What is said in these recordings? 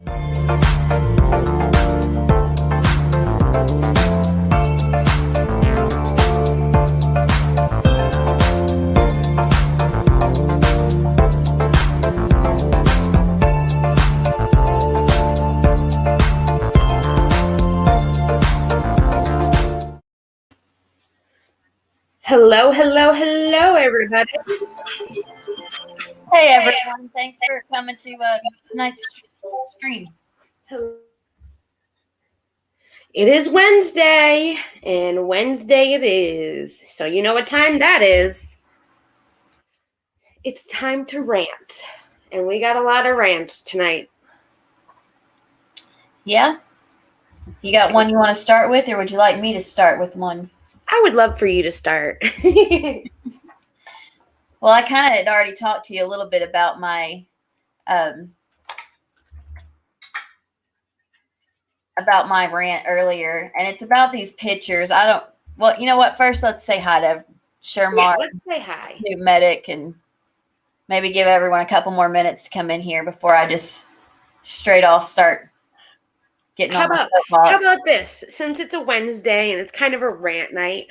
Hello, hello, hello, everybody. Hey, everyone. Thanks for coming to tonight's stream. Hello. It is Wednesday, and Wednesday it is. So you know what time that is. It's time to rant, and we got a lot of rants tonight. Yeah? You got one you want to start with, or would you like me to start with one? I would love for you to start. Well, I kind of had already talked to you a little bit about my rant earlier, and it's about these pictures. Well, you know what? First, let's say hi to Shermar. Yeah, let's say hi. New medic, and maybe give everyone a couple more minutes to come in here before I just straight off start getting on my soapbox. How about this? Since it's a Wednesday and it's kind of a rant night,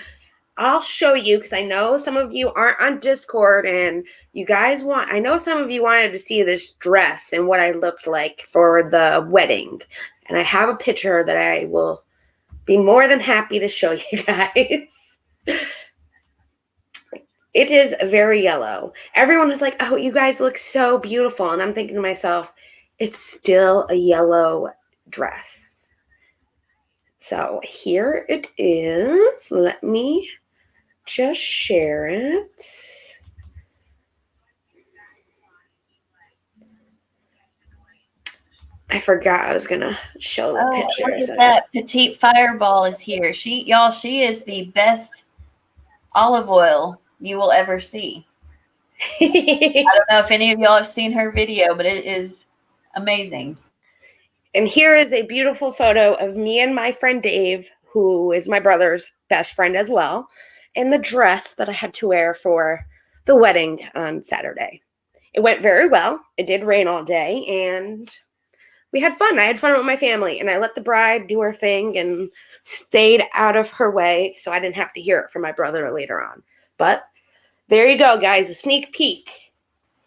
I'll show you, because I know some of you aren't on Discord and you guys I know some of you wanted to see this dress and what I looked like for the wedding. And I have a picture that I will be more than happy to show you guys. It is very yellow. Everyone is like, oh, you guys look so beautiful. And I'm thinking to myself, it's still a yellow dress. So here it is. Let me just share it. I forgot I was gonna show the pictures. Look at that petite fireball is here. She is the best olive oil you will ever see. I don't know if any of y'all have seen her video, but it is amazing. And here is a beautiful photo of me and my friend Dave, who is my brother's best friend as well, in the dress that I had to wear for the wedding on Saturday. It went very well. It did rain all day, and we had fun. I had fun with my family, and I let the bride do her thing and stayed out of her way so I didn't have to hear it from my brother later on. But there you go, guys, a sneak peek.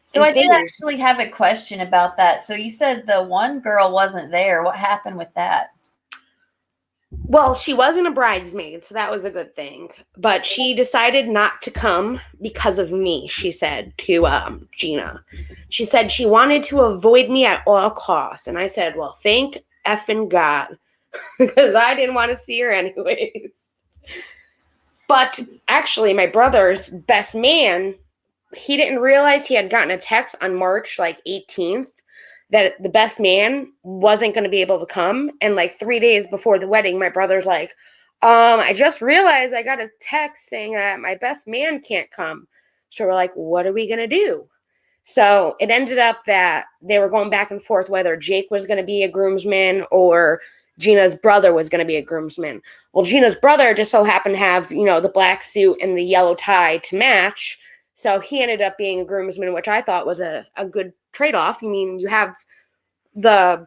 So I did actually have a question about that. So you said the one girl wasn't there. What happened with that? Well, she wasn't a bridesmaid, so that was a good thing. But she decided not to come because of me, she said to Gina. She said she wanted to avoid me at all costs. And I said, well, thank effing God, because I didn't want to see her anyways. But actually, my brother's best man, he didn't realize he had gotten a text on March 18th that the best man wasn't going to be able to come. And 3 days before the wedding, my brother's like, I just realized I got a text saying that my best man can't come. So we're like, what are we going to do? So it ended up that they were going back and forth whether Jake was going to be a groomsman or Gina's brother was going to be a groomsman. Well, Gina's brother just so happened to have, the black suit and the yellow tie to match. So he ended up being a groomsman, which I thought was a good trade-off. I mean, you have the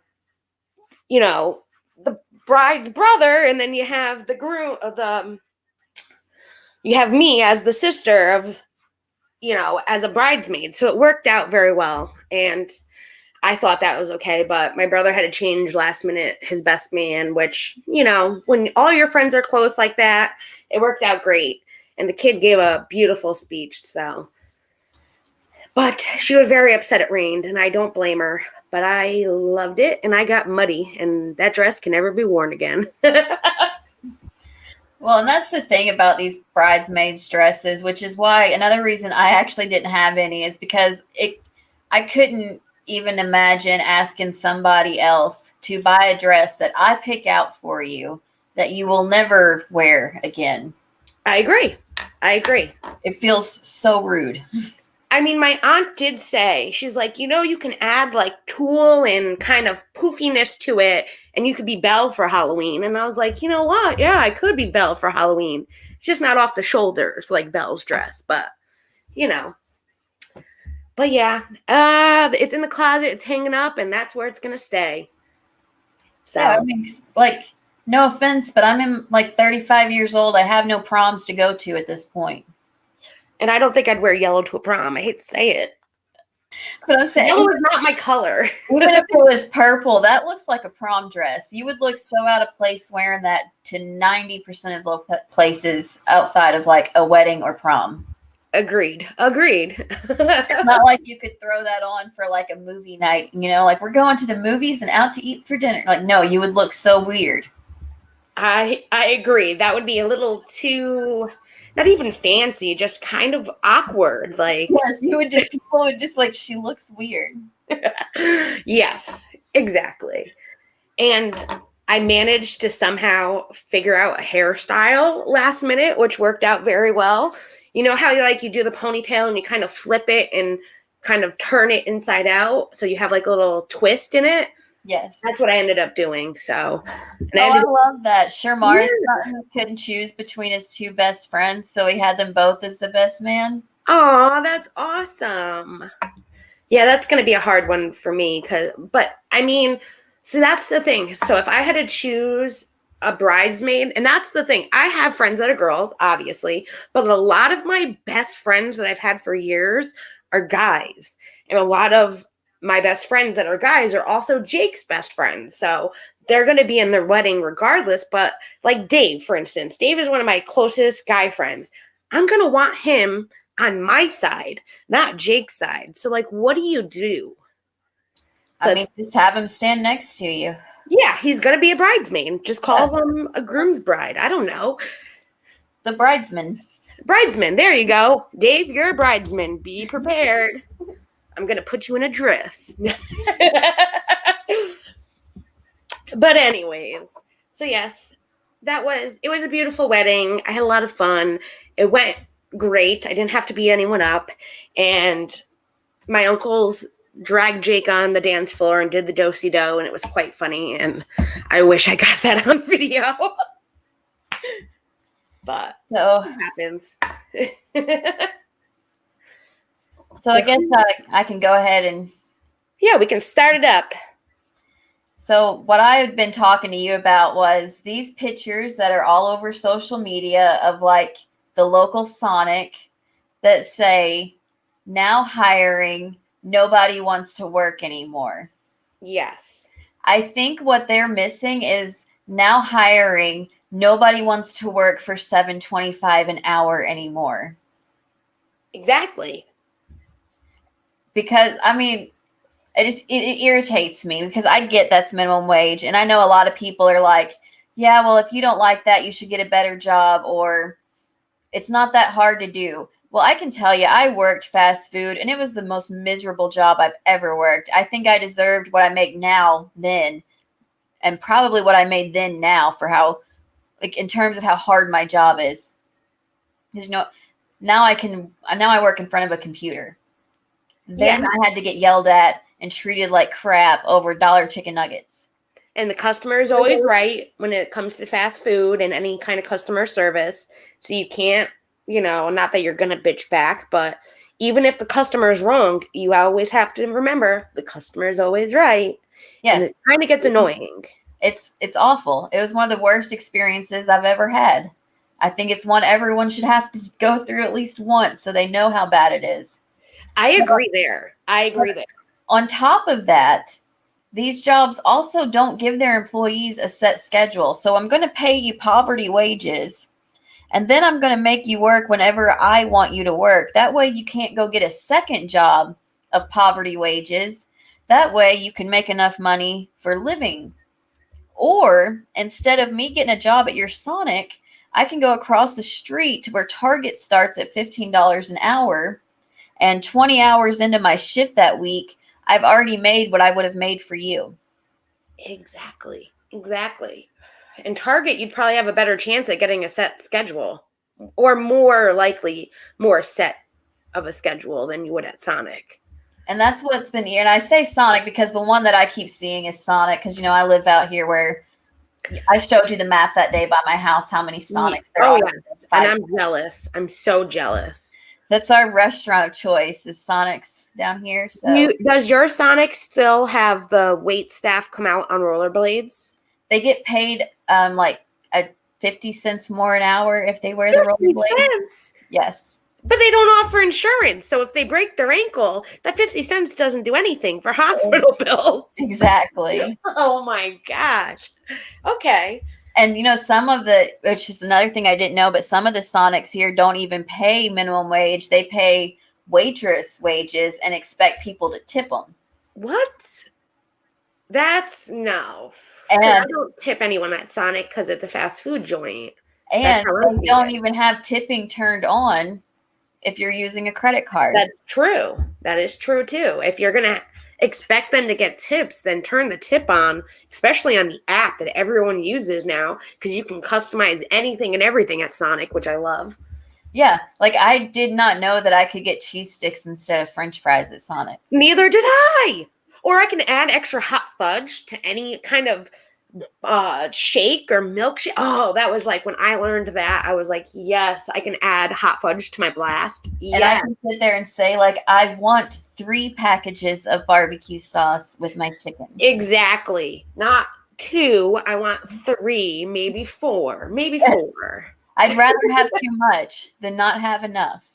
bride's brother, and then you have the groom, you have me as the sister of, as a bridesmaid. So it worked out very well, and I thought that was okay. But my brother had to change last minute his best man, which, when all your friends are close like that, it worked out great. And the kid gave a beautiful speech, so. But she was very upset it rained, and I don't blame her. But I loved it, and I got muddy, and that dress can never be worn again. Well, and that's the thing about these bridesmaids dresses, which is why another reason I actually didn't have any is because I couldn't even imagine asking somebody else to buy a dress that I pick out for you that you will never wear again. I agree. It feels so rude. I mean, my aunt did say, she's like, you can add tulle and kind of poofiness to it, and you could be Belle for Halloween. And I was like, you know what? Yeah, I could be Belle for Halloween. It's just not off the shoulders like Belle's dress, but, But yeah, it's in the closet, it's hanging up, and that's where it's going to stay. Yeah, I So, mean, like, no offense, but I'm in like 35 years old. I have no proms to go to at this point. and I don't think I'd wear yellow to a prom. I hate to say it. But I'm saying, Yellow is not my color. even if it was purple, that looks like a prom dress. You would look so out of place wearing that to 90% of places outside of like a wedding or prom. Agreed. Agreed. It's not like you could throw that on for like a movie night, like we're going to the movies and out to eat for dinner. Like, no, you would look so weird. I agree. That would be a little too, not even fancy, just kind of awkward. Like, Yes, people would just like, she looks weird. yes, exactly. And I managed to somehow figure out a hairstyle last minute, which worked out very well. You know how you do the ponytail and you kind of flip it and kind of turn it inside out, so you have like a little twist in it. Yes. That's what I ended up doing. So, and I love that. Shermar's son couldn't choose between his two best friends, so he had them both as the best man. Oh, that's awesome. Yeah, that's going to be a hard one for me but I mean, so that's the thing. So if I had to choose a bridesmaid, and that's the thing, I have friends that are girls, obviously, but a lot of my best friends that I've had for years are guys. And a lot of my best friends that are guys are also Jake's best friends. So they're going to be in their wedding regardless. But like Dave, for instance, Dave is one of my closest guy friends. I'm going to want him on my side, not Jake's side. So like, what do you do? So I mean, just have him stand next to you. Yeah, he's going to be a bridesmaid. Just call him a groom's bride. I don't know. The bridesman. Bridesman. There you go. Dave, you're a bridesman. Be prepared. I'm going to put you in a dress. But anyways, so yes, it was a beautiful wedding. I had a lot of fun. It went great. I didn't have to beat anyone up. And my uncles dragged Jake on the dance floor and did the do-si-do, and it was quite funny. And I wish I got that on video. But it happens. So I guess I can go ahead and... Yeah, we can start it up. So what I had been talking to you about was these pictures that are all over social media of like the local Sonic that say, now hiring, nobody wants to work anymore. Yes. I think what they're missing is now hiring, nobody wants to work for $7.25 an hour anymore. Exactly. Because, I mean, it irritates me because I get that's minimum wage. And I know a lot of people are like, yeah, well, if you don't like that, you should get a better job, or it's not that hard to do. Well, I can tell you, I worked fast food and it was the most miserable job I've ever worked. I think I deserved what I make now then, and probably what I made then now, for how, like, in terms of how hard my job is. Because, now I work in front of a computer. Then I had to get yelled at and treated like crap over $1 chicken nuggets. And the customer is always right when it comes to fast food and any kind of customer service. So you can't, not that you're going to bitch back, but even if the customer is wrong, you always have to remember the customer is always right. Yes. And it kind of gets annoying. It's awful. It was one of the worst experiences I've ever had. I think it's one everyone should have to go through at least once so they know how bad it is. I agree there. On top of that, these jobs also don't give their employees a set schedule. So I'm going to pay you poverty wages, and then I'm going to make you work whenever I want you to work. That way you can't go get a second job of poverty wages. That way you can make enough money for living. Or instead of me getting a job at your Sonic, I can go across the street to where Target starts at $15 an hour. And 20 hours into my shift that week, I've already made what I would have made for you. Exactly. In Target, you'd probably have a better chance at getting a set schedule, or more likely, more set of a schedule than you would at Sonic. And that's what's been here. And I say Sonic because the one that I keep seeing is Sonic, because, I live out here where I showed you the map that day by my house, how many Sonics there are. Oh, yes. And I'm jealous. I'm so jealous. That's our restaurant of choice, is Sonic's down here. So Does your Sonic still have the wait staff come out on rollerblades? they get paid like a 50 cents more an hour if they wear the 50 rollerblades. cents? Yes. But they don't offer insurance. So if they break their ankle, that 50 cents doesn't do anything for hospital bills. Exactly. Oh my gosh. Okay. And some of which is another thing I didn't know, but some of the Sonics here don't even pay minimum wage. They pay waitress wages and expect people to tip them. What? That's no. And I don't tip anyone at Sonic because it's a fast food joint. And they don't even have tipping turned on if you're using a credit card. That's true. That is true too. If you're going to expect them to get tips, then turn the tip on, especially on the app that everyone uses now, because you can customize anything and everything at Sonic, which I love. Yeah. Like I did not know that I could get cheese sticks instead of French fries at Sonic. Neither did I. Or I can add extra hot fudge to any kind of shake or milkshake. Oh, that was like when I learned that, I was like, yes, I can add hot fudge to my blast. And I can sit there and say, like, I want 3 packages of barbecue sauce with my chicken. Exactly. Not 2. I want 3, maybe 4. Maybe 4. I'd rather have too much than not have enough.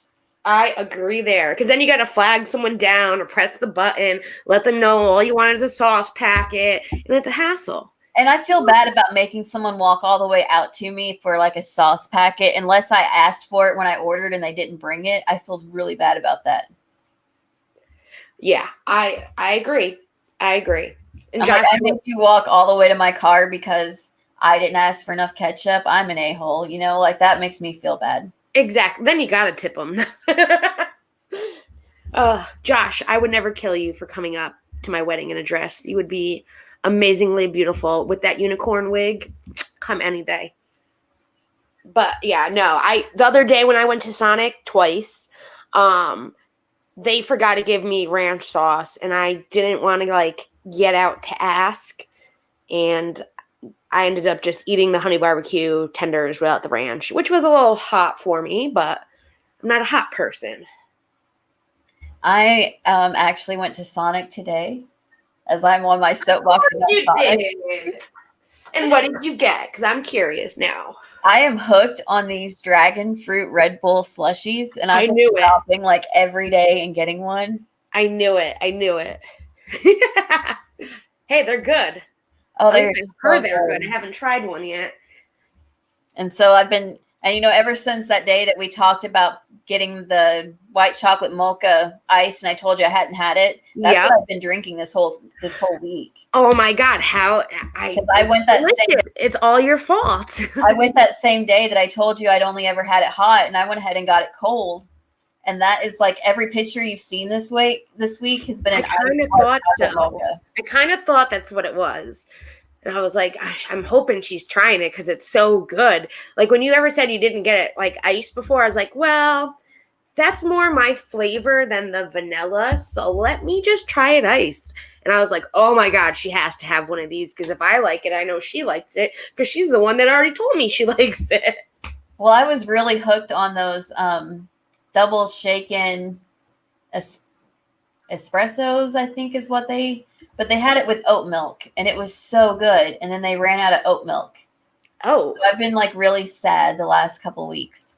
I agree there. Because then you got to flag someone down or press the button, let them know all you want is a sauce packet, and it's a hassle. And I feel bad about making someone walk all the way out to me for like a sauce packet unless I asked for it when I ordered and they didn't bring it. I feel really bad about that. Yeah, I agree. I agree. And Josh, like, I made you walk all the way to my car because I didn't ask for enough ketchup. I'm an a-hole, like that makes me feel bad. Exactly. Then you got to tip them. Josh, I would never kill you for coming up to my wedding in a dress. You would be amazingly beautiful with that unicorn wig. Come any day. But yeah, no, the other day when I went to Sonic twice, they forgot to give me ranch sauce and I didn't want to get out to ask. And I ended up just eating the honey barbecue tenders without the ranch, which was a little hot for me, but I'm not a hot person. I actually went to Sonic today. As I'm on my soapbox about Sonic. And what did you get? Because I'm curious now. I am hooked on these dragon fruit Red Bull slushies, and I've been shopping like every day and getting one. I knew it. Hey, they're good. Oh, they're good. I haven't tried one yet. And so I've been, and ever since that day that we talked about getting the white chocolate mocha ice, and I told you I hadn't had it. That's what I've been drinking this whole week. Oh my God! How I went that same. It's all your fault. I went that same day that I told you I'd only ever had it hot, and I went ahead and got it cold. And that is like every picture you've seen this week has been. I kind of thought so. I kind of thought that's what it was. And I was like, gosh, I'm hoping she's trying it because it's so good. Like when you ever said you didn't get it like iced before, I was like, well, that's more my flavor than the vanilla. So let me just try it iced. And I was like, oh my God, she has to have one of these because if I like it, I know she likes it because she's the one that already told me she likes it. Well, I was really hooked on those double shaken espressos, I think is what but they had it with oat milk and it was so good. And then they ran out of oat milk. Oh. So I've been like really sad the last couple weeks.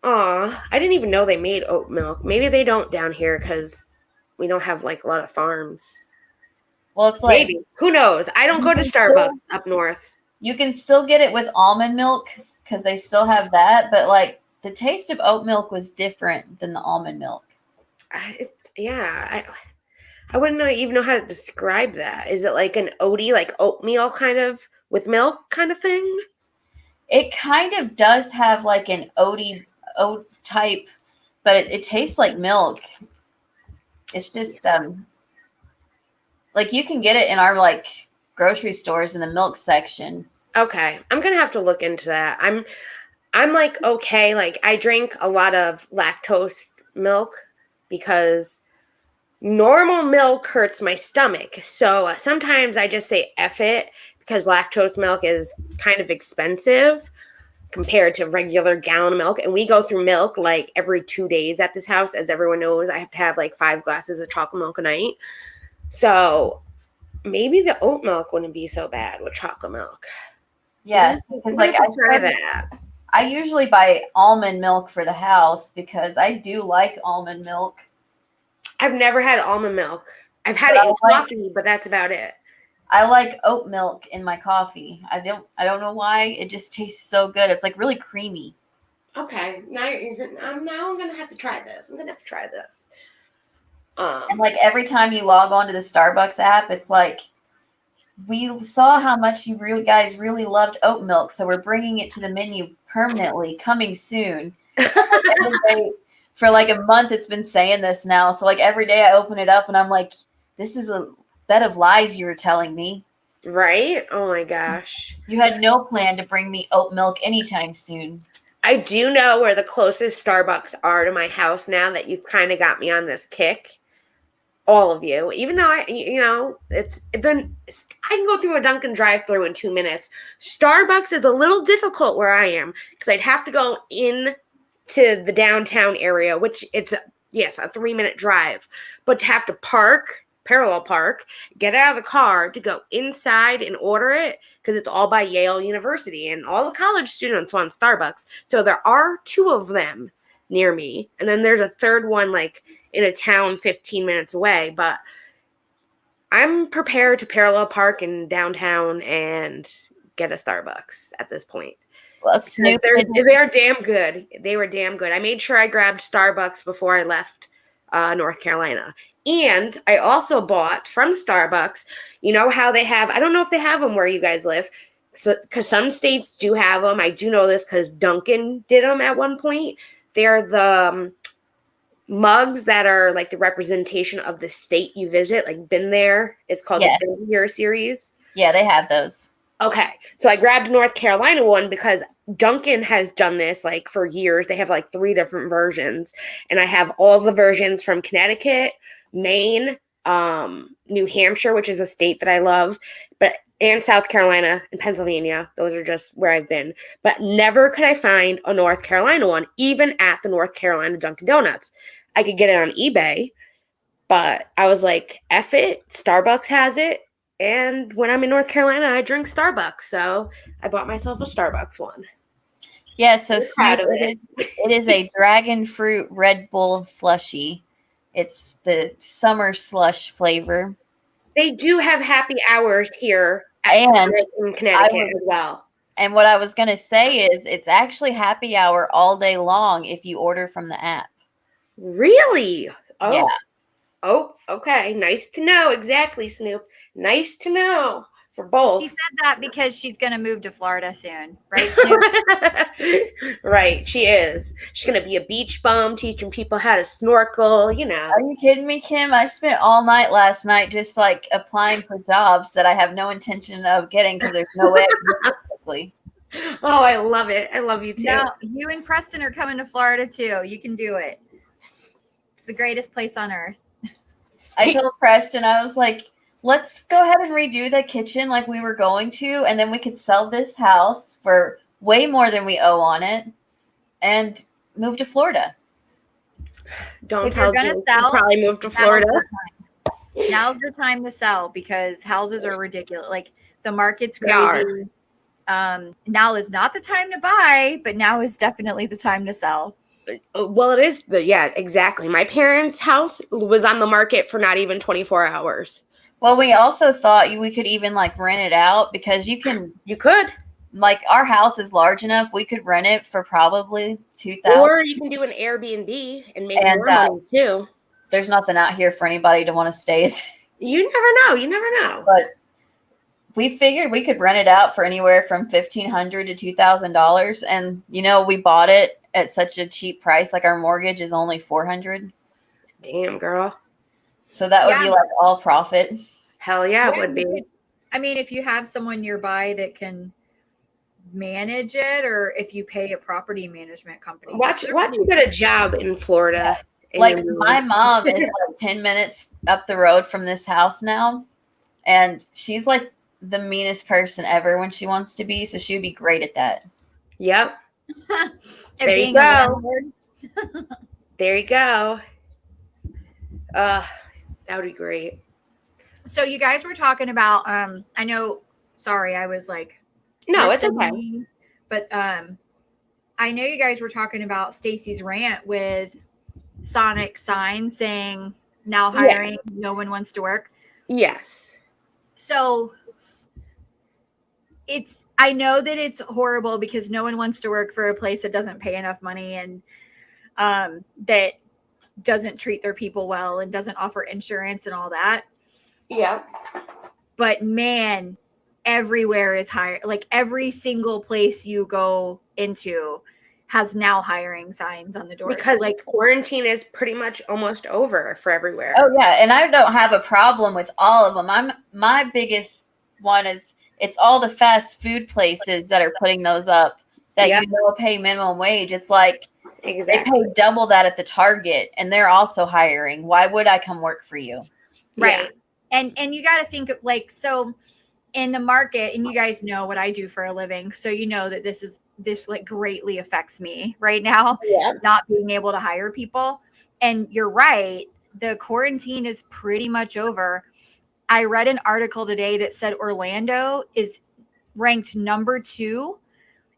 Aw, I didn't even know they made oat milk. Maybe they don't down here because we don't have like a lot of farms. Well, it's like. Maybe. Who knows? I don't go to Starbucks up north. You can still get it with almond milk because they still have that. But like the taste of oat milk was different than the almond milk. I wouldn't even know how to describe that. Is it like an oaty, like oatmeal kind of with milk kind of thing? It kind of does have like an oat type, but it tastes like milk. It's just like you can get it in our like grocery stores in the milk section. Okay, I'm gonna have to look into that. I'm like okay, like I drink a lot of lactose milk because normal milk hurts my stomach. So sometimes I just say F it because lactose milk is kind of expensive. compared to regular gallon of milk. And we go through milk like every 2 days at this house. As everyone knows, I have to have like 5 glasses of chocolate milk a night. So maybe the oat milk wouldn't be so bad with chocolate milk. Yes, because like I usually buy almond milk for the house because I do like almond milk. I've never had almond milk. I've had it in coffee, but that's about it. I like oat milk in my coffee. I don't know why. It just tastes so good. It's like really creamy. Okay. Now I'm gonna have to try this. I'm gonna have to try this. And like every time you log on to the Starbucks app, it's like, we saw how much you guys really loved oat milk, so we're bringing it to the menu permanently, coming soon. Every day, for like a month, it's been saying this now. So like every day I open it up and I'm like, this is a bed of lies you were telling me. Right? Oh my gosh. You had no plan to bring me oat milk anytime soon. I do know where the closest Starbucks are to my house now that you've kind of got me on this kick. All of you, even though I can go through a Dunkin' drive-thru in 2 minutes. Starbucks is a little difficult where I am because I'd have to go in to the downtown area, which it's a 3-minute drive, but to have to parallel park, get out of the car to go inside and order it because it's all by Yale University and all the college students want Starbucks. So there are 2 of them near me, and then there's a third one like in a town 15 minutes away, but I'm prepared to parallel park in downtown and get a Starbucks at this point. Well, Snoop, they're damn good. They were damn good. I made sure I grabbed Starbucks before I left North Carolina. And I also bought from Starbucks, you know how they have, I don't know if they have them where you guys live, because some states do have them. I do know this because Dunkin' did them at one point. They're the mugs that are like the representation of the state you visit, like been there. It's called the Been Here series. Yeah, they have those. Okay. So I grabbed North Carolina one because Dunkin' has done this like for years. They have like 3 different versions. And I have all the versions from Connecticut, Maine, New Hampshire, which is a state that I love, and South Carolina and Pennsylvania. Those are just where I've been. But never could I find a North Carolina one, even at the North Carolina Dunkin' Donuts. I could get it on eBay, but I was like, F it, Starbucks has it. And when I'm in North Carolina, I drink Starbucks. So I bought myself a Starbucks one. Yeah, so Snoop, it is a dragon fruit Red Bull slushie. It's the summer slush flavor. They do have happy hours here in Connecticut as well. And what I was going to say is it's actually happy hour all day long if you order from the app. Really? Oh. Yeah. Oh, okay. Nice to know. Exactly, Snoop. Nice to know for both. She said that because she's going to move to Florida soon, right, Snoop? Right, she is. She's going to be a beach bum, teaching people how to snorkel, you know. Are you kidding me, Kim? I spent all night last night just like applying for jobs that I have no intention of getting because there's no way I can get quickly. Oh, I love it. I love you too. Now, you and Preston are coming to Florida too. You can do it. It's the greatest place on earth. I told Preston, I was like, let's go ahead and redo the kitchen like we were going to, and then we could sell this house for way more than we owe on it and move to Florida. Don't tell Jim to probably move to Florida. Now's the time to sell because houses are ridiculous. Like the market's crazy. Now is not the time to buy, but now is definitely the time to sell. Well, it is exactly. My parents' house was on the market for not even 24 hours. Well, we also thought we could even like rent it out because you could. Like our house is large enough, we could rent it for probably $2,000. Or you can do an Airbnb and make more money too. There's nothing out here for anybody to want to stay. You never know. But we figured we could rent it out for anywhere from $1,500 to $2,000, and we bought it at such a cheap price. Like our mortgage is only $400. Damn, girl. So that would be like all profit. Hell yeah, it would be. I mean, if you have someone nearby that can manage it, or if you pay a property management company. Watch you get a job in Florida. Like my mom is like 10 minutes up the road from this house now. And she's like the meanest person ever when she wants to be. So she would be great at that. Yep. And There you being a go. landlord. There you go. That would be great. So you guys were talking about I know, sorry, I was like No, it's okay. listening, but I know you guys were talking about Stacy's rant with Sonic signs saying now hiring, no one wants to work. Yes. So I know that it's horrible because no one wants to work for a place that doesn't pay enough money and that doesn't treat their people well and doesn't offer insurance and all that. Yeah. But man, everywhere is hiring. Like every single place you go into has now hiring signs on the door. Because like quarantine is pretty much almost over for everywhere. Oh yeah, and I don't have a problem with all of them. My biggest one is it's all the fast food places that are putting those up that Yep. you know pay minimum wage. It's like Exactly. they pay double that at the Target, and they're also hiring. Why would I come work for you? Right. Yeah. And you got to think of like, so in the market, and you guys know what I do for a living, so you know that this like greatly affects me right now, not being able to hire people. And you're right, the quarantine is pretty much over. I read an article today that said Orlando is ranked number 2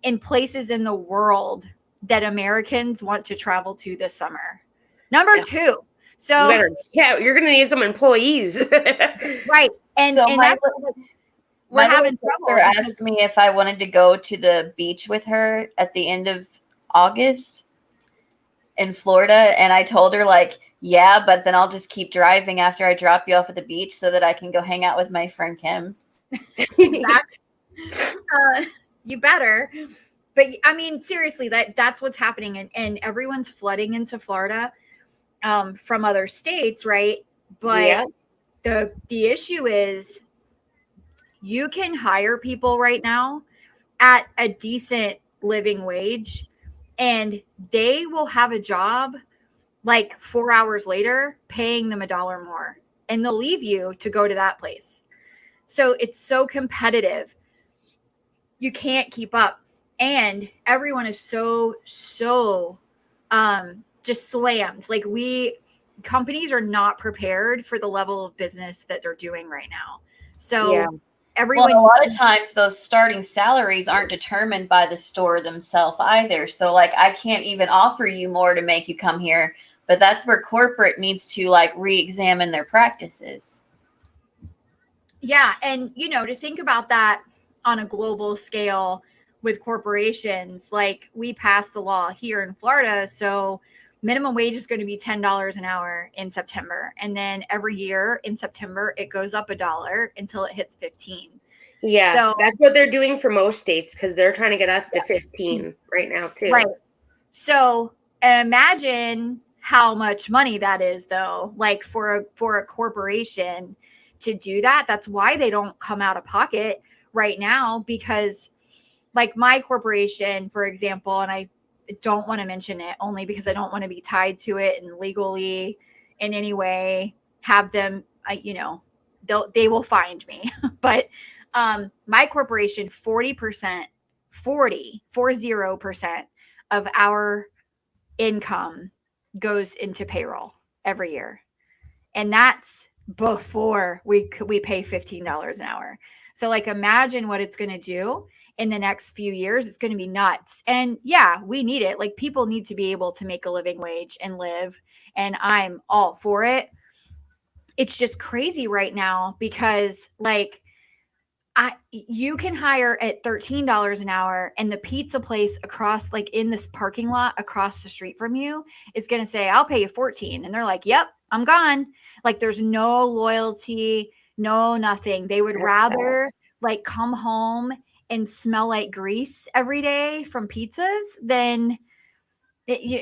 in places in the world that Americans want to travel to this summer. Number 2. So you're gonna need some employees. Right. And So and that's we're having trouble. Asked me if I wanted to go to the beach with her at the end of August in Florida, and I told her like, yeah, but then I'll just keep driving after I drop you off at the beach so that I can go hang out with my friend Kim. Exactly. You better. But I mean, seriously, that's what's happening, and everyone's flooding into Florida from other states, right? But the issue is you can hire people right now at a decent living wage, and they will have a job like 4 hours later paying them $1 more, and they'll leave you to go to that place. So it's so competitive. You can't keep up. And everyone is so just slammed. Like companies are not prepared for the level of business that they're doing right now. So everyone, a lot of times those starting salaries aren't determined by the store themselves either. So like I can't even offer you more to make you come here, but that's where corporate needs to like re-examine their practices. Yeah. And to think about that on a global scale with corporations, like we passed the law here in Florida. So minimum wage is going to be $10 an hour in September. And then every year in September, it goes up $1 until it hits 15. Yes, so, that's what they're doing for most states because they're trying to get us to 15 right now too. Right. So imagine how much money that is, though, like for a corporation to do that. That's why they don't come out of pocket right now, because like my corporation, for example, and I don't want to mention it only because I don't want to be tied to it and legally in any way have them, they will find me. But my corporation, 40% of our income goes into payroll every year. And that's before we pay $15 an hour. So like, imagine what it's going to do in the next few years. It's going to be nuts. And yeah, we need it. Like, people need to be able to make a living wage and live. And I'm all for it. It's just crazy right now because like, you can hire at $13 an hour, and the pizza place across, like in this parking lot across the street from you, is going to say, I'll pay you 14. And they're like, yep, I'm gone. Like, there's no loyalty, no nothing. They would rather like come home and smell like grease every day from pizzas than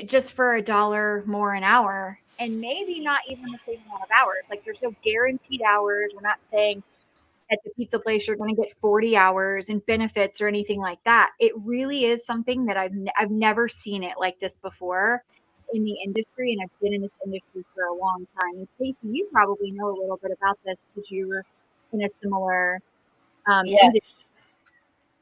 just for $1 more an hour. And maybe not even the same amount of hours. Like, there's no guaranteed hours. We're not saying at the pizza place you're going to get 40 hours and benefits or anything like that. It really is something that I've never seen it like this before in the industry, and I've been in this industry for a long time. And Stacey, you probably know a little bit about this because you were in a similar industry.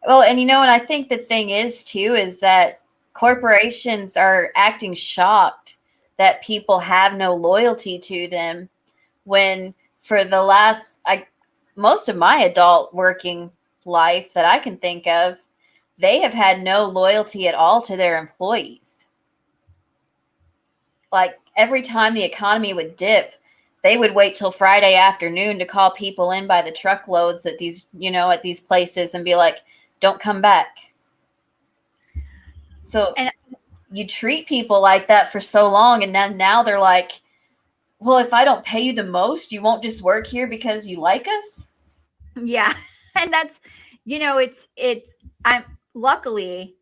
Well, and and I think the thing is too is that corporations are acting shocked that people have no loyalty to them when for the most of my adult working life that I can think of, they have had no loyalty at all to their employees. Like every time the economy would dip, they would wait till Friday afternoon to call people in by the truckloads at these, at these places and be like, don't come back. So And you treat people like that for so long, and now they're like, well, if I don't pay you the most, you won't just work here because you like us? yeah, and that's, I'm luckily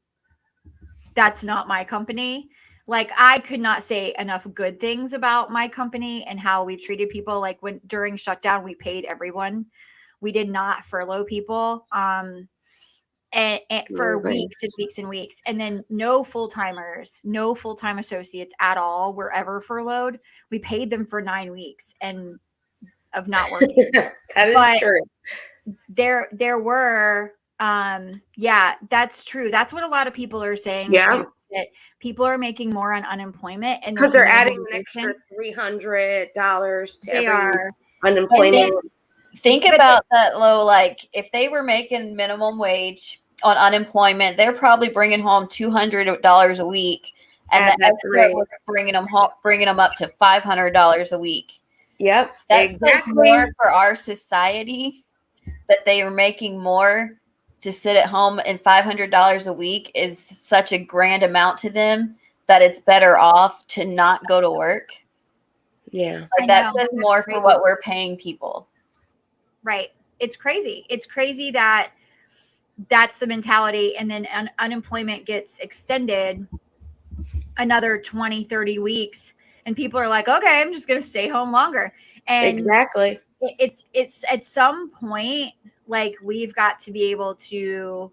that's not my company. Like, I could not say enough good things about my company and how we've treated people. Like, when during shutdown, we paid everyone. We did not furlough people. And for weeks and weeks and weeks. And then no full-timers, no full-time associates at all were ever furloughed. We paid them for 9 weeks and of not working. That is true. There were, yeah, that's true. That's what a lot of people are saying. Yeah. Too, that people are making more on unemployment, and because they're adding an extra $300 to every unemployment. Think about that, low. Like if they were making minimum wage on unemployment, they're probably bringing home $200 a week, and we're bringing them up to $500 a week. Yep, that's exactly. More for our society that they are making more to sit at home, and $500 a week is such a grand amount to them that it's better off to not go to work. Yeah, like that says more for what we're paying people. Right. It's crazy. It's crazy that that's the mentality. And then unemployment gets extended another 20, 30 weeks. And people are like, okay, I'm just going to stay home longer. And exactly. It's at some point, like, we've got to be able to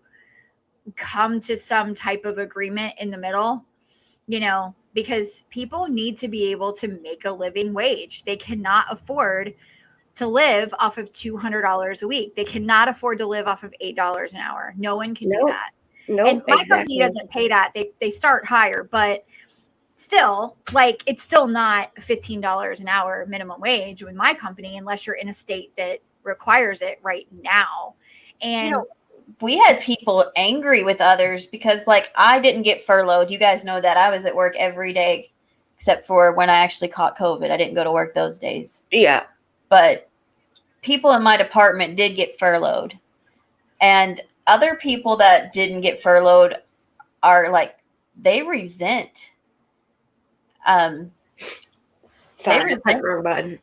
come to some type of agreement in the middle, because people need to be able to make a living wage. They cannot afford to live off of $200 a week. They cannot afford to live off of $8 an hour. No one can do that. No, and my company doesn't pay that. They start higher, but still, like, it's still not $15 an hour minimum wage with my company, unless you're in a state that requires it right now. And we had people angry with others because, like, I didn't get furloughed. You guys know that. I was at work every day except for when I actually caught COVID. I didn't go to work those days. Yeah. But people in my department did get furloughed. And other people that didn't get furloughed are like, they resent. Sorry, they resent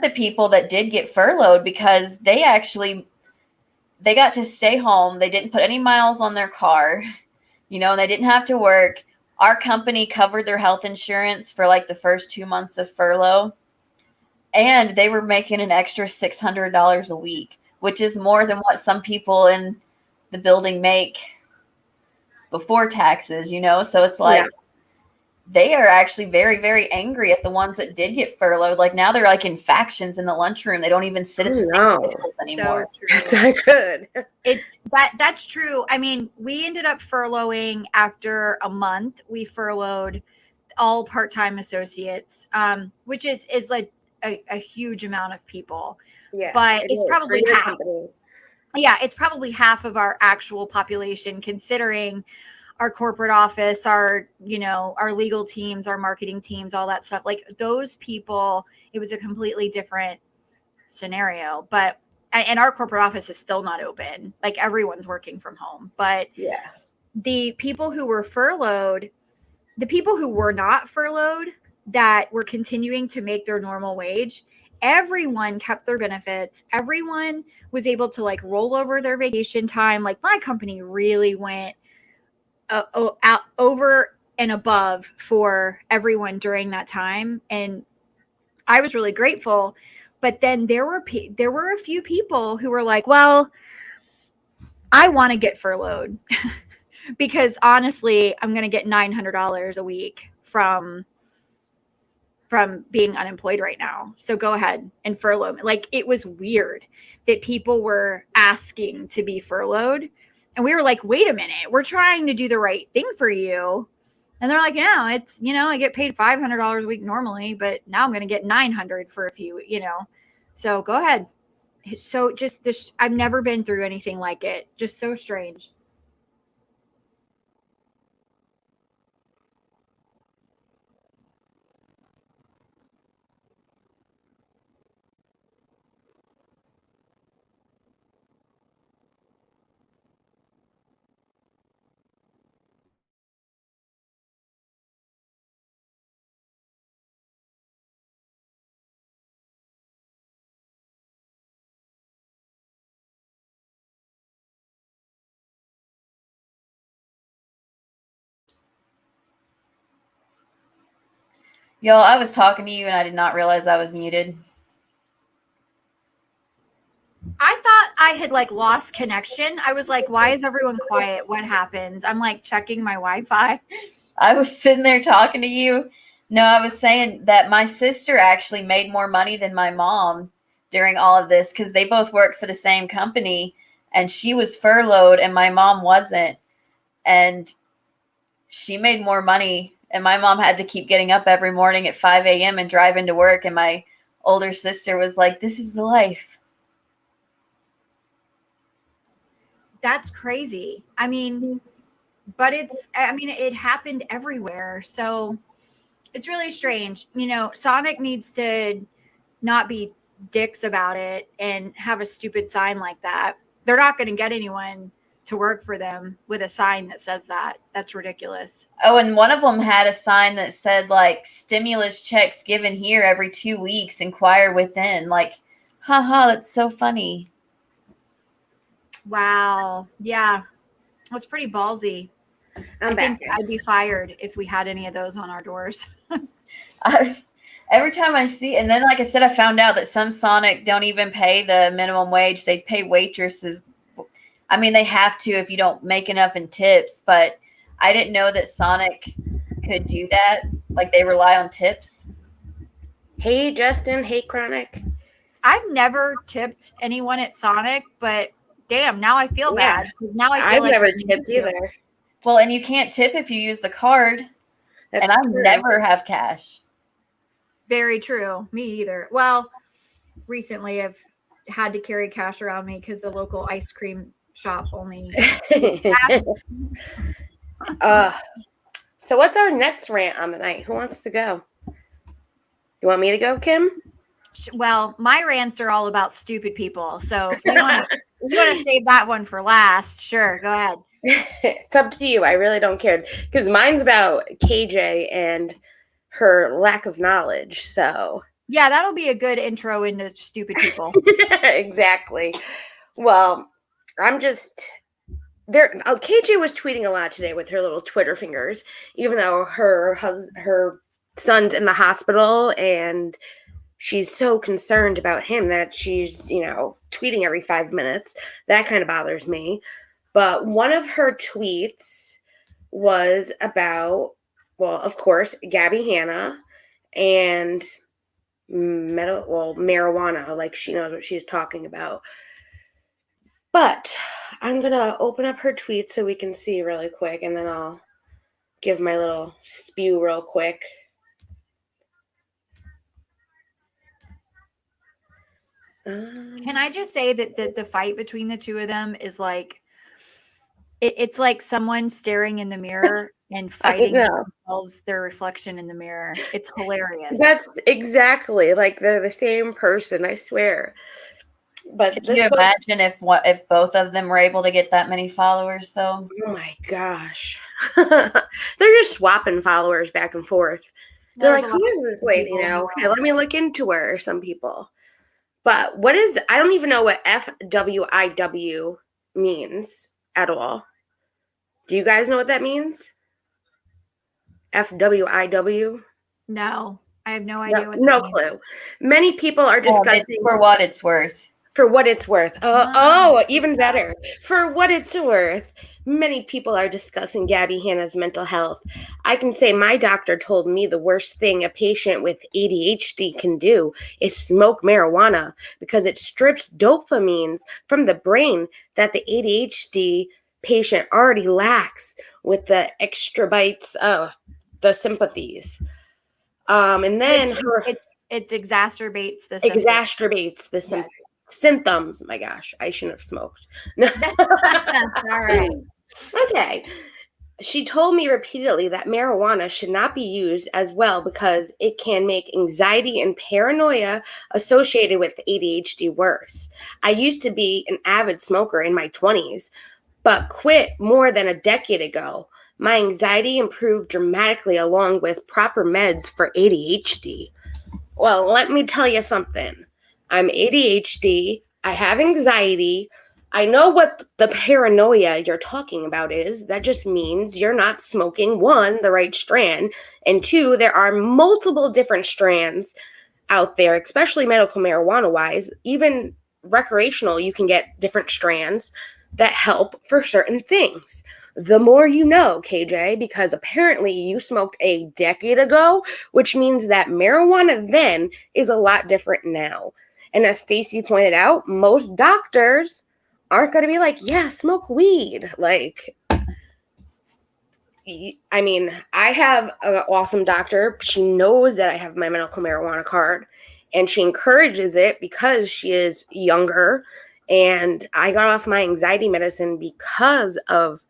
the people that did get furloughed because they got to stay home. They didn't put any miles on their car, and they didn't have to work. Our company covered their health insurance for like the first 2 months of furlough. And they were making an extra $600 a week, which is more than what some people in the building make before taxes, So it's like they are actually very, very angry at the ones that did get furloughed. Like now they're like in factions in the lunchroom. They don't even sit at the same tables anymore. So that's not good. That's true. I mean, we ended up furloughing after a month. We furloughed all part-time associates, which is like a huge amount of people. Yeah, but it's probably half. Yeah, it's probably half of our actual population, considering our corporate office, our legal teams, our marketing teams, all that stuff. Like those people, it was a completely different scenario. But and our corporate office is still not open. Like everyone's working from home. But yeah, the people who were furloughed, the people who were not furloughed, that were continuing to make their normal wage, everyone kept their benefits. Everyone was able to like roll over their vacation time. Like my company really went out over and above for everyone during that time. And I was really grateful. But then there were a few people who were like, well, I want to get furloughed because honestly, I'm going to get $900 a week from being unemployed right now. So go ahead and furlough me. Like it was weird that people were asking to be furloughed. And we were like, wait a minute, we're trying to do the right thing for you. And they're like, no, it's, I get paid $500 a week normally, but now I'm going to get $900 for a few, So go ahead. So just this, I've never been through anything like it. Just so strange. Y'all, I was talking to you and I did not realize I was muted. I thought I had like lost connection. I was like, why is everyone quiet? What happens? I'm like checking my Wi-Fi. I was sitting there talking to you. No, I was saying that my sister actually made more money than my mom during all of this because they both worked for the same company and she was furloughed and my mom wasn't. And she made more money and my mom had to keep getting up every morning at 5 a.m. and drive into work. And my older sister was like, this is the life. That's crazy. I mean, but it happened everywhere. So it's really strange. Sonic needs to not be dicks about it and have a stupid sign like that. They're not going to get anyone to work for them with a sign that says that. That's ridiculous. Oh, and one of them had a sign that said like stimulus checks given here every 2 weeks, inquire within. Like, haha, that's so funny. Wow. Yeah. That's pretty ballsy. I think I'd be fired if we had any of those on our doors. Every time I see, and then like I said, I found out that some Sonic don't even pay the minimum wage. They pay waitresses. I mean, they have to if you don't make enough in tips, but I didn't know that Sonic could do that. Like they rely on tips. Hey, Justin. Hey, Chronic. I've never tipped anyone at Sonic, but damn, now I feel bad. Now I've never tipped either. Well, and you can't tip if you use the card. That's and I true. never have cash. Very true. Me either. Well, recently I've had to carry cash around me because the local ice cream shop only cash. So what's our next rant on the night? Who wants to go? You want me to go, Kim? Well, my rants are all about stupid people. So if you want to save that one for last, sure, go ahead. It's up to you. I really don't care because mine's about KJ and her lack of knowledge. So yeah, that'll be a good intro into stupid people. Exactly. Well, I'm just there. KJ was tweeting a lot today with her little Twitter fingers, even though her son's in the hospital and she's so concerned about him that she's, tweeting every 5 minutes. That kind of bothers me. But one of her tweets was about, well, of course, Gabby Hanna and marijuana, like she knows what she's talking about. But I'm going to open up her tweet so we can see really quick, and then I'll give my little spew real quick. Can I just say that the fight between the two of them is like, it's like someone staring in the mirror and fighting themselves, their reflection in the mirror. It's hilarious. That's exactly like they're the same person, I swear. But can you imagine if both of them were able to get that many followers, though? Oh my gosh. They're just swapping followers back and forth. They're like, who is this lady now? Okay, let me look into her, some people. But I don't even know what FWIW means at all. Do you guys know what that means? FWIW? No, I have no idea what that means. No clue. Many people are discussing for what it's worth. For what it's worth. Even better. For what it's worth. Many people are discussing Gabby Hanna's mental health. I can say my doctor told me the worst thing a patient with ADHD can do is smoke marijuana because it strips dopamines from the brain that the ADHD patient already lacks with the extra bites of the sympathies. And then it exacerbates the symptoms. exacerbates the symptoms. My gosh, I shouldn't have smoked. No. All right. Okay. She told me repeatedly that marijuana should not be used as well because it can make anxiety and paranoia associated with ADHD worse. I used to be an avid smoker in my 20s, but quit more than a decade ago. My anxiety improved dramatically along with proper meds for ADHD. Well, let me tell you something. I'm ADHD. I have anxiety. I know what the paranoia you're talking about is. That just means you're not smoking, one, the right strand, and two, there are multiple different strands out there, especially medical marijuana wise. Even recreational, you can get different strands that help for certain things. The more you know, KJ, because apparently you smoked a decade ago, which means that marijuana then is a lot different now. And as Stacy pointed out, most doctors aren't going to be like, yeah, smoke weed. Like, I mean, I have an awesome doctor. She knows that I have my medical marijuana card, and she encourages it because she is younger. And I got off my anxiety medicine because of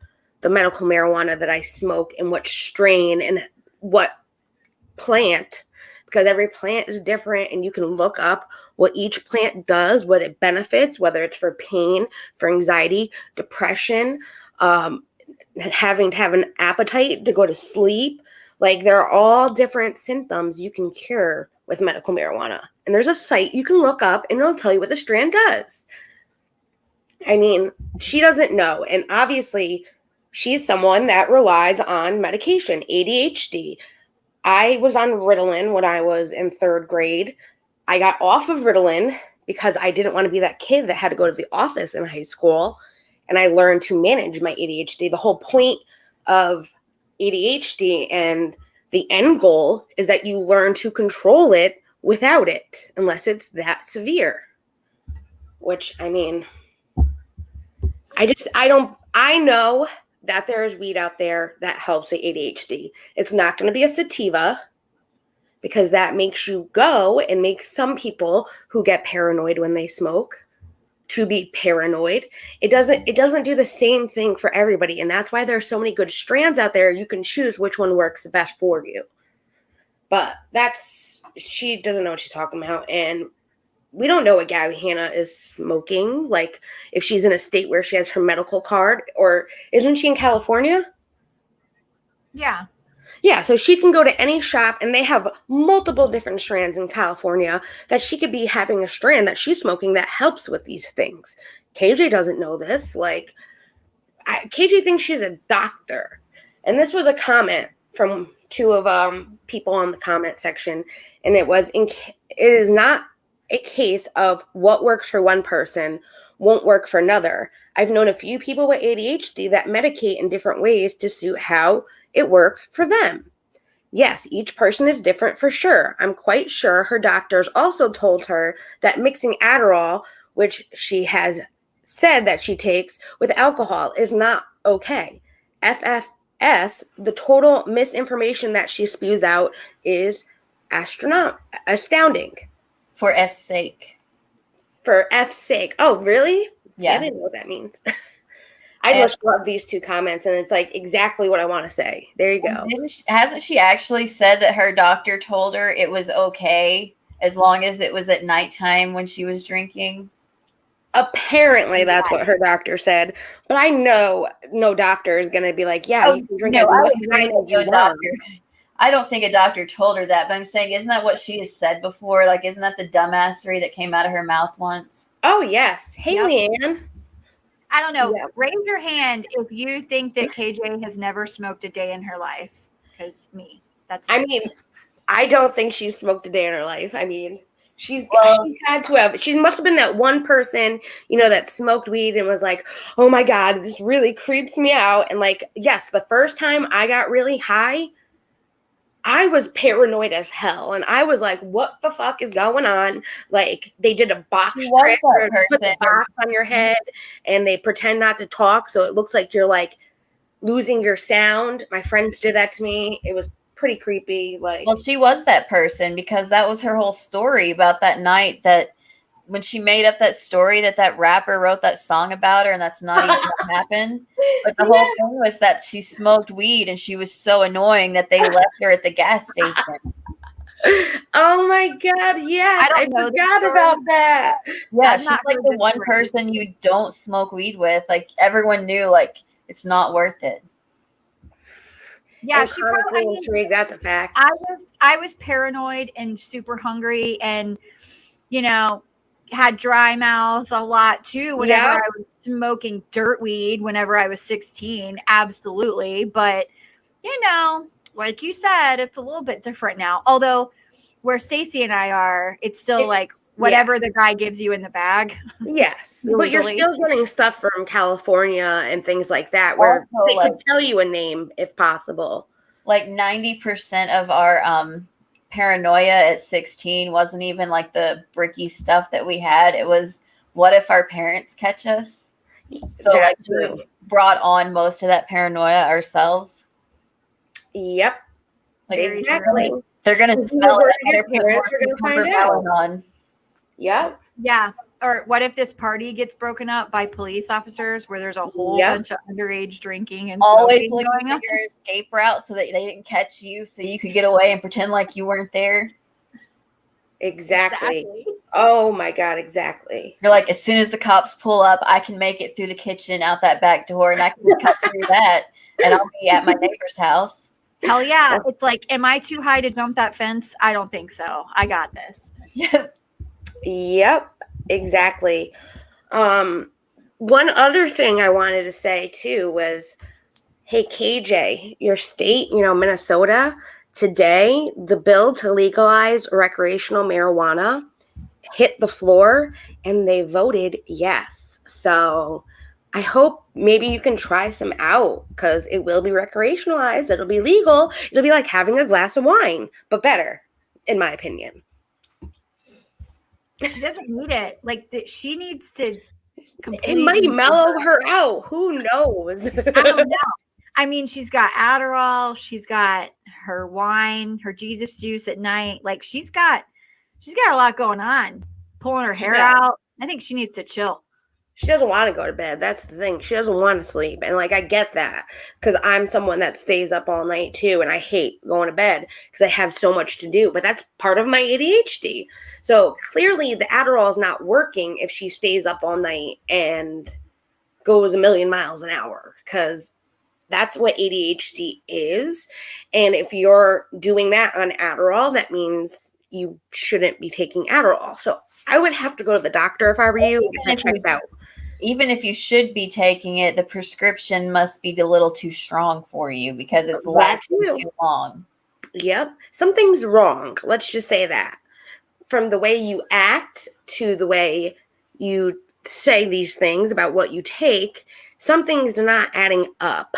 the medical marijuana that I smoke and what strain and what plant, because every plant is different and you can look up what each plant does, what it benefits, whether it's for pain, for anxiety, depression, having to have an appetite to go to sleep. Like, they're all different symptoms you can cure with medical marijuana. And there's a site you can look up and it'll tell you what the strand does. I mean, she doesn't know. And obviously, she's someone that relies on medication, ADHD. I was on Ritalin when I was in 3rd grade. I got off of Ritalin because I didn't want to be that kid that had to go to the office in high school. And I learned to manage my ADHD. The whole point of ADHD and the end goal is that you learn to control it without it, unless it's that severe. Which, I mean, I know that there is weed out there that helps with ADHD. It's not going to be a sativa because that makes you go and makes some people who get paranoid when they smoke to be paranoid. It doesn't do the same thing for everybody. And that's why there are so many good strands out there. You can choose which one works the best for you. But she doesn't know what she's talking about. And we don't know what Gabby Hanna is smoking. Like, if she's in a state where she has her medical card, or isn't she in California? Yeah. Yeah, so she can go to any shop and they have multiple different strands in California that she could be having a strand that she's smoking that helps with these things. KJ doesn't know this. Like, KJ thinks she's a doctor. And this was a comment from two of people on the comment section. And it is not a case of what works for one person won't work for another. I've known a few people with ADHD that medicate in different ways to suit how it works for them. Yes, each person is different for sure. I'm quite sure her doctors also told her that mixing Adderall, which she has said that she takes, with alcohol is not okay. FFS, the total misinformation that she spews out is astounding. For F's sake. For F's sake. Oh, really? Yeah. I didn't know what that means. I just love these two comments, and it's like exactly what I want to say. There you go. Hasn't she actually said that her doctor told her it was okay as long as it was at nighttime when she was drinking? Apparently, that's what her doctor said. But I know no doctor is going to be like, yeah, you can drink as much wine as you want. I don't think a doctor told her that, but I'm saying, isn't that what she has said before? Like, isn't that the dumbassery that came out of her mouth once? Oh, yes. Hey, Leanne. I don't know. Yeah. Raise your hand if you think that KJ has never smoked a day in her life. Because I mean, I don't think she's smoked a day in her life. I mean, she had to have. She must have been that one person, that smoked weed and was like, oh my God, this really creeps me out. And like, yes, the first time I got really high, I was paranoid as hell, and I was like, what the fuck is going on? Like, they did a box She was trick that where they put the person. box on your head and they pretend not to talk, so it looks like you're like losing your sound. My friends did that to me. It was pretty creepy. Like, Well, she was that person because that was her whole story about that night, that when she made up that story that rapper wrote that song about her, and that's not even what happened. But the whole thing was that she smoked weed and she was so annoying that they left her at the gas station. oh my God, yes, I don't know this forgot story. about that. Yeah, I've she's not like heard the this one story. person you don't smoke weed with. Like, everyone knew, like, it's not worth it. Yeah, And she probably. chronically intrigued, that's a fact. I was paranoid and super hungry, and had dry mouth a lot too. Whenever Yep. I was smoking dirt weed, whenever I was 16, absolutely. But like you said, it's a little bit different now. Although where Stacey and I are, it's still like whatever the guy gives you in the bag. Yes, but you're Illegally. still getting stuff from California and things like that where Also, they like, could tell you a name if possible. like 90% of our paranoia at 16 wasn't even like the bricky stuff that we had. It was, what if our parents catch us? So That's like true. we brought on most of that paranoia ourselves. Yep, Like, exactly. they're gonna If you smell were it. your They're putting parents, more you're gonna cucumber find out. melon on. Yep. Yeah. Or what if this party gets broken up by police officers where there's a whole Yep. bunch of underage drinking and Always smoking looking going for on? your escape route so that they didn't catch you, so you could get away and pretend like you weren't there. Exactly. Oh my God, exactly. You're like, as soon as the cops pull up, I can make it through the kitchen out that back door, and I can just cut through that, and I'll be at my neighbor's house. Hell yeah. It's like, am I too high to jump that fence? I don't think so. I got this. Yep, exactly. One other thing I wanted to say too was, hey, KJ, your state, Minnesota, today, the bill to legalize recreational marijuana hit the floor and they voted yes. So I hope maybe you can try some out because it will be recreationalized. It'll be legal. It'll be like having a glass of wine, but better, in my opinion. She doesn't need it. Like, she needs to It might completely mellow her out. Who knows? I don't know. I mean, she's got Adderall, she's got her wine, her Jesus juice at night. Like, she's got a lot going on. Pulling her hair out. I think she needs to chill. She doesn't want to go to bed. That's the thing. She doesn't want to sleep. And like, I get that because I'm someone that stays up all night too. And I hate going to bed because I have so much to do, but that's part of my ADHD. So clearly the Adderall is not working if she stays up all night and goes a million miles an hour, because that's what ADHD is. And if you're doing that on Adderall, that means you shouldn't be taking Adderall. So I would have to go to the doctor if I were you and get checked out. Even if you should be taking it, the prescription must be a little too strong for you because it's lasting too long. Yep. Something's wrong. Let's just say that. From the way you act to the way you say these things about what you take, something's not adding up.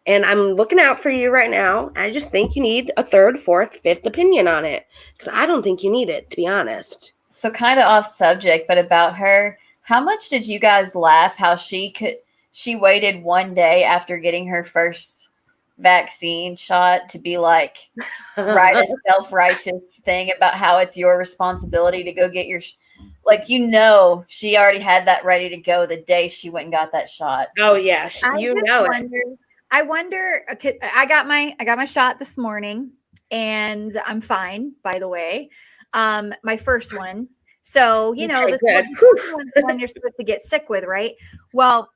And I'm looking out for you right now. I just think you need a third, fourth, fifth opinion on it. Because I don't think you need it, to be honest. So kind of off subject, but about her, how much did you guys laugh how she waited one day after getting her first vaccine shot to be like, write a self-righteous thing about how it's your responsibility to go get your she already had that ready to go the day she went and got that shot. Oh yeah, I wonder. I got my shot this morning, and I'm fine. By the way, my first one. So this one's the one you're supposed to get sick with, right? Well,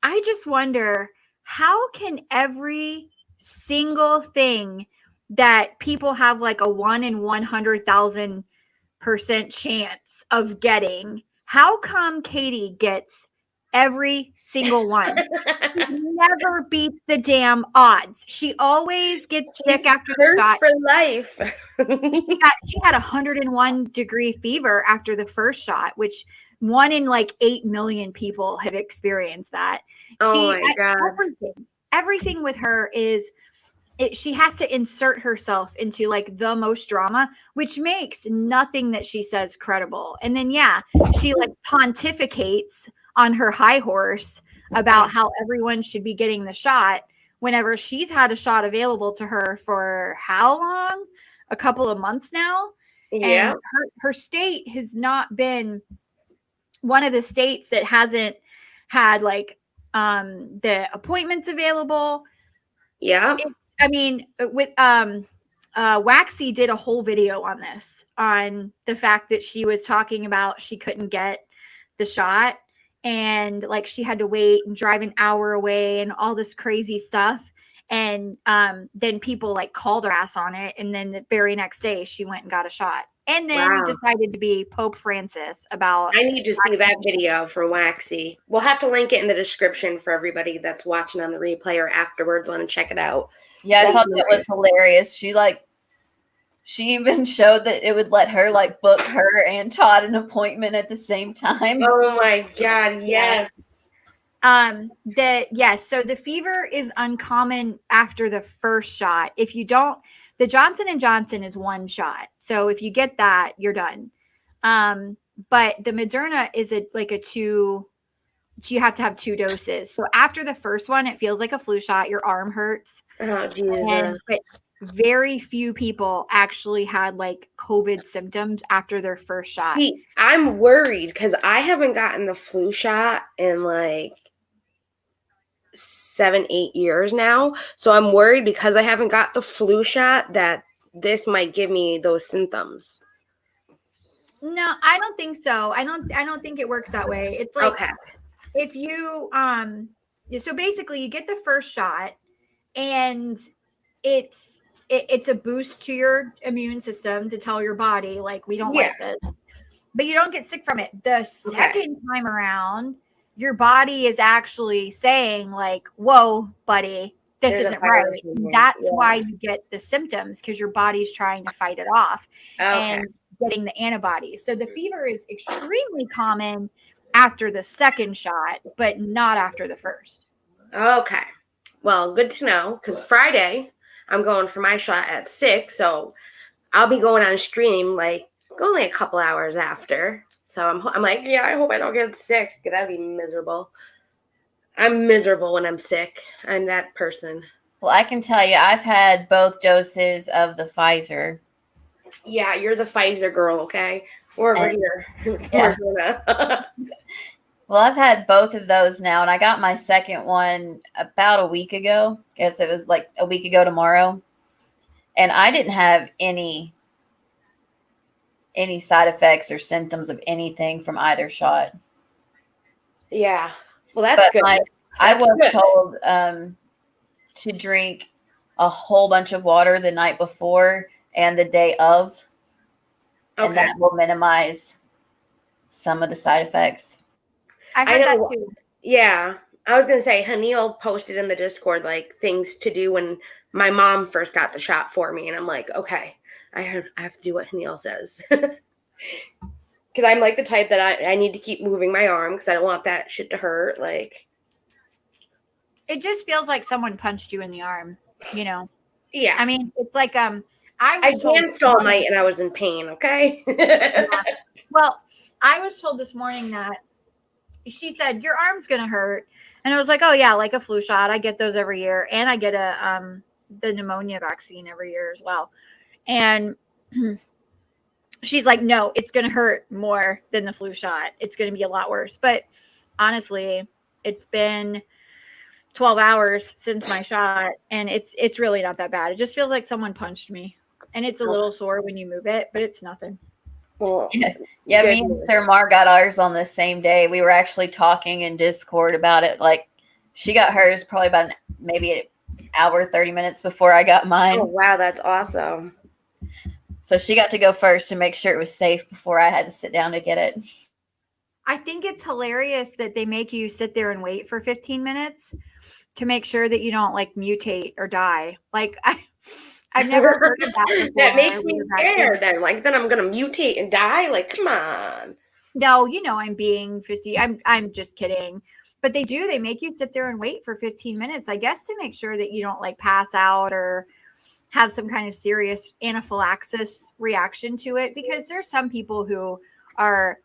I just wonder, how can every single thing that people have like a 1 in 100,000% chance of getting, how come Katie gets every single one? She never beats the damn odds. She always gets sick after the shot. For life. She had 101-degree fever after the first shot, which 1 in like 8 million people have experienced that. Oh my God. Everything with her is she has to insert herself into like the most drama, which makes nothing that she says credible. And then, she like pontificates on her high horse about how everyone should be getting the shot whenever she's had a shot available to her for how long? A couple of months now. Yeah. And her state has not been one of the states that hasn't had like the appointments available. Yeah. I mean, with Waxy did a whole video on this, on the fact that she was talking about she couldn't get the shot and like she had to wait and drive an hour away and all this crazy stuff. And then people like called her ass on it. And then the very next day she went and got a shot. And then decided to be Pope Francis about. I need to see that video from Waxy. We'll have to link it in the description for everybody that's watching on the replay or afterwards want to check it out. Yeah, I thought that was hilarious. She even showed that it would let her like book her and Todd an appointment at the same time. Oh my God, yes. So the fever is uncommon after the first shot. If you don't, the Johnson & Johnson is one shot. So if you get that, you're done. But the Moderna is you have to have 2 doses. So after the first one, it feels like a flu shot. Your arm hurts. Oh, Jesus. But very few people actually had like COVID symptoms after their first shot. See, I'm worried because I haven't gotten the flu shot in like 7-8 years now. So I'm worried because I haven't got the flu shot that this might give me those symptoms. No, I don't think so. I don't think it works that way. It's like, okay. If you so basically you get the first shot and it's a boost to your immune system to tell your body like we don't like this. But you don't get sick from it. The second time around, your body is actually saying like, whoa, buddy, this isn't right. That's why you get the symptoms, because your body's trying to fight it off and getting the antibodies. So the fever is extremely common after the second shot, but not after the first. Okay. Well, good to know, because Friday I'm going for my shot at 6, so I'll be going on stream like only a couple hours after. So I'm like, yeah, I hope I don't get sick, because that'd be miserable. I'm miserable when I'm sick. I'm that person. Well, I can tell you, I've had both doses of the Pfizer. Yeah, you're the Pfizer girl, okay? We're over here. Yeah. Well, I've had both of those now, and I got my second one about a week ago. I guess it was like a week ago tomorrow. And I didn't have any side effects or symptoms of anything from either shot. Yeah. Well, that's good. I was told to drink a whole bunch of water the night before and the day of. And that will minimize some of the side effects. I heard that too. Yeah. I was going to say, Hanil posted in the Discord, like, things to do when my mom first got the shot for me. And I'm like, okay, I have to do what Hanil says. Because I'm like the type that I need to keep moving my arm because I don't want that shit to hurt. Like, it just feels like someone punched you in the arm, you know? Yeah. I mean, it's like, I danced all night and I was in pain, okay? Yeah. Well, I was told this morning that she said, your arm's going to hurt. And I was like, oh, yeah, like a flu shot. I get those every year. And I get the pneumonia vaccine every year as well. And she's like, no, it's going to hurt more than the flu shot. It's going to be a lot worse. But honestly, it's been 12 hours since my shot, and it's really not that bad. It just feels like someone punched me. And it's a little sore when you move it, but it's nothing. Well, yeah, me and Sir Mar got ours on the same day. We were actually talking in Discord about it. Like, she got hers probably about maybe an hour, 30 minutes before I got mine. Oh, wow, that's awesome. So she got to go first to make sure it was safe before I had to sit down to get it. I think it's hilarious that they make you sit there and wait for 15 minutes to make sure that you don't like mutate or die. Like, I've never heard of that before. That makes me scared then. Like, then I'm going to mutate and die? Like, come on. No, you know, I'm being fishy. I'm just kidding. But they do. They make you sit there and wait for 15 minutes, I guess, to make sure that you don't like pass out or have some kind of serious anaphylaxis reaction to it. Because there's some people who are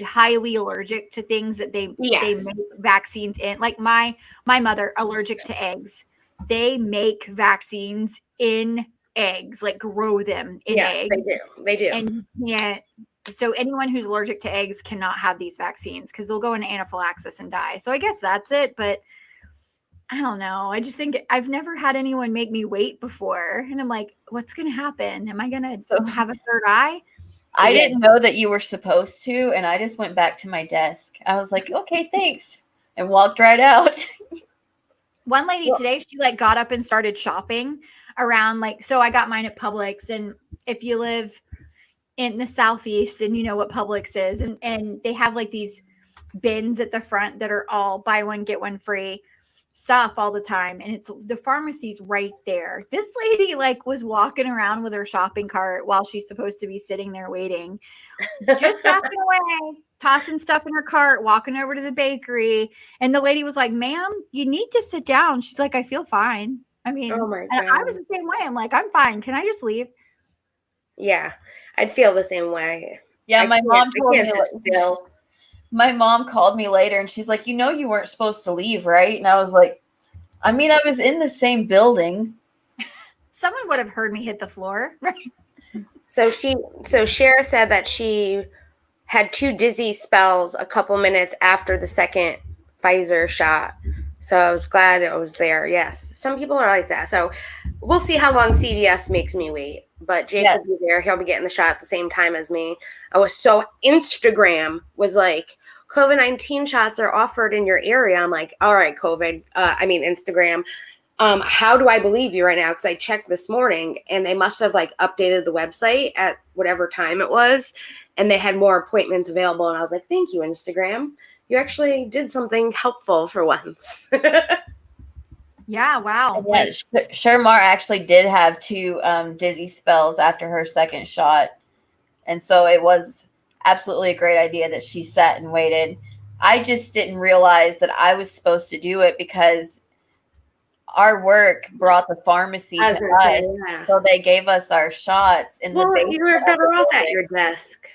highly allergic to things that they make vaccines in. Like my mother, allergic to eggs. They make vaccines in eggs, like grow them in eggs. They do. And yeah. So anyone who's allergic to eggs cannot have these vaccines because they'll go into anaphylaxis and die. So I guess that's it. But I don't know. I just think I've never had anyone make me wait before. And I'm like, what's going to happen? Am I going to have a third eye? I didn't know that you were supposed to. And I just went back to my desk. I was like, okay, thanks. And walked right out. One lady today, she like got up and started shopping around so I got mine at Publix. And if you live in the Southeast, and you know what Publix is, and they have like these bins at the front that are all buy one, get one free stuff all the time. And it's the pharmacy's right there. This lady was walking around with her shopping cart while she's supposed to be sitting there waiting, just walking away, tossing stuff in her cart, walking over to the bakery. And the lady was like, ma'am, you need to sit down. She's like, I feel fine. I mean, oh my God. I was the same way. I'm like, I'm fine. Can I just leave? Yeah, I'd feel the same way. Yeah, my mom called me later and she's like, you weren't supposed to leave, right? And I was like, I mean, I was in the same building. Someone would have heard me hit the floor, right? So Shara said that she had 2 dizzy spells a couple minutes after the second Pfizer shot. So I was glad it was there. Yes, some people are like that. So we'll see how long CVS makes me wait. But Jake will be there. He'll be getting the shot at the same time as me. Instagram was like, COVID-19 shots are offered in your area. I'm like, all right, Instagram. How do I believe you right now? Because I checked this morning and they must have updated the website at whatever time it was. And they had more appointments available. And I was like, thank you, Instagram. You actually did something helpful for once. Yeah, wow. Yeah, Shermar actually did have 2 dizzy spells after her second shot. And so it was absolutely a great idea that she sat and waited. I just didn't realize that I was supposed to do it because our work brought the pharmacy to us. Yeah. So they gave us our shots in the basement. You were better off at your desk.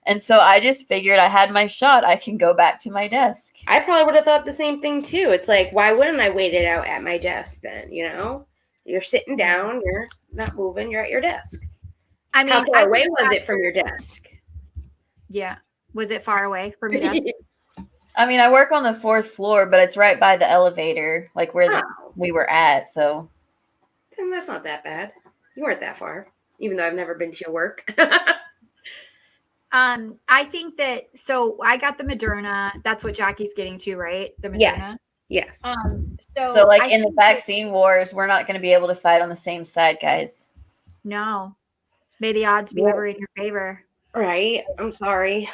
And so I just figured I had my shot. I can go back to my desk. I probably would have thought the same thing too. It's like, why wouldn't I wait it out at my desk then? You're sitting down, you're not moving, you're at your desk. I mean, how far away was it from your desk? Yeah. Was it far away from your desk? I mean, I work on the 4th floor, but it's right by the elevator, where we were at. So then that's not that bad. You weren't that far, even though I've never been to your work. I think that, so I got the Moderna. That's what Jackie's getting to, right? The Moderna. Yes. So in the vaccine wars, we're not going to be able to fight on the same side, guys. No. May the odds be ever in your favor. Right. I'm sorry.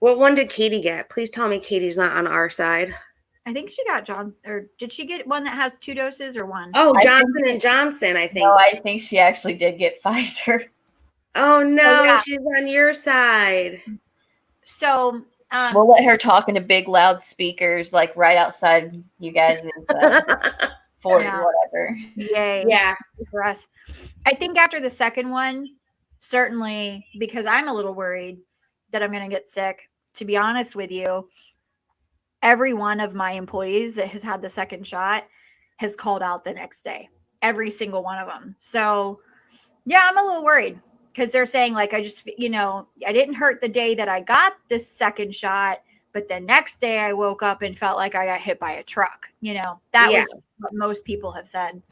What one did Katie get? Please tell me Katie's not on our side. I think she got or did she get one that has 2 doses or 1? Oh, Johnson & Johnson, I think. No, I think she actually did get Pfizer. Oh no, she's on your side. So we'll let her talk into big loud speakers right outside you guys' Ford or whatever. Yay. Yeah. For us. I think after the second one, certainly, because I'm a little worried that I'm going to get sick, to be honest with you, every one of my employees that has had the second shot has called out the next day. Every single one of them. So yeah, I'm a little worried. Because they're saying, I just, I didn't hurt the day that I got this second shot, but the next day I woke up and felt like I got hit by a truck. That was what most people have said.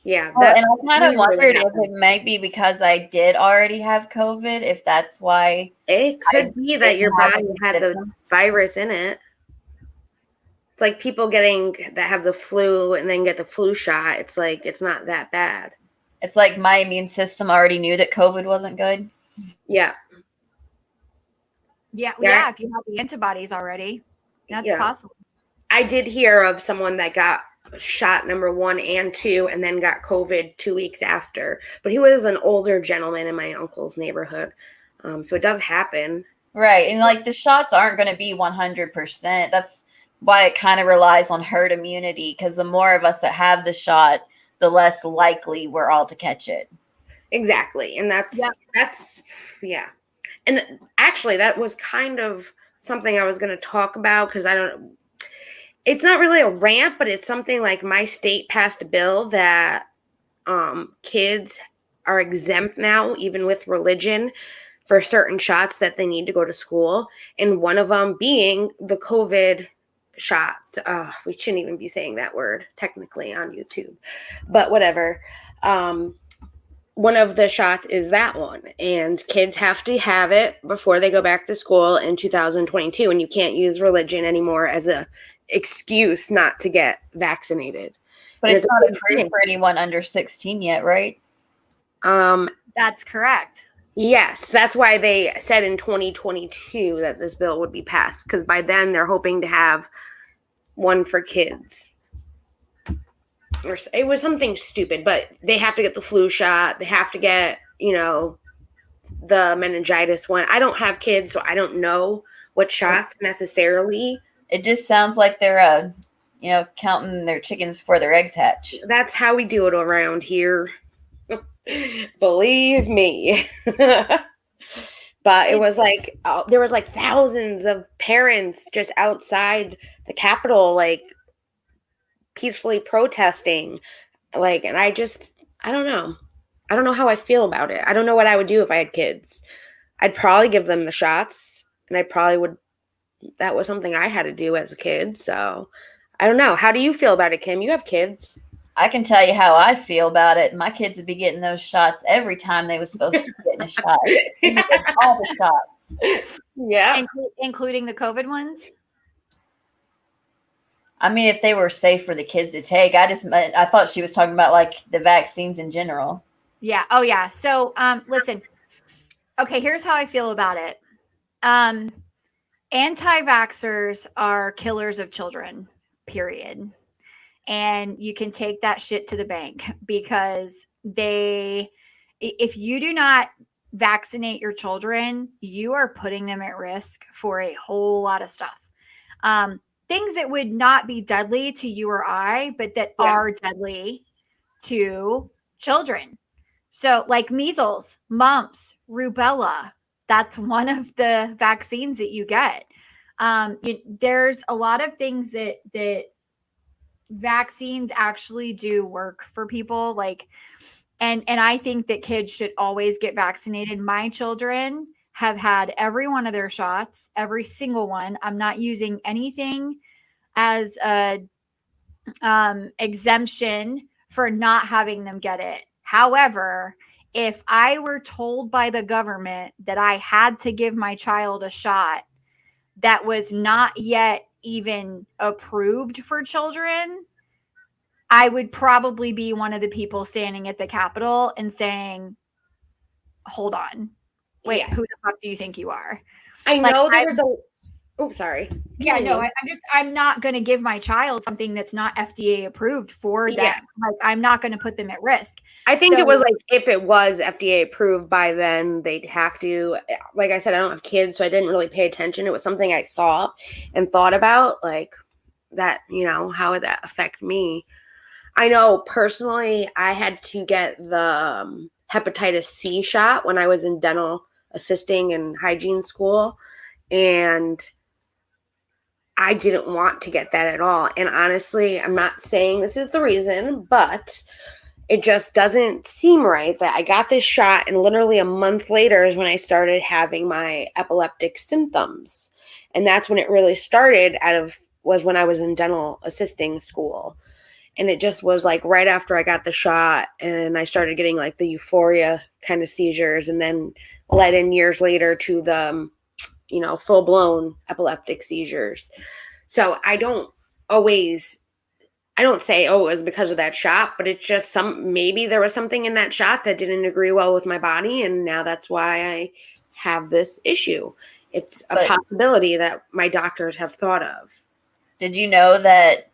Yeah. And I kind of wondered if it might be because I did already have COVID, if that's why. It could be that your body had the virus in it. It's like people that have the flu and then get the flu shot. It's it's not that bad. It's like my immune system already knew that COVID wasn't good. Yeah. Yeah. Yeah. If you have the antibodies already, that's possible. I did hear of someone that got shot number 1 and 2 and then got COVID 2 weeks after. But he was an older gentleman in my uncle's neighborhood. So it does happen. Right. And the shots aren't going to be 100%. That's why it kind of relies on herd immunity, because the more of us that have the shot, the less likely we're all to catch it. Exactly. And that's yeah. And actually that was kind of something I was going to talk about, because it's not really a rant, but it's something like my state passed a bill that kids are exempt now, even with religion, for certain shots that they need to go to school. And one of them being the COVID shots. We shouldn't even be saying that word technically on YouTube, but whatever. One of the shots is that one, and kids have to have it before they go back to school in 2022. And you can't use religion anymore as a excuse not to get vaccinated. But And it's not approved for anyone under 16 yet, right? That's correct. Yes, that's why they said in 2022 that this bill would be passed, because by then they're hoping to have one for kids. Or it was something stupid, but they have to get the flu shot. They have to get, the meningitis one. I don't have kids, so I don't know what shots necessarily. It just sounds like they're, counting their chickens before their eggs hatch. That's how we do it around here. Believe me. But it was like, there was like thousands of parents just outside the Capitol, like peacefully protesting. Like, and I don't know. I don't know how I feel about it. I don't know what I would do if I had kids. I'd probably give them the shots, and that was something I had to do as a kid. So I don't know. How do you feel about it, Kim? You have kids. I can tell you how I feel about it. My kids would be getting those shots every time they were supposed to be getting a shot. All the shots. Yeah. Including the COVID ones? I mean, if they were safe for the kids to take. I thought she was talking about like the vaccines in general. Yeah. Oh, yeah. So, listen. Okay, here's how I feel about it. Anti-vaxxers are killers of children, period. And you can take that shit to the bank, because if you do not vaccinate your children, you are putting them at risk for a whole lot of stuff. Things that would not be deadly to you or I, but that are deadly to children. So like measles, mumps, rubella, that's one of the vaccines that you get. There's a lot of things that vaccines actually do work for people, like, and I think that kids should always get vaccinated. My children have had every one of their shots, every single one. I'm not using anything as a exemption for not having them get it. However, if I were told by the government that I had to give my child a shot that was not yet even approved for children, I would probably be one of the people standing at the Capitol and saying, hold on, wait, who the fuck do you think you are? I know sorry. Yeah, no, I'm not going to give my child something that's not FDA approved for them. Yeah. Like, I'm not going to put them at risk. I think it was like, if it was FDA approved by then, they'd have to, like I said, I don't have kids, so I didn't really pay attention. It was something I saw and thought about, like that, how would that affect me? I know personally, I had to get the hepatitis C shot when I was in dental assisting and hygiene school, and I didn't want to get that at all. And honestly, I'm not saying this is the reason, but it just doesn't seem right that I got this shot, and literally a month later is when I started having my epileptic symptoms. And that's when it really started was when I was in dental assisting school. And it just was like right after I got the shot, and I started getting like the euphoria kind of seizures, and then led in years later to the full-blown epileptic seizures. So I don't say, it was because of that shot, but it's just maybe there was something in that shot that didn't agree well with my body, and now that's why I have this issue. It's a possibility that my doctors have thought of. Did you know that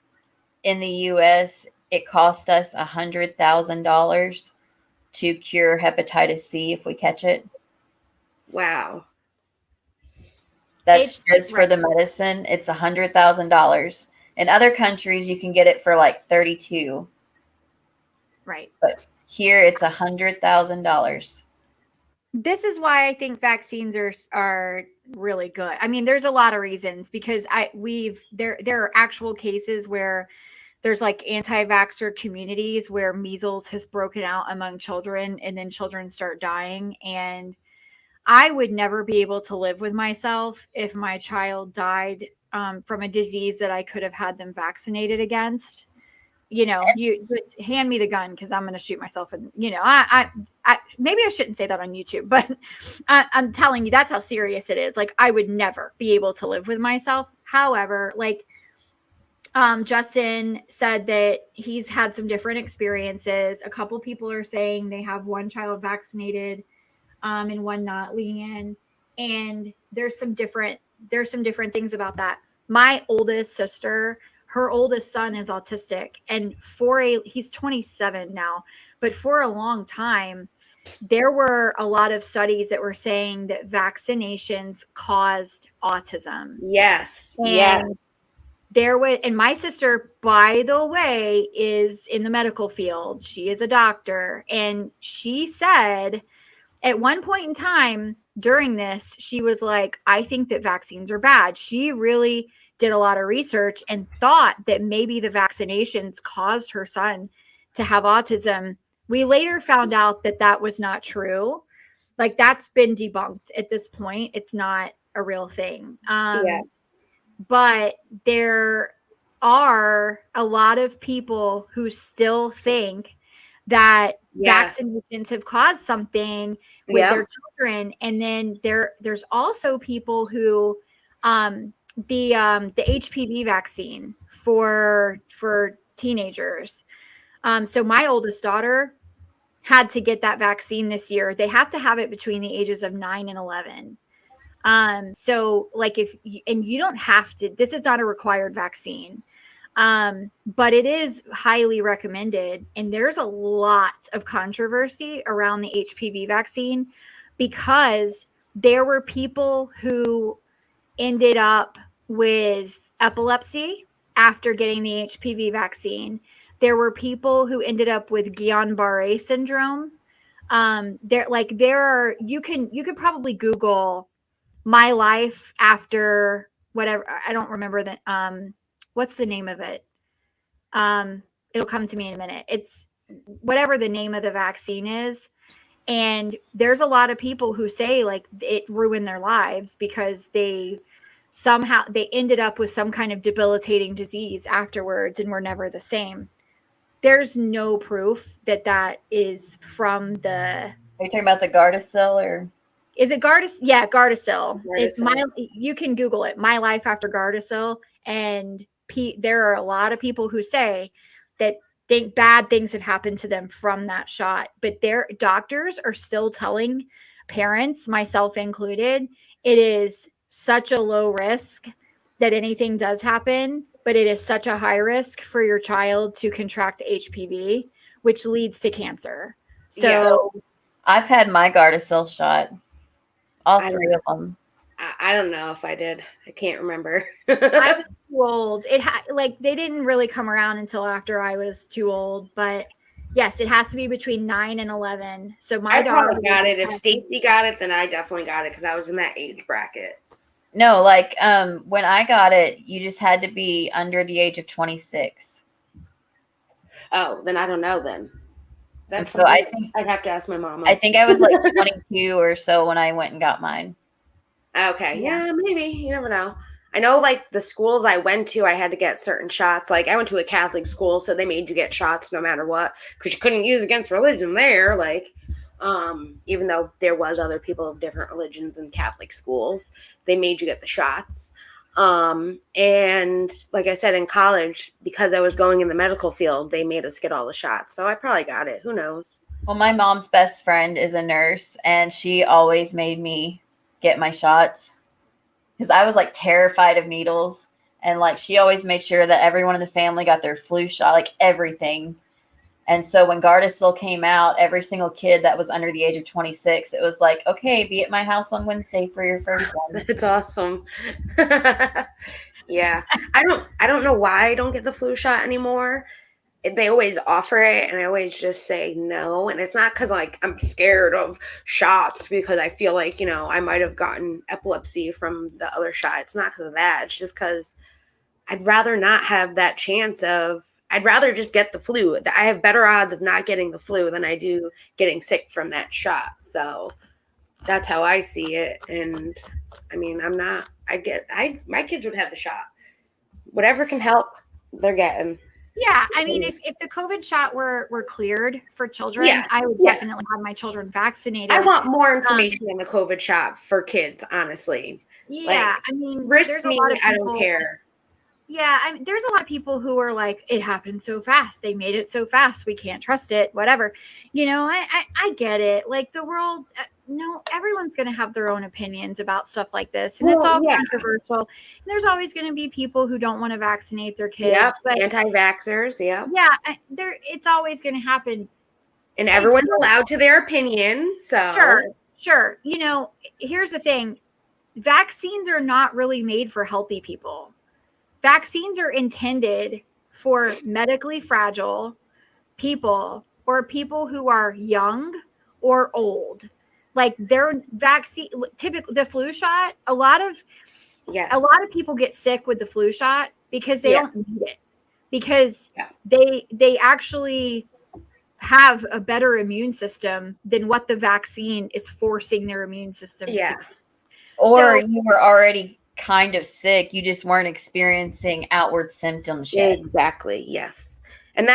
in the U.S., it cost us $100,000 to cure hepatitis C if we catch it? Wow. That's It's just for the medicine. It's $100,000. In other countries, you can get it for like 32, right. but here it's $100,000. This is why I think vaccines are really good. I mean, there's a lot of reasons because there are actual cases where there's like anti-vaxxer communities where measles has broken out among children and then children start dying. And I would never be able to live with myself if my child died from a disease that I could have had them vaccinated against. You know, you just hand me the gun because I'm going to shoot myself. And, you know, I maybe I shouldn't say that on YouTube, but I'm telling you, that's how serious it is. Like, I would never be able to live with myself. However, like, Justin said that he's had some different experiences. A couple people are saying they have one child vaccinated and one not, Leanne. And there's some different things about that. My oldest sister, her oldest son is autistic, and he's 27 now, but for a long time, there were a lot of studies that were saying that vaccinations caused autism. Yes. And yes. and my sister, by the way, is in the medical field. She is a doctor. And she said at one point in time during this, she was like, I think that vaccines are bad. She really did a lot of research and thought that maybe the vaccinations caused her son to have autism. We later found out that that was not true. Like, that's been debunked at this point. It's not a real thing. Yeah. But there are a lot of people who still think that vaccinations have caused something with their children. And then there's also people who the HPV vaccine for teenagers. So my oldest daughter had to get that vaccine this year. They have to have it between the ages of 9 and 11. So like and you don't have to, this is not a required vaccine. But it is highly recommended. And there's a lot of controversy around the HPV vaccine because there were people who ended up with epilepsy after getting the HPV vaccine. There were people who ended up with Guillain-Barré syndrome. You could probably Google my life after whatever. I don't remember that. What's the name of it? It'll come to me in a minute. It's whatever the name of the vaccine is. And there's a lot of people who say like it ruined their lives because they ended up with some kind of debilitating disease afterwards and were never the same. There's no proof that is from the. Are you talking about the Gardasil or? Is it Gardasil? Yeah, Gardasil. It's you can Google it. My life after Gardasil. And there are a lot of people who say that think bad things have happened to them from that shot, but their doctors are still telling parents, myself included, it is such a low risk that anything does happen, but it is such a high risk for your child to contract HPV, which leads to cancer. So I've had my Gardasil shot, all three of them. I don't know if I did. I can't remember. I was too old. They didn't really come around until after I was too old. But yes, it has to be between 9 and 11. So my daughter got it. If Stacy got it, then I definitely got it because I was in that age bracket. No, like when I got it, you just had to be under the age of 26. Oh, then I don't know then. So I think I'd have to ask my mom. I think I was like 22 or so when I went and got mine. Okay. Yeah, maybe. You never know. I know like the schools I went to, I had to get certain shots. Like I went to a Catholic school, so they made you get shots no matter what because you couldn't use against religion there. Like, even though there was other people of different religions in Catholic schools, they made you get the shots. And like I said, in college, because I was going in the medical field, they made us get all the shots. So I probably got it. Who knows? Well, my mom's best friend is a nurse, and she always made me get my shots because I was like terrified of needles. And like she always made sure that everyone in the family got their flu shot, like everything. And so when Gardasil came out, every single kid that was under the age of 26, it was like, okay, be at my house on Wednesday for your first one. It's awesome. Yeah. I don't know why I don't get the flu shot anymore. They always offer it and I always just say no. And it's not because like I'm scared of shots because I feel like, I might have gotten epilepsy from the other shot. It's not because of that. It's just because I'd rather not have that chance of, I'd rather just get the flu. I have better odds of not getting the flu than I do getting sick from that shot. So that's how I see it. And I mean, my kids would have the shot. Whatever can help, they're getting. Yeah, I mean, if the COVID shot were cleared for children, Yes, I would yes. definitely have my children vaccinated. I want more information on the COVID shot for kids, honestly. Yeah, I mean, Risk me, I don't care. Yeah, I mean, there's a lot of people who are like, it happened so fast. They made it so fast. We can't trust it, whatever. I get it. Like the world, no, everyone's going to have their own opinions about stuff like this. And it's all controversial. And there's always going to be people who don't want to vaccinate their kids. Yep, but anti-vaxxers, yeah. Yeah, it's always going to happen. And everyone's allowed to their opinion, so. Sure. Here's the thing. Vaccines are not really made for healthy people. Vaccines are intended for medically fragile people or people who are young or old. Like their vaccine, typically the flu shot, a lot of people get sick with the flu shot because they don't need it, because they actually have a better immune system than what the vaccine is forcing their immune system to. Or you were already kind of sick, you just weren't experiencing outward symptoms yet. Exactly, yes. And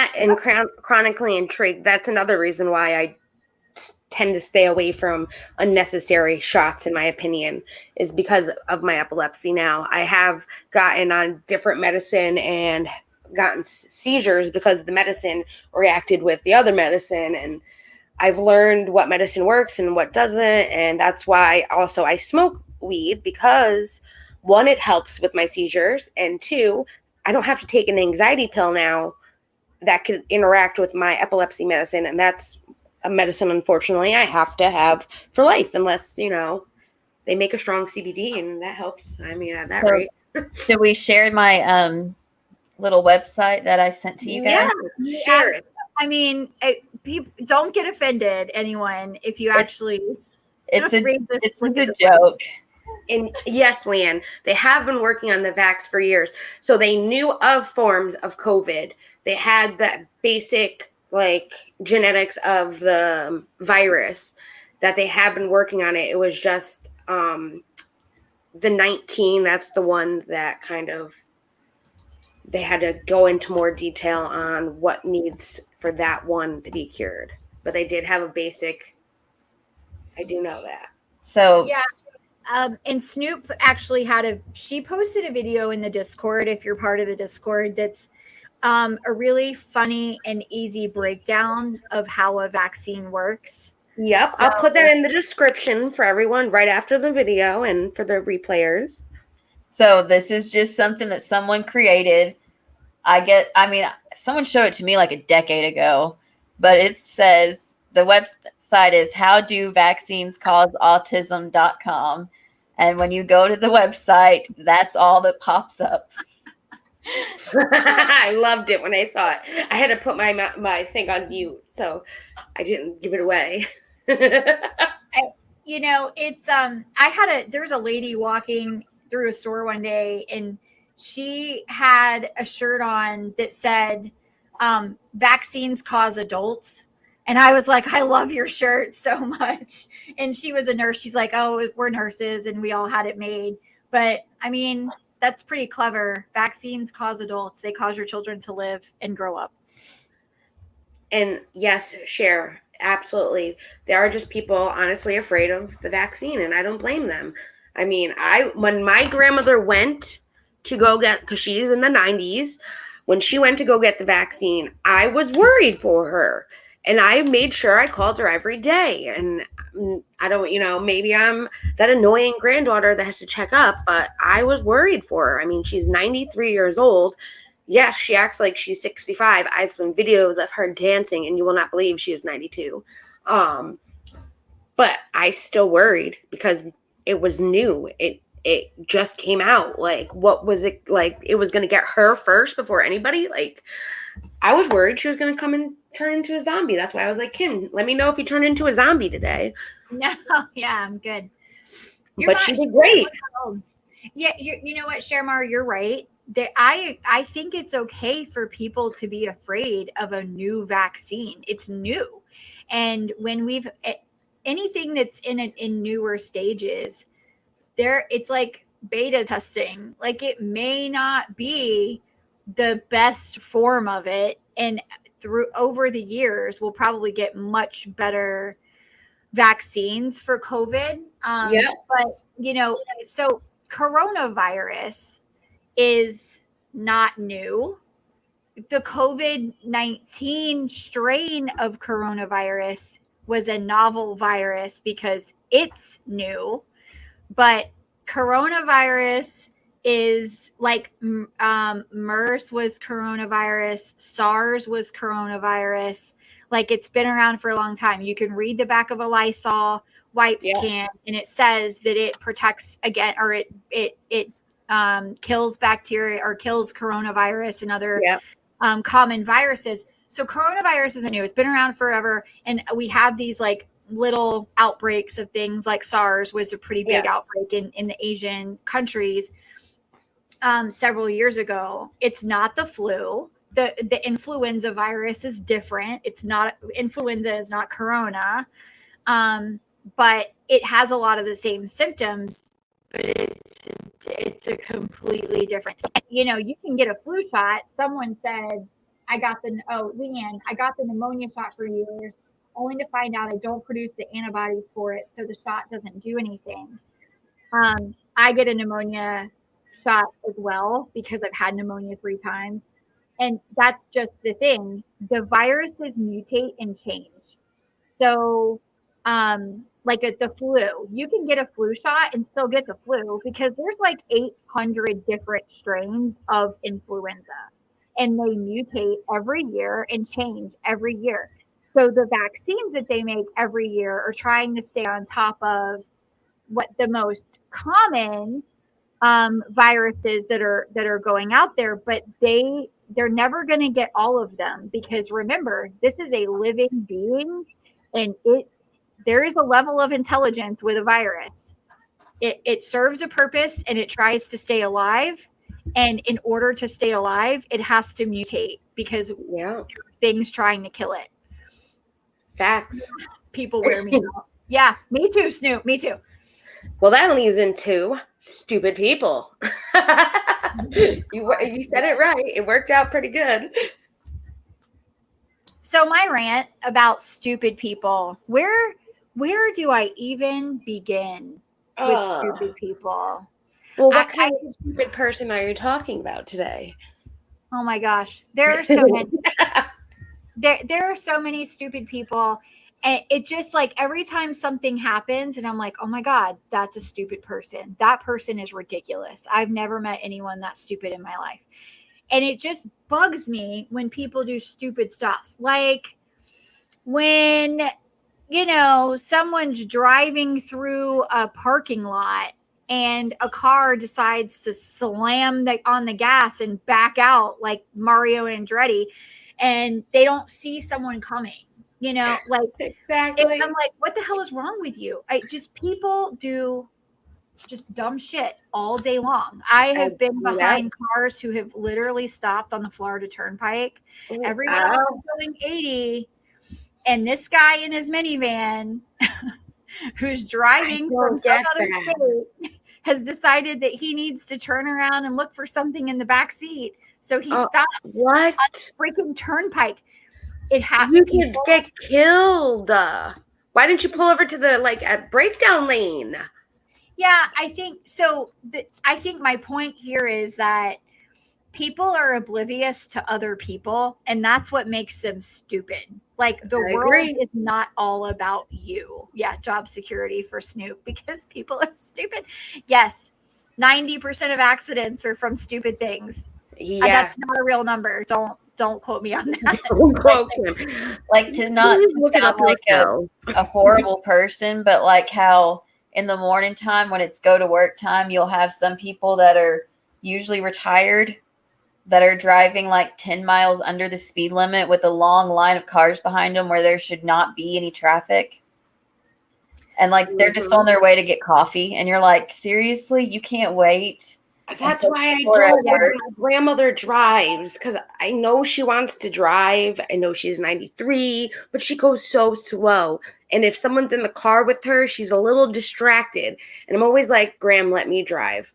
chronically intrigued, that's another reason why I tend to stay away from unnecessary shots, in my opinion, is because of my epilepsy now. I have gotten on different medicine and gotten seizures because the medicine reacted with the other medicine, and I've learned what medicine works and what doesn't, and that's why also I smoke weed, because one, it helps with my seizures, and two, I don't have to take an anxiety pill now that could interact with my epilepsy medicine, and that's a medicine, unfortunately, I have to have for life, unless, they make a strong CBD, and that helps. I mean, at that rate. Should we share my little website that I sent to you guys? Yeah, share it. I mean, people don't get offended, anyone, if you actually. It's a joke. And yes, Leanne, they have been working on the vax for years. So they knew of forms of COVID. They had the basic genetics of the virus that they have been working on it. It was just the 19, that's the one that kind of, they had to go into more detail on what needs for that one to be cured. But they did have a basic, I do know that. So yeah. And Snoop actually she posted a video in the Discord, if you're part of the Discord, that's a really funny and easy breakdown of how a vaccine works. Yep. So, I'll put that in the description for everyone right after the video and for the replayers. So this is just something that someone created. Someone showed it to me like a decade ago, but it says, the website is howdovaccinescauseautism.com. And when you go to the website, that's all that pops up. I loved it when I saw it. I had to put my thing on mute, so I didn't give it away. There was a lady walking through a store one day, and she had a shirt on that said, vaccines cause adults. And I was like, I love your shirt so much. And she was a nurse. She's like, oh, we're nurses and we all had it made. But I mean, that's pretty clever. Vaccines cause adults. They cause your children to live and grow up. And yes, Cher, absolutely. There are just people honestly afraid of the vaccine, and I don't blame them. I mean, when my grandmother went to go get, because she's in the 90s, when she went to go get the vaccine, I was worried for her. And I made sure I called her every day. And I don't, maybe I'm that annoying granddaughter that has to check up, but I was worried for her. I mean, she's 93 years old. Yes, she acts like she's 65. I have some videos of her dancing, and you will not believe she is 92. But I still worried because it was new. It just came out. Like, what was it like? It was going to get her first before anybody. Like, I was worried she was going to come and turn into a zombie. That's why I was like, Kim, let me know if you turn into a zombie today. No, yeah, I'm good. But she did great. Yeah, you know what, Sharmar, you're right. That I think it's okay for people to be afraid of a new vaccine. It's new, and when we've anything that's in newer stages, it's like beta testing. Like, it may not be the best form of it, and through over the years we'll probably get much better vaccines for COVID. Yeah. But so coronavirus is not new. The COVID-19 strain of coronavirus was a novel virus because it's new, but coronavirus is like MERS was coronavirus, SARS was coronavirus. Like, it's been around for a long time. You can read the back of a Lysol wipes can, and it says that it protects again, or it kills bacteria or kills coronavirus and other common viruses. So coronavirus isn't new. It's been around forever. And we have these like little outbreaks of things, like SARS was a pretty big outbreak in the Asian countries several years ago. It's not the flu. The influenza virus is different. It's not influenza, is not corona. But it has a lot of the same symptoms, but it's a completely different thing. You can get a flu shot. Someone said, Leanne, I got the pneumonia shot for years, only to find out I don't produce the antibodies for it, so the shot doesn't do anything. I get a pneumonia shot as well because I've had pneumonia 3 times. And that's just the thing. The viruses mutate and change. So, like at the flu, you can get a flu shot and still get the flu because there's like 800 different strains of influenza, and they mutate every year and change every year. So the vaccines that they make every year are trying to stay on top of what the most common viruses that are going out there, but they're never going to get all of them, because remember, this is a living being, and there is a level of intelligence with a virus. It serves a purpose and it tries to stay alive. And in order to stay alive, it has to mutate because there are things trying to kill it. Facts. People wear me out. Yeah, me too, Snoop. Me too. Well, that leads into stupid people. You said it right. It worked out pretty good. So my rant about stupid people, where do I even begin with stupid people? Well, what kind of stupid person are you talking about today? Oh my gosh, there are so many. There are so many stupid people, and it just like every time something happens, and I'm like, oh my God, that's a stupid person. That person is ridiculous. I've never met anyone that stupid in my life. And it just bugs me when people do stupid stuff. Like when, someone's driving through a parking lot and a car decides to slam on the gas and back out like Mario and Andretti, and they don't see someone coming, like exactly. I'm like, what the hell is wrong with you? People do just dumb shit all day long. I have been behind cars who have literally stopped on the Florida Turnpike. Everyone else is going 80, and this guy in his minivan who's driving from some other state has decided that he needs to turn around and look for something in the back seat. So he stops on the freaking turnpike. It happens. You could get killed. Why didn't you pull over to the breakdown lane? Yeah, I think so. I think my point here is that people are oblivious to other people, and that's what makes them stupid. Like the world is not all about you. Yeah, job security for Snoop, because people are stupid. Yes, 90% of accidents are from stupid things. Yeah. That's not a real number. Don't quote me on that. Don't quote him. Like, to not Look it sound up like yourself. a horrible person, but like how in the morning time when it's go to work time, you'll have some people that are usually retired that are driving like 10 miles under the speed limit with a long line of cars behind them where there should not be any traffic. And like they're just on their way to get coffee. And you're like, seriously, you can't wait? That's why I don't let my grandmother drives, because I know she wants to drive. I know she's 93, but she goes so slow. And if someone's in the car with her, she's a little distracted. And I'm always like, Graham, let me drive.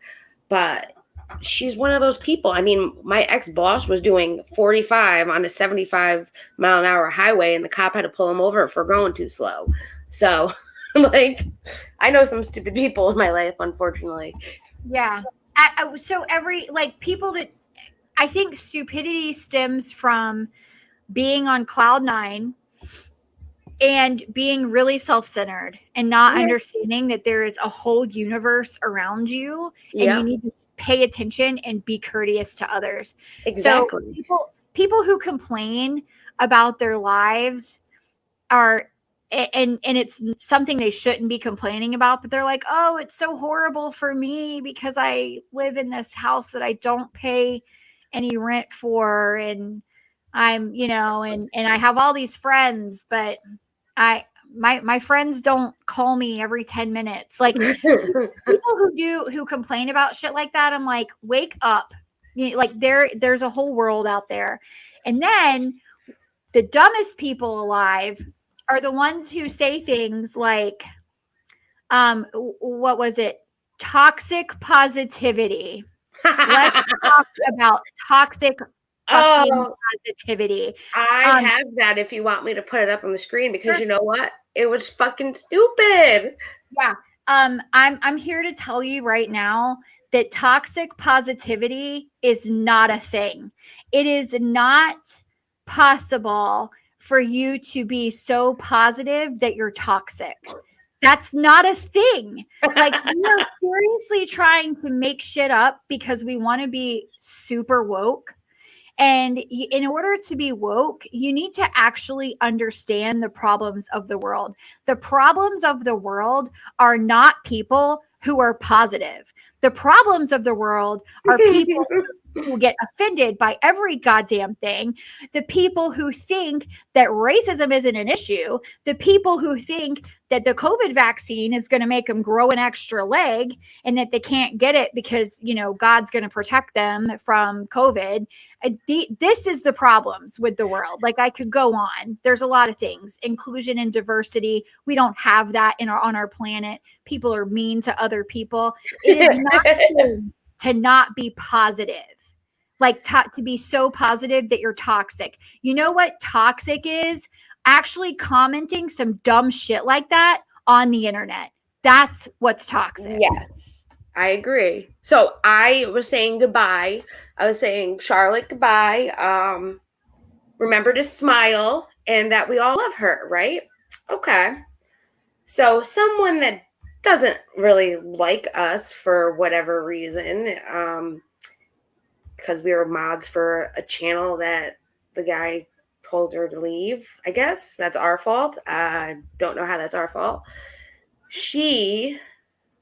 But she's one of those people. I mean, my ex-boss was doing 45 on a 75-mile-an-hour highway, and the cop had to pull him over for going too slow. So, like, I know some stupid people in my life, unfortunately. Yeah. So people that I think stupidity stems from being on cloud nine and being really self-centered and not understanding that there is a whole universe around you and you need to pay attention and be courteous to others. Exactly. So people who complain about their lives are and it's something they shouldn't be complaining about, but they're like, oh, it's so horrible for me because I live in this house that I don't pay any rent for, and I'm, and I have all these friends, but my friends don't call me every 10 minutes. Like people who complain about shit like that, I'm like, wake up. Like there's a whole world out there. And then the dumbest people alive are the ones who say things like, what was it? Toxic positivity. Let's talk about toxic positivity. I have that if you want me to put it up on the screen, because you know what? It was fucking stupid. Yeah. I'm here to tell you right now that toxic positivity is not a thing. It is not possible for you to be so positive that you're toxic. That's not a thing. Like, we are seriously trying to make shit up because we want to be super woke. And in order to be woke, you need to actually understand the problems of the world. The problems of the world are not people who are positive. The problems of the world are people who get offended by every goddamn thing, the people who think that racism isn't an issue, the people who think that the COVID vaccine is going to make them grow an extra leg and that they can't get it because, God's going to protect them from COVID. This is the problems with the world. Like, I could go on. There's a lot of things. Inclusion and diversity. We don't have that on our planet. People are mean to other people. It is not true to not be positive. Like to be so positive that you're toxic. You know what toxic is? Actually commenting some dumb shit like that on the internet. That's what's toxic. Yes, I agree. So I was saying goodbye. I was saying, Charlotte, goodbye. Remember to smile and that we all love her, right? Okay. So someone that doesn't really like us for whatever reason, because we were mods for a channel that the guy told her to leave. I guess that's our fault. I don't know how that's our fault.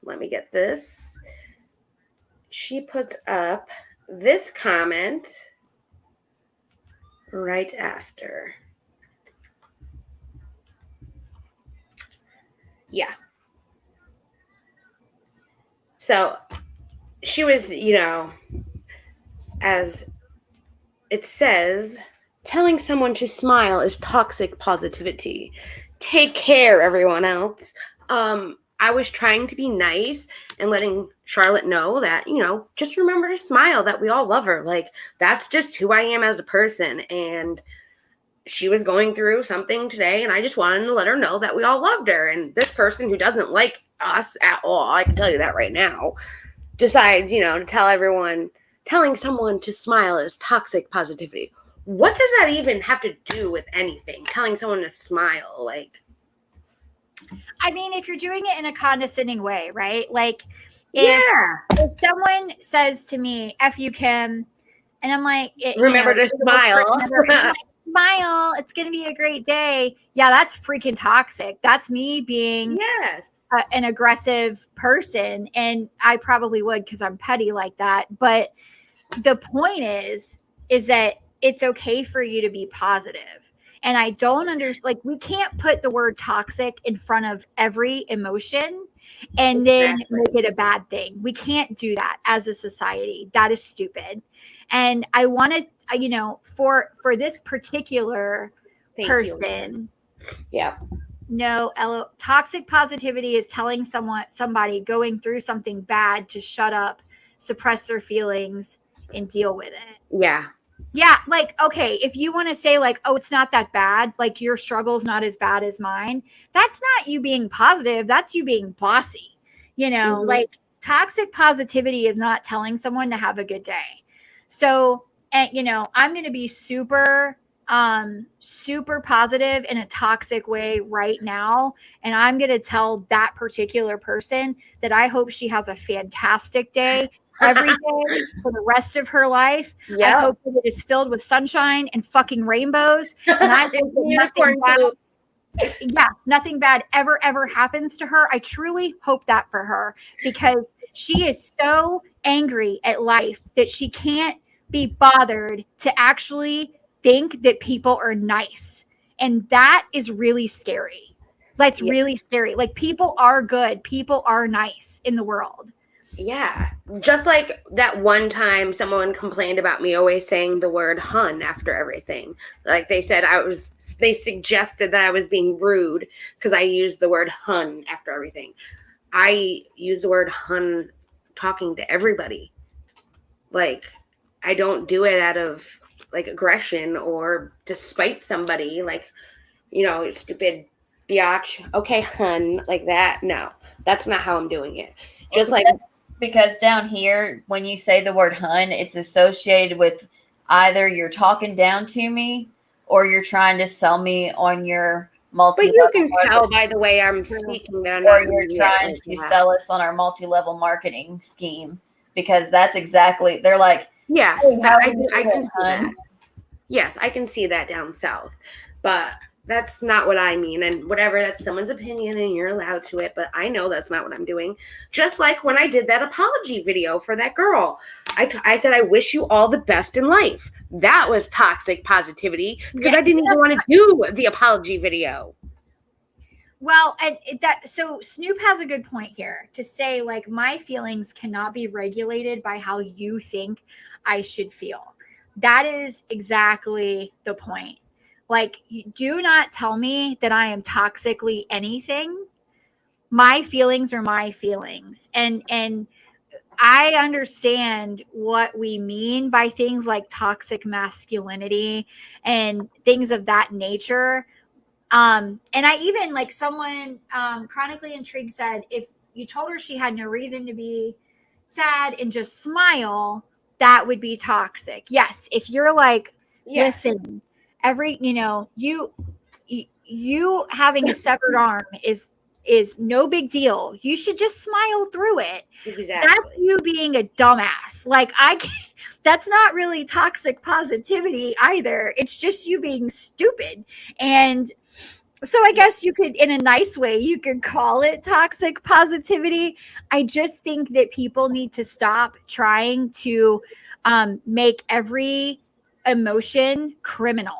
Let me get this. She puts up this comment right after. Yeah. So she was, as it says, telling someone to smile is toxic positivity. Take care, everyone else. I was trying to be nice and letting Charlotte know that, just remember to smile, that we all love her. Like, that's just who I am as a person. And she was going through something today, and I just wanted to let her know that we all loved her. And this person who doesn't like us at all, I can tell you that right now, decides, to tell everyone, telling someone to smile is toxic positivity. What does that even have to do with anything? Telling someone to smile, like, I mean, if you're doing it in a condescending way, right? Like, if someone says to me, F you, Kim, And I'm like, Remember to smile. I'm like, smile. It's going to be a great day. Yeah, that's freaking toxic. That's me being Yes. an aggressive person. And I probably would because I'm petty like that. But the point is that it's okay for you to be positive. And I don't understand, like, we can't put the word toxic in front of every emotion and then make it a bad thing. We can't do that as a society. That is stupid. And I want to, for this particular person. Yeah. No, toxic positivity is telling somebody going through something bad to shut up, suppress their feelings, and deal with it. Yeah. Yeah, like, okay, if you want to say like, oh, it's not that bad, like your struggle's not as bad as mine, that's not you being positive, that's you being bossy. Like toxic positivity is not telling someone to have a good day. So, and I'm going to be super positive in a toxic way right now. And I'm going to tell that particular person that I hope she has a fantastic day every day for the rest of her life. Yep. I hope that it is filled with sunshine and fucking rainbows. And I hope that nothing bad ever happens to her. I truly hope that for her, because she is so angry at life that she can't be bothered to actually think that people are nice. And that is really scary. That's really scary. Like, people are good. People are nice in the world. Yeah. Just like that one time someone complained about me always saying the word hun after everything. Like they suggested that I was being rude because I used the word hun after everything. I use the word hun talking to everybody. Like, I don't do it out of like aggression or despite somebody, like, stupid biatch. Okay, hun, like that. No, that's not how I'm doing it. Just like, because down here, when you say the word hun, it's associated with either you're talking down to me or you're trying to sell me on your multi-level. But you can tell by the way I'm speaking that I'm or you're trying to sell us on our multi-level marketing scheme, because that's exactly, they're like, yes, hey, I can see that. Yes, I can see that down south, but that's not what I mean. And whatever, that's someone's opinion and you're allowed to it, but I know that's not what I'm doing. Just like when I did that apology video for that girl, I said, I wish you all the best in life. That was toxic positivity because I didn't even want to do the apology video. Well, and so Snoop has a good point here to say, like, my feelings cannot be regulated by how you think I should feel. That is exactly the point. Like, you do not tell me that I am toxically anything. My feelings are my feelings. And I understand what we mean by things like toxic masculinity and things of that nature. And I even, like, someone chronically intrigued said, if you told her she had no reason to be sad and just smile, that would be toxic. Yes. If you're like, listen, you having a severed arm is no big deal. You should just smile through it. Exactly. That's you being a dumbass. Like, that's not really toxic positivity either. It's just you being stupid. And so I guess you could, in a nice way, you could call it toxic positivity. I just think that people need to stop trying to make every emotion criminal.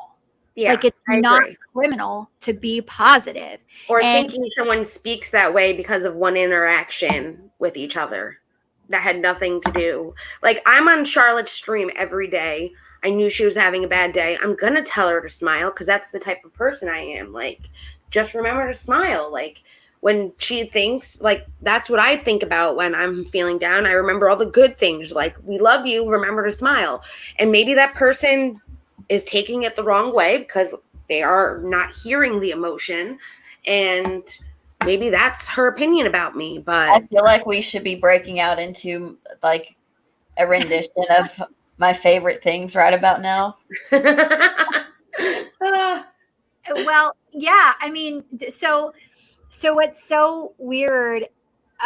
Yeah, like, it's not criminal to be positive. Or thinking someone speaks that way because of one interaction with each other that had nothing to do. Like, I'm on Charlotte's stream every day. I knew she was having a bad day. I'm going to tell her to smile because that's the type of person I am. Like, just remember to smile. Like, when she thinks, like, that's what I think about when I'm feeling down. I remember all the good things. Like, we love you. Remember to smile. And maybe that person is taking it the wrong way because they are not hearing the emotion. And maybe that's her opinion about me. But I feel like we should be breaking out into, like, a rendition of my favorite things right about now. Well, yeah. I mean, so what's so weird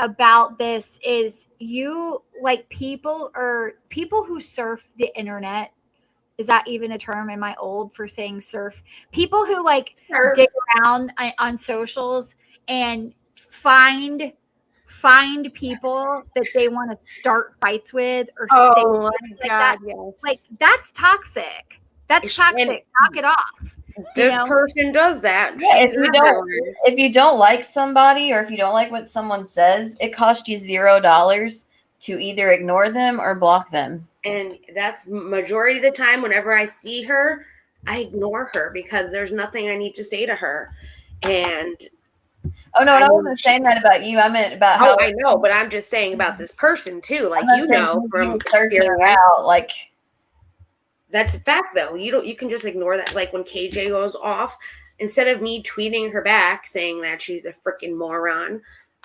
about this is you like people who surf the internet. Is that even a term? Am I old for saying surf? People who like dig around on socials and find people that they want to start fights with or say Oh things my like that. God, yes. Like that's toxic. That's toxic. Knock it off. This person does that. Yeah, She's everywhere. if you don't like somebody or if you don't like what someone says, it costs you $0 to either ignore them or block them. And that's majority of the time. Whenever I see her, I ignore her because there's nothing I need to say to her. And oh no, I wasn't saying that about you. I meant about how. Oh, I know, but I'm just saying about this person too. Like I'm not saying from you searching her experience. out, like that's a fact though. You can just ignore that. Like when KJ goes off, instead of me tweeting her back saying that she's a freaking moron,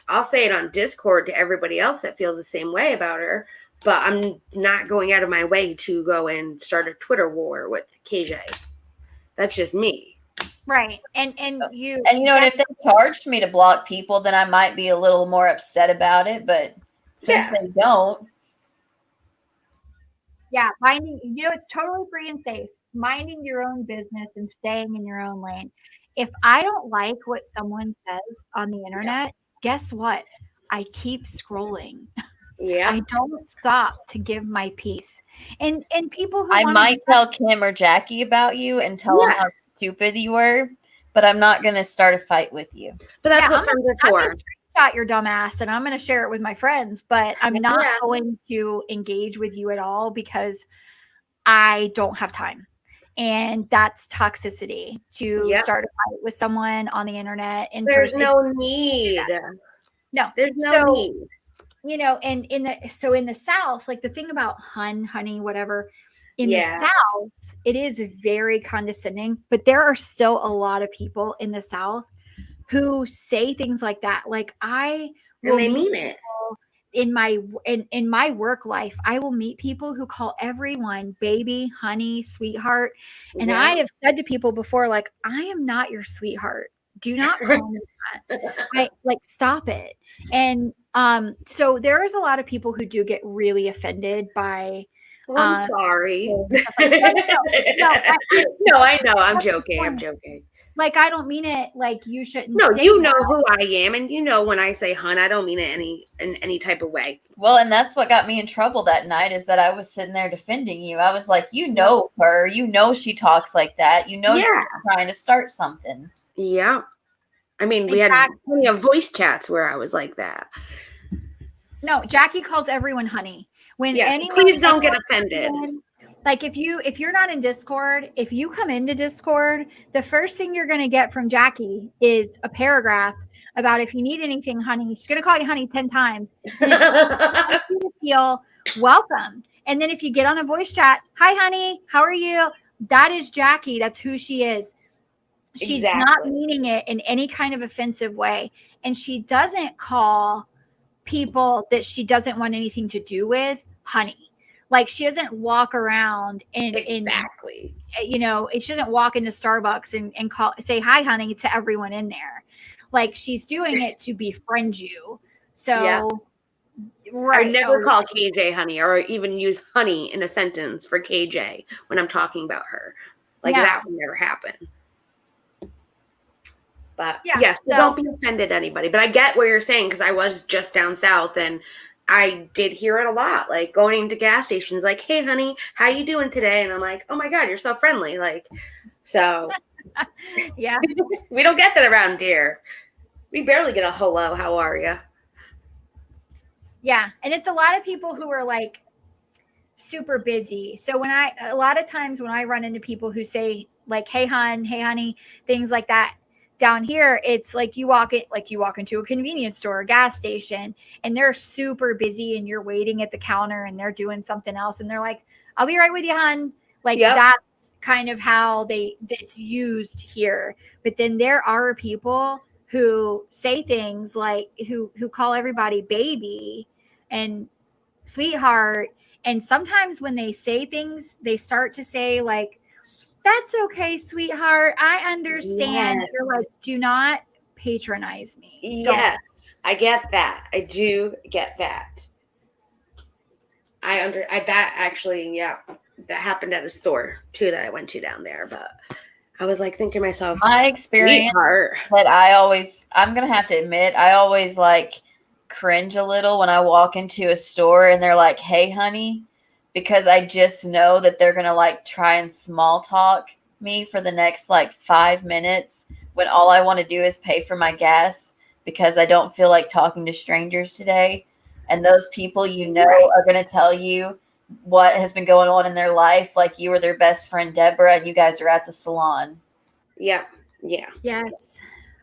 I'll say it on Discord to everybody else that feels the same way about her. But I'm not going out of my way to go and start a Twitter war with KJ. That's just me. Right. And you know, and if they charged me to block people, then I might be a little more upset about it. But since they don't. Yeah, minding, it's totally free and safe. Minding your own business and staying in your own lane. If I don't like what someone says on the internet, guess what? I keep scrolling. Yeah. I don't stop to give my piece. And people who I might tell Kim or Jackie about you and tell them how stupid you were, but I'm not going to start a fight with you. But that's what friends are for. Screenshot your dumb ass and I'm going to share it with my friends, but I'm not going to engage with you at all because I don't have time. And that's toxicity to start a fight with someone on the internet. And there's no need. No, there's no need. And in the South, like the thing about honey, whatever, in the South, it is very condescending, but there are still a lot of people in the South who say things like that. Like and they mean it. In my work life, I will meet people who call everyone baby, honey, sweetheart. And I have said to people before, like, I am not your sweetheart. Do not call me that. Stop it. And so there is a lot of people who do get really offended by. Well, I'm sorry. No, I know. I'm joking. Like, I don't mean it like you shouldn't. No, you know who I am. And when I say hun, I don't mean it in any type of way. Well, and that's what got me in trouble that night is that I was sitting there defending you. I was like, her, she talks like that. You're trying to start something. Yeah. I mean, we had plenty of voice chats where I was like that. No, Jackie calls everyone honey. Please don't get offended. Like if you're not in Discord, if you come into Discord, the first thing you're going to get from Jackie is a paragraph about if you need anything, honey. She's going to call you honey 10 times. And you feel welcome. And then if you get on a voice chat, hi, honey, how are you? That is Jackie. That's who she is. She's not meaning it in any kind of offensive way. And she doesn't call people that she doesn't want anything to do with honey. Like she doesn't walk around and she doesn't walk into Starbucks and say hi, honey, to everyone in there. Like she's doing it to befriend you. So, I never call KJ honey or even use honey in a sentence for KJ when I'm talking about her. Like that would never happen. But so don't be offended, anybody. But I get what you're saying because I was just down south and I did hear it a lot, like going into gas stations, like, hey, honey, how you doing today? And I'm like, oh, my God, you're so friendly. Like, so. Yeah. We don't get that around here. We barely get a hello. How are you? Yeah. And it's a lot of people who are like super busy. So a lot of times when I run into people who say like, hey, hon, hey, honey, things like that. Down here, it's like you walk into a convenience store, a gas station, and they're super busy and you're waiting at the counter and they're doing something else. And they're like, I'll be right with you, hon. Like that's kind of how it's used here. But then there are people who say things like who call everybody baby and sweetheart. And sometimes when they say things, they start to say like, that's okay, sweetheart. I understand. You're like, do not patronize me. Yes, I get that. I do get that. That actually, yeah, that happened at a store too that I went to down there. But I was like thinking to myself, My experience sweetheart. that I'm going to have to admit, I always like cringe a little when I walk into a store and they're like, "Hey, honey," because I just know that they're going to like try and small talk me for the next like 5 minutes when all I want to do is pay for my gas because I don't feel like talking to strangers today. And those people, are going to tell you what has been going on in their life. Like you were their best friend, Deborah, and you guys are at the salon. Yeah. Yeah. Yes.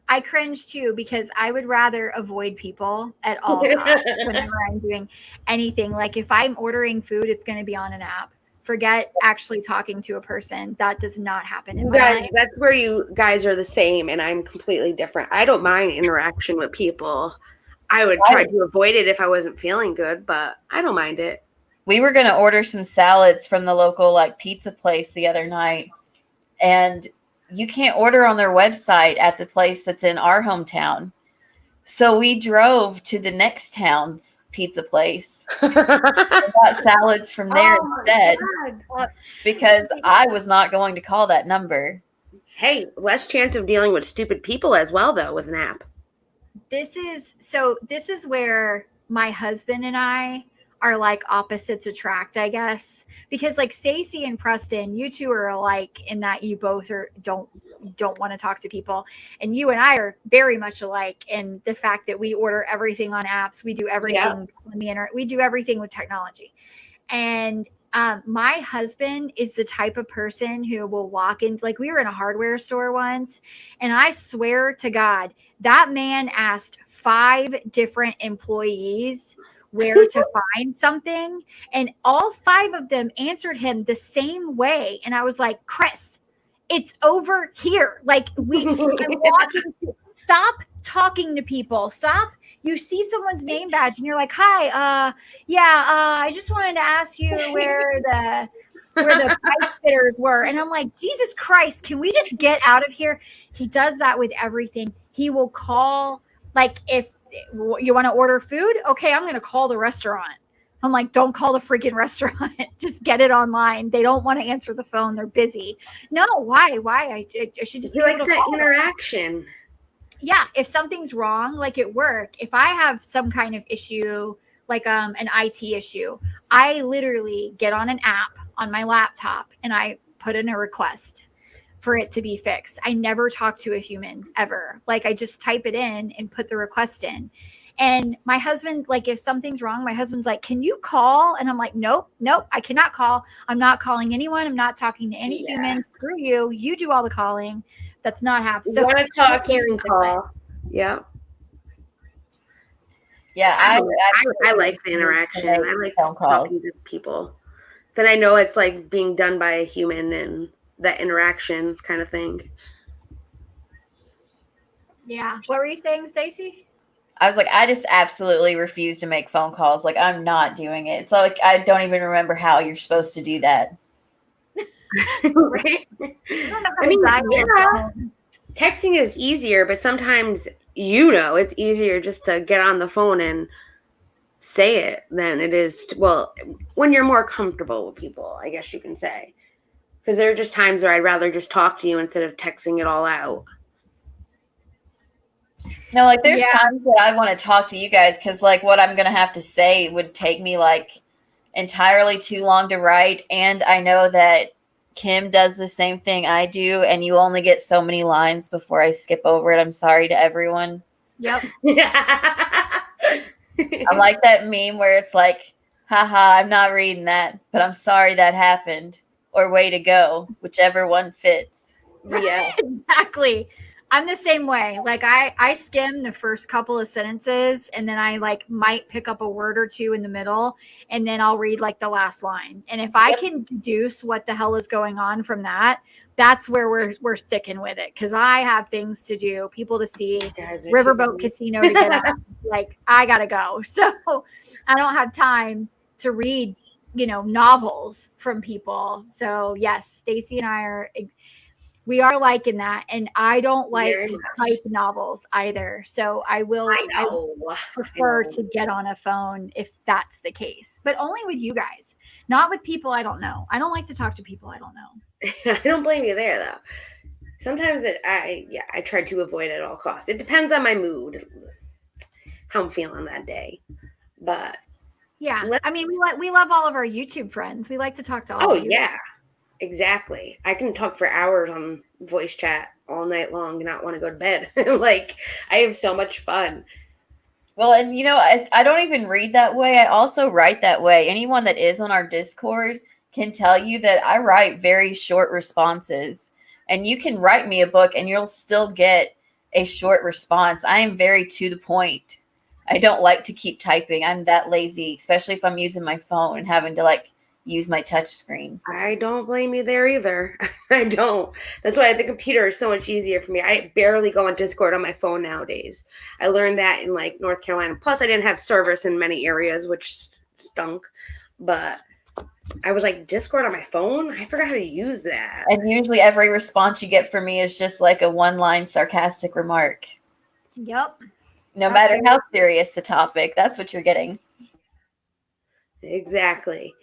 I cringe too because I would rather avoid people at all costs whenever I'm doing anything. Like if I'm ordering food, it's going to be on an app. Forget actually talking to a person. That does not happen in You my guys, life. that's where you guys are the same, and I'm completely different. I don't mind interaction with people. I would try to avoid it if I wasn't feeling good, but I don't mind it. We were going to order some salads from the local like pizza place the other night, and you can't order on their website at the place that's in our hometown. So we drove to the next town's pizza place and got salads from there instead because I was not going to call that number. Hey, less chance of dealing with stupid people as well, though, with an app. This is where my husband and I are like opposites attract, I guess, because like Stacey and Preston, you two are alike in that you both don't want to talk to people, and you and I are very much alike in the fact that we order everything on apps, we do everything on the internet, we do everything with technology. And my husband is the type of person who will walk in, like we were in a hardware store once, and I swear to God, that man asked 5 different employees where to find something, and all 5 of them answered him the same way. And I was like, Chris, it's over here. Like I'm walking. Stop talking to people. Stop. You see someone's name badge and you're like, hi, I just wanted to ask you where the pipe fitters were. And I'm like, Jesus Christ, can we just get out of here? He does that with everything. He will call, like, if you want to order food, okay, I'm going to call the restaurant. I'm like, don't call the freaking restaurant. Just get it online. They don't want to answer the phone. They're busy. No, why? I should just. He likes that interaction. Yeah, if something's wrong, like at work, if I have some kind of issue, like an IT issue, I literally get on an app on my laptop and I put in a request for it to be fixed. I never talk to a human ever. Like I just type it in and put the request in. And my husband, like if something's wrong, my husband's like, can you call? And I'm like, nope, I cannot call. I'm not calling anyone. I'm not talking to any humans. Screw you. You do all the calling. That's not happening. So want to talk, you can call. Yeah. Yeah, I like the interaction. I like talking to people. Then I know it's like being done by a human and that interaction kind of thing. Yeah. What were you saying, Stacey? I was like, I just absolutely refuse to make phone calls. Like, I'm not doing it. It's like I don't even remember how you're supposed to do that. Right? I mean, yeah, texting is easier, but sometimes it's easier just to get on the phone and say it than it is when you're more comfortable with people, I guess you can say. Because there are just times where I'd rather just talk to you instead of texting it all out. No, like there's times that I want to talk to you guys because like what I'm going to have to say would take me like entirely too long to write. And I know that Kim does the same thing I do, and you only get so many lines before I skip over it. I'm sorry to everyone. Yep. I'm like that meme where it's like, haha, I'm not reading that, but I'm sorry that happened. Or way to go, whichever one fits. Yeah, exactly. I'm the same way. Like I skim the first couple of sentences and then I like might pick up a word or two in the middle and then I'll read like the last line. And if I can deduce what the hell is going on from that, that's where we're sticking with it. Cause I have things to do, people to see, Riverboat Casino to get out. Like I gotta go. So I don't have time to read, novels from people. So yes, Stacey and I are We are liking that. And I don't like Very to much. type novels either. So I I prefer know. to get on a phone if that's the case, but only with you guys, not with people I don't know. I don't like to talk to people I don't know. I don't blame you there, though. Sometimes I try to avoid it at all costs. It depends on my mood, how I'm feeling that day. But Yeah. I mean, we love all of our YouTube friends. We like to talk to all of you. yeah, exactly. I can talk for hours on voice chat all night long and not want to go to bed. Like, I have so much fun. Well, and I don't even read that way. I also write that way. Anyone that is on our Discord can tell you that I write very short responses. And you can write me a book and you'll still get a short response. I am very to the point. I don't like to keep typing. I'm that lazy, especially if I'm using my phone and having to use my touch screen. I don't blame you there either. I don't. That's why the computer is so much easier for me. I barely go on Discord on my phone nowadays. I learned that in North Carolina. Plus, I didn't have service in many areas, which stunk. But I was like, Discord on my phone? I forgot how to use that. And usually every response you get from me is just like a one-line sarcastic remark. Yep. No matter how serious the topic, that's what you're getting. Exactly.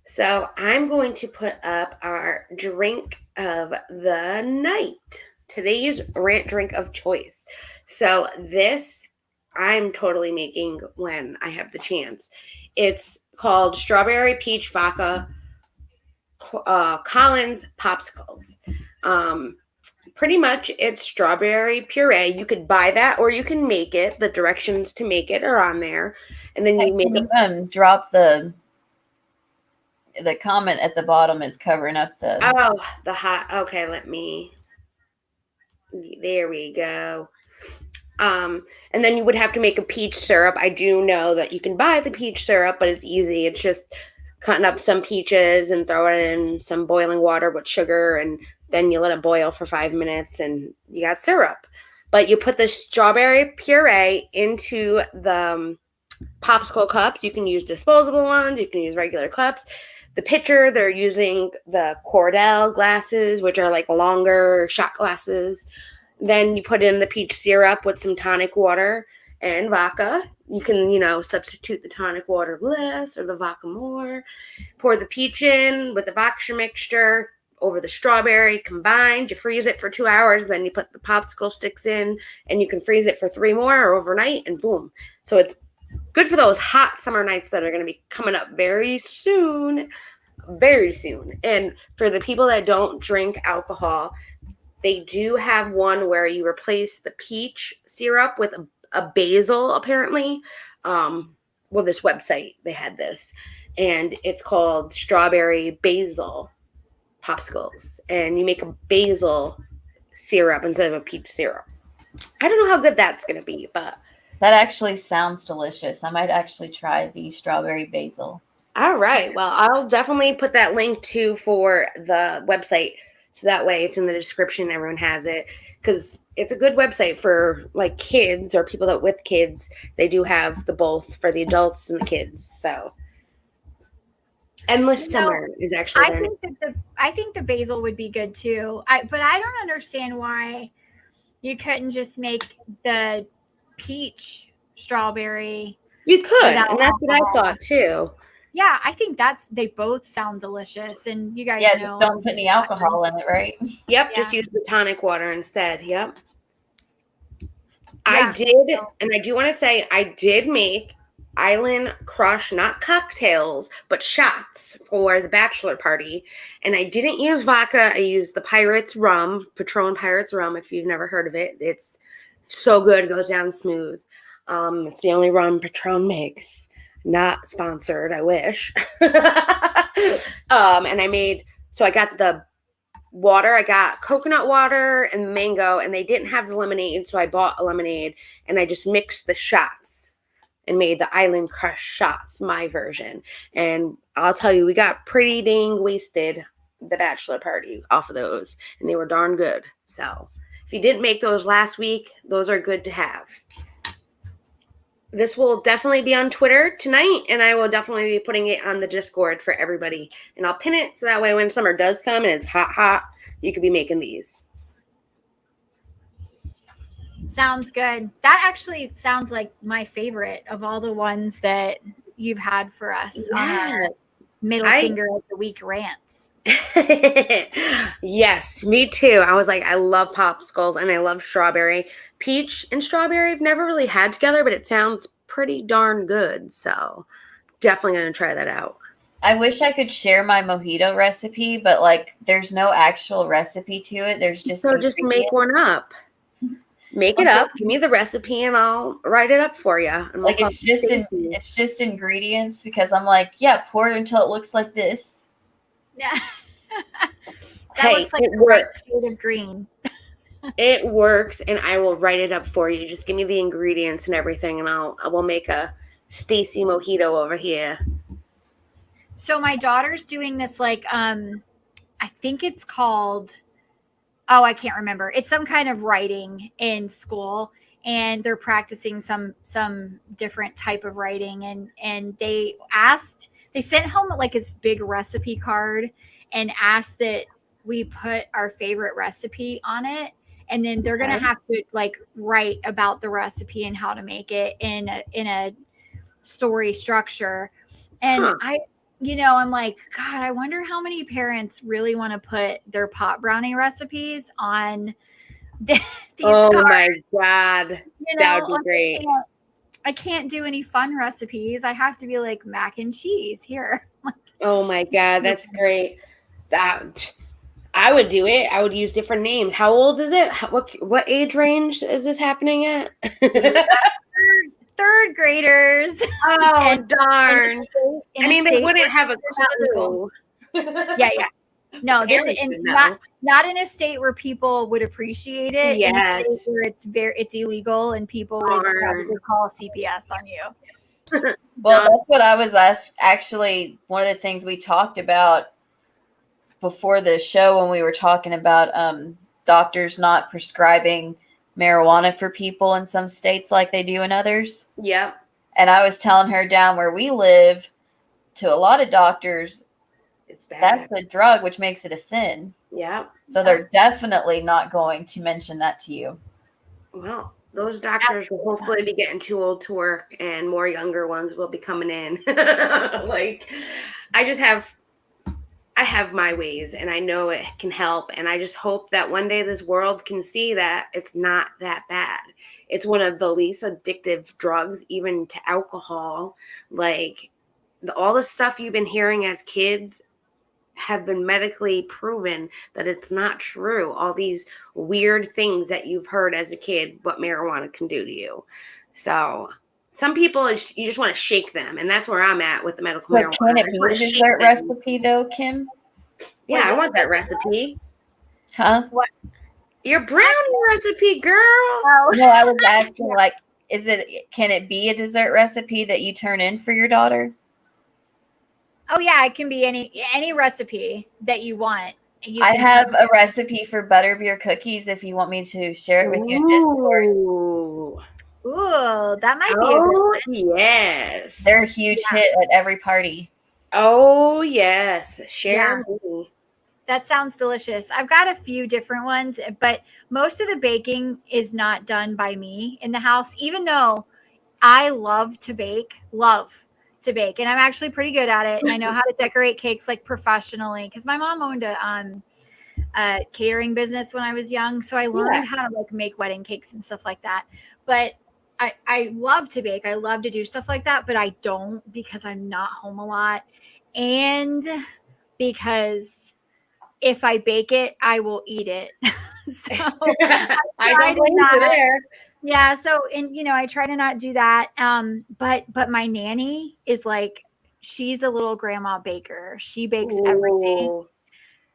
So I'm going to put up our drink of the night. Today's rant drink of choice. So this I'm totally making when I have the chance. It's called Strawberry Peach Vodka Collins Popsicles. Pretty much it's strawberry puree. You could buy that or you can make it. The directions to make it are on there. And then you make it. Drop the comment at the bottom is covering up the... Oh, the hot... Okay, there we go. And then you would have to make a peach syrup. I do know that you can buy the peach syrup, but it's easy. It's just cutting up some peaches and throw it in some boiling water with sugar, and then you let it boil for 5 minutes, and you got syrup. But you put the strawberry puree into the popsicle cups. You can use disposable ones. You can use regular cups. The pitcher, they're using the Cordell glasses, which are longer shot glasses. Then you put in the peach syrup with some tonic water and vodka. You can, substitute the tonic water less or the vodka more. Pour the peach in with the vodka mixture over the strawberry combined. You freeze it for 2 hours. Then you put the popsicle sticks in, and you can freeze it for 3 more or overnight, and boom. So it's good for those hot summer nights that are going to be coming up very soon. Very soon. And for the people that don't drink alcohol, they do have one where you replace the peach syrup with a basil, apparently. This website, they had this. And it's called Strawberry Basil Popsicles. And you make a basil syrup instead of a peach syrup. I don't know how good that's going to be, but... That actually sounds delicious. I might actually try the strawberry basil. All right. Well, I'll definitely put that link too for the website. So that way it's in the description. Everyone has it, because it's a good website for kids or people that with kids. They do have the both for the adults and the kids. So Endless Summer is actually there. I think the basil would be good too. But I don't understand why you couldn't just make the peach strawberry. You could, and that's what I thought too. Yeah, I think they both sound delicious, and you guys know. Just don't put any alcohol in it, right? Yep, Yeah. Just use the tonic water instead. Yep. Yeah. I did, and I do want to say I did make Island Crush, not cocktails, but shots for the bachelor party. And I didn't use vodka. I used the Pirates rum, Patron Pirates rum, if you've never heard of it. It's so good. It goes down smooth. It's the only rum Patron makes. Not sponsored, I wish. And I got the water. I got coconut water and mango, and they didn't have the lemonade, so I bought a lemonade, and I just mixed the shots and made the Island Crush shots, my version. And I'll tell you, we got pretty dang wasted the bachelor party off of those, and they were darn good. So if you didn't make those last week, those are good to have. This will definitely be on Twitter tonight, and I will definitely be putting it on the Discord for everybody. And I'll pin it so that way when summer does come and it's hot, you could be making these. Sounds good. That actually sounds like my favorite of all the ones that you've had for us on our middle finger of the week rants. Yes, me too. I was like, I love popsicles and I love strawberry. Peach and strawberry I've never really had together, but it sounds pretty darn good. So definitely going to try that out. I wish I could share my mojito recipe, but like there's no actual recipe to it. There's just So just make one up. Make it up. Give me the recipe and I'll write it up for you. And like it's just ingredients because I'm like, yeah, pour it until it looks like this. Yeah. Hey, looks like it the right works. shade of green. It works, and I will write it up for you. Just give me the ingredients and everything, and I will make a Stacy mojito over here. So my daughter's doing this like I think it's called I can't remember. It's some kind of writing in school, and they're practicing some different type of writing, and they sent home like this big recipe card and asked that we put our favorite recipe on it, and then they're gonna have to like write about the recipe and how to make it in a story structure. And I'm like, God, I wonder how many parents really want to put their pot brownie recipes on these cards. My God. That would be great. I can't do any fun recipes. I have to be like mac and cheese here. Oh my God, that's great. I would do it. I would use different names. How old is it? What age range is this happening at? Third graders. Oh, darn. They wouldn't have a clue. Yeah. No, not in a state where people would appreciate it. Yes. In a state where it's illegal and people would probably call CPS on you. Well, that's what I was actually one of the things we talked about before the show when we were talking about doctors not prescribing marijuana for people in some states like they do in others. Yep. And I was telling her down where we live, to a lot of doctors, it's bad. That's a drug, which makes it a sin. Yeah. So they're definitely not going to mention that to you. Well, those doctors will hopefully be getting too old to work and more younger ones will be coming in. Like, I have my ways and I know it can help. And I just hope that one day this world can see that it's not that bad. It's one of the least addictive drugs, even to alcohol. Like all the stuff you've been hearing as kids have been medically proven that it's not true. All these weird things that you've heard as a kid, what marijuana can do to you. So some people, you just want to shake them. And that's where I'm at with the medical marijuana. Can it be a dessert recipe though, Kim? Yeah, I want that recipe. Huh? What? Your brownie recipe, girl. No, I was asking, like, can it be a dessert recipe that you turn in for your daughter? Oh yeah, it can be any recipe that you want. I have a recipe for butterbeer cookies if you want me to share it with you in Discord. Ooh, that might be a good one. Yes. They're a huge hit at every party. Oh, yes. Share me. That sounds delicious. I've got a few different ones, but most of the baking is not done by me in the house, even though I love to bake. And I'm actually pretty good at it. And I know how to decorate cakes like professionally because my mom owned a catering business when I was young. So I learned how to like make wedding cakes and stuff like that. But I love to bake. I love to do stuff like that, but I don't because I'm not home a lot. And because if I bake it, I will eat it. So I don't blame you there. Yeah. So, and I try to not do that. But my nanny is like, she's a little grandma baker. She bakes everything.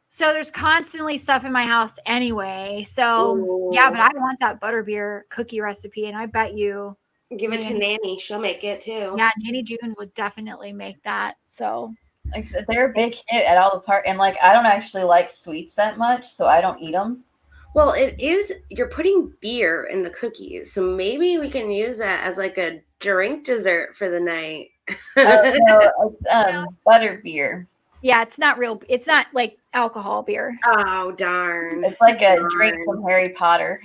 So there's constantly stuff in my house anyway. So yeah, but I want that butterbeer cookie recipe. And I bet you. Give it to Nanny. She'll make it too. Yeah. Nanny June would definitely make that. So. Like, they're a big hit at all the parties. And like, I don't actually like sweets that much, so I don't eat them. Well, you're putting beer in the cookies, so maybe we can use that as like a drink dessert for the night. No, it's butterbeer. Yeah, it's not real. It's not like alcohol beer. Oh, darn. It's like a drink from Harry Potter.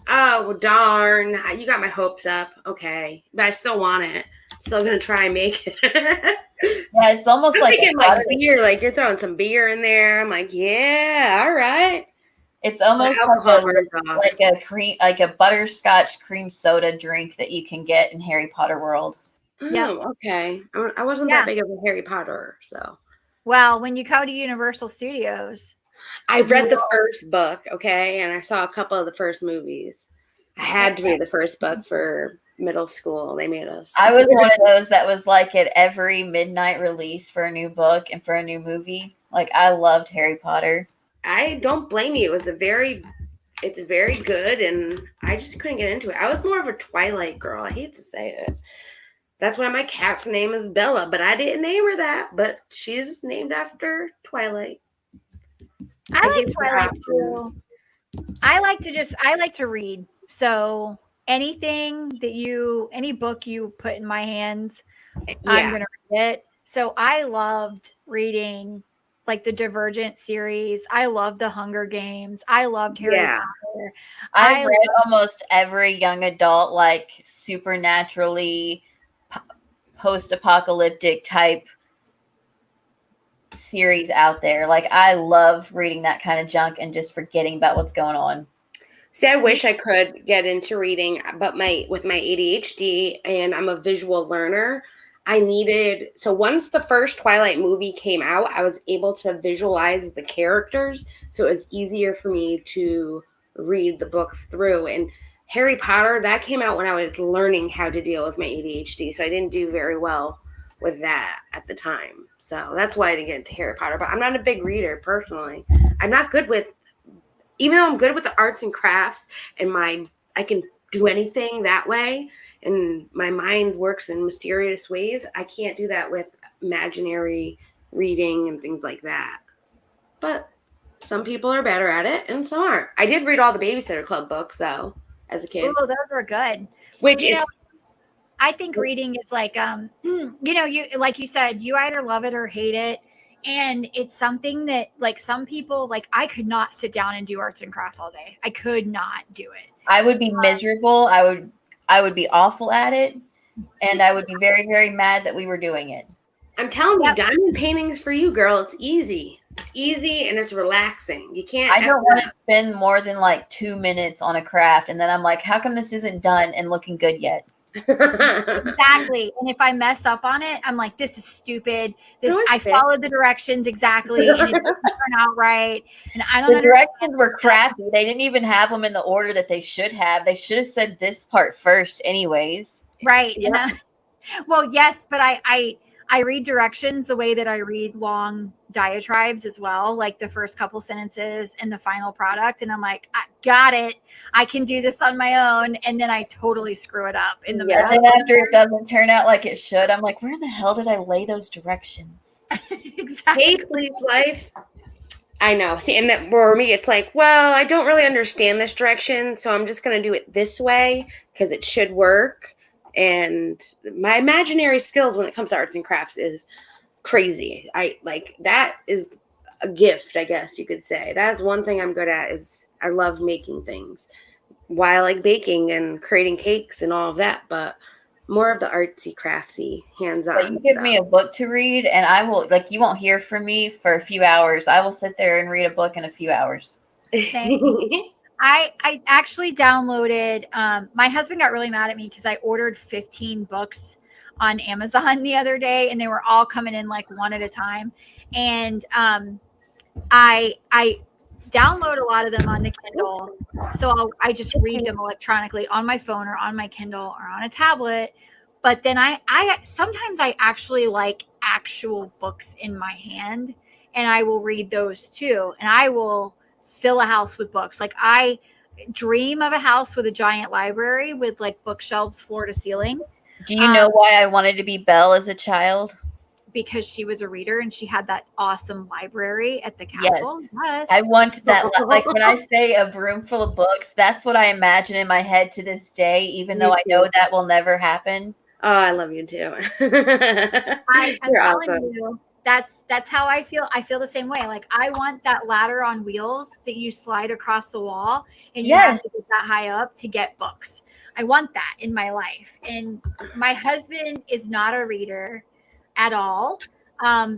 Oh, darn. You got my hopes up. Okay. But I still want it. I'm still going to try and make it. Yeah, it's almost I'm like thinking like beer. Like you're throwing some beer in there. I'm like, yeah, all right. It's almost like like a cream, like a butterscotch cream soda drink that you can get in Harry Potter world. Oh, okay. I wasn't that big of a Harry Potter, so. Well, when you go to Universal Studios, I've read the first book, okay, and I saw a couple of the first movies. I had to read the first book for middle school. They made us. I was one of those that was like at every midnight release for a new book and for a new movie. Like I loved Harry Potter. I don't blame you. It's very good, and I just couldn't get into it. I was more of a Twilight girl. I hate to say it. That's why my cat's name is Bella, but I didn't name her that. But she's named after Twilight. I like Twilight too. I like to read. So any book you put in my hands, I'm gonna read it. So I loved reading like the Divergent series. I loved the Hunger Games. I loved Harry Potter. I've read almost every young adult, like supernaturally post-apocalyptic type series out there. Like I love reading that kind of junk and just forgetting about what's going on. See, I wish I could get into reading, but with my ADHD and I'm a visual learner, so once the first Twilight movie came out, I was able to visualize the characters, so it was easier for me to read the books through. And Harry Potter, that came out when I was learning how to deal with my ADHD, so I didn't do very well with that at the time. So that's why I didn't get into Harry Potter, but I'm not a big reader personally. I'm not good with, even though I'm good with the arts and crafts and I can do anything that way and my mind works in mysterious ways, I can't do that with imaginary reading and things like that. But some people are better at it and some aren't. I did read all the Babysitter Club books though as a kid. Oh, those were good. I think reading is like you like you said, you either love it or hate it. And it's something that like some people, like I could not sit down and do arts and crafts all day. I could not do it. I would be miserable. I would be awful at it. And I would be very, very mad that we were doing it. I'm telling you, diamond painting's for you, girl. It's easy. It's easy and it's relaxing. You can't. I don't want to spend more than like 2 minutes on a craft. And then I'm like, how come this isn't done and looking good yet? Exactly. And if I mess up on it, I'm like, this is stupid. I followed the directions exactly and it didn't turn out right. And I don't understand. The directions were crappy. They didn't even have them in the order that they should have. They should have said this part first anyways. Right. Yep. And well, yes, but I read directions the way that I read long diatribes as well, like the first couple sentences and the final product. And I'm like, I got it. I can do this on my own. And then I totally screw it up in the middle. And then after it doesn't turn out like it should, I'm like, where the hell did I lay those directions? Exactly. Hey, please, life. I know. See, and that for me, it's like, well, I don't really understand this direction, so I'm just going to do it this way because it should work. And my imaginary skills when it comes to arts and crafts is crazy. That is a gift, I guess you could say. That's one thing I'm good at is I love making things. Why I like baking and creating cakes and all of that, but more of the artsy, craftsy, hands-on. But you give me a book to read and I will, like, you won't hear from me for a few hours. I will sit there and read a book in a few hours. Same. I actually downloaded, my husband got really mad at me because I ordered 15 books on Amazon the other day and they were all coming in like one at a time. And I download a lot of them on the Kindle. So I just read them electronically on my phone or on my Kindle or on a tablet. But then I sometimes I actually like actual books in my hand and I will read those too. And I will fill a house with books. Like I dream of a house with a giant library with like bookshelves floor to ceiling. Do you know why I wanted to be Belle as a child? Because she was a reader and she had that awesome library at the castle. Yes. I want that. Like when I say a room full of books, that's what I imagine in my head to this day, even though I know that will never happen. Oh, I love you too. I'm telling you, that's how I feel. I feel the same way. Like I want that ladder on wheels that you slide across the wall and you have Yes. to get that high up to get books. I want that in my life. And my husband is not a reader at all.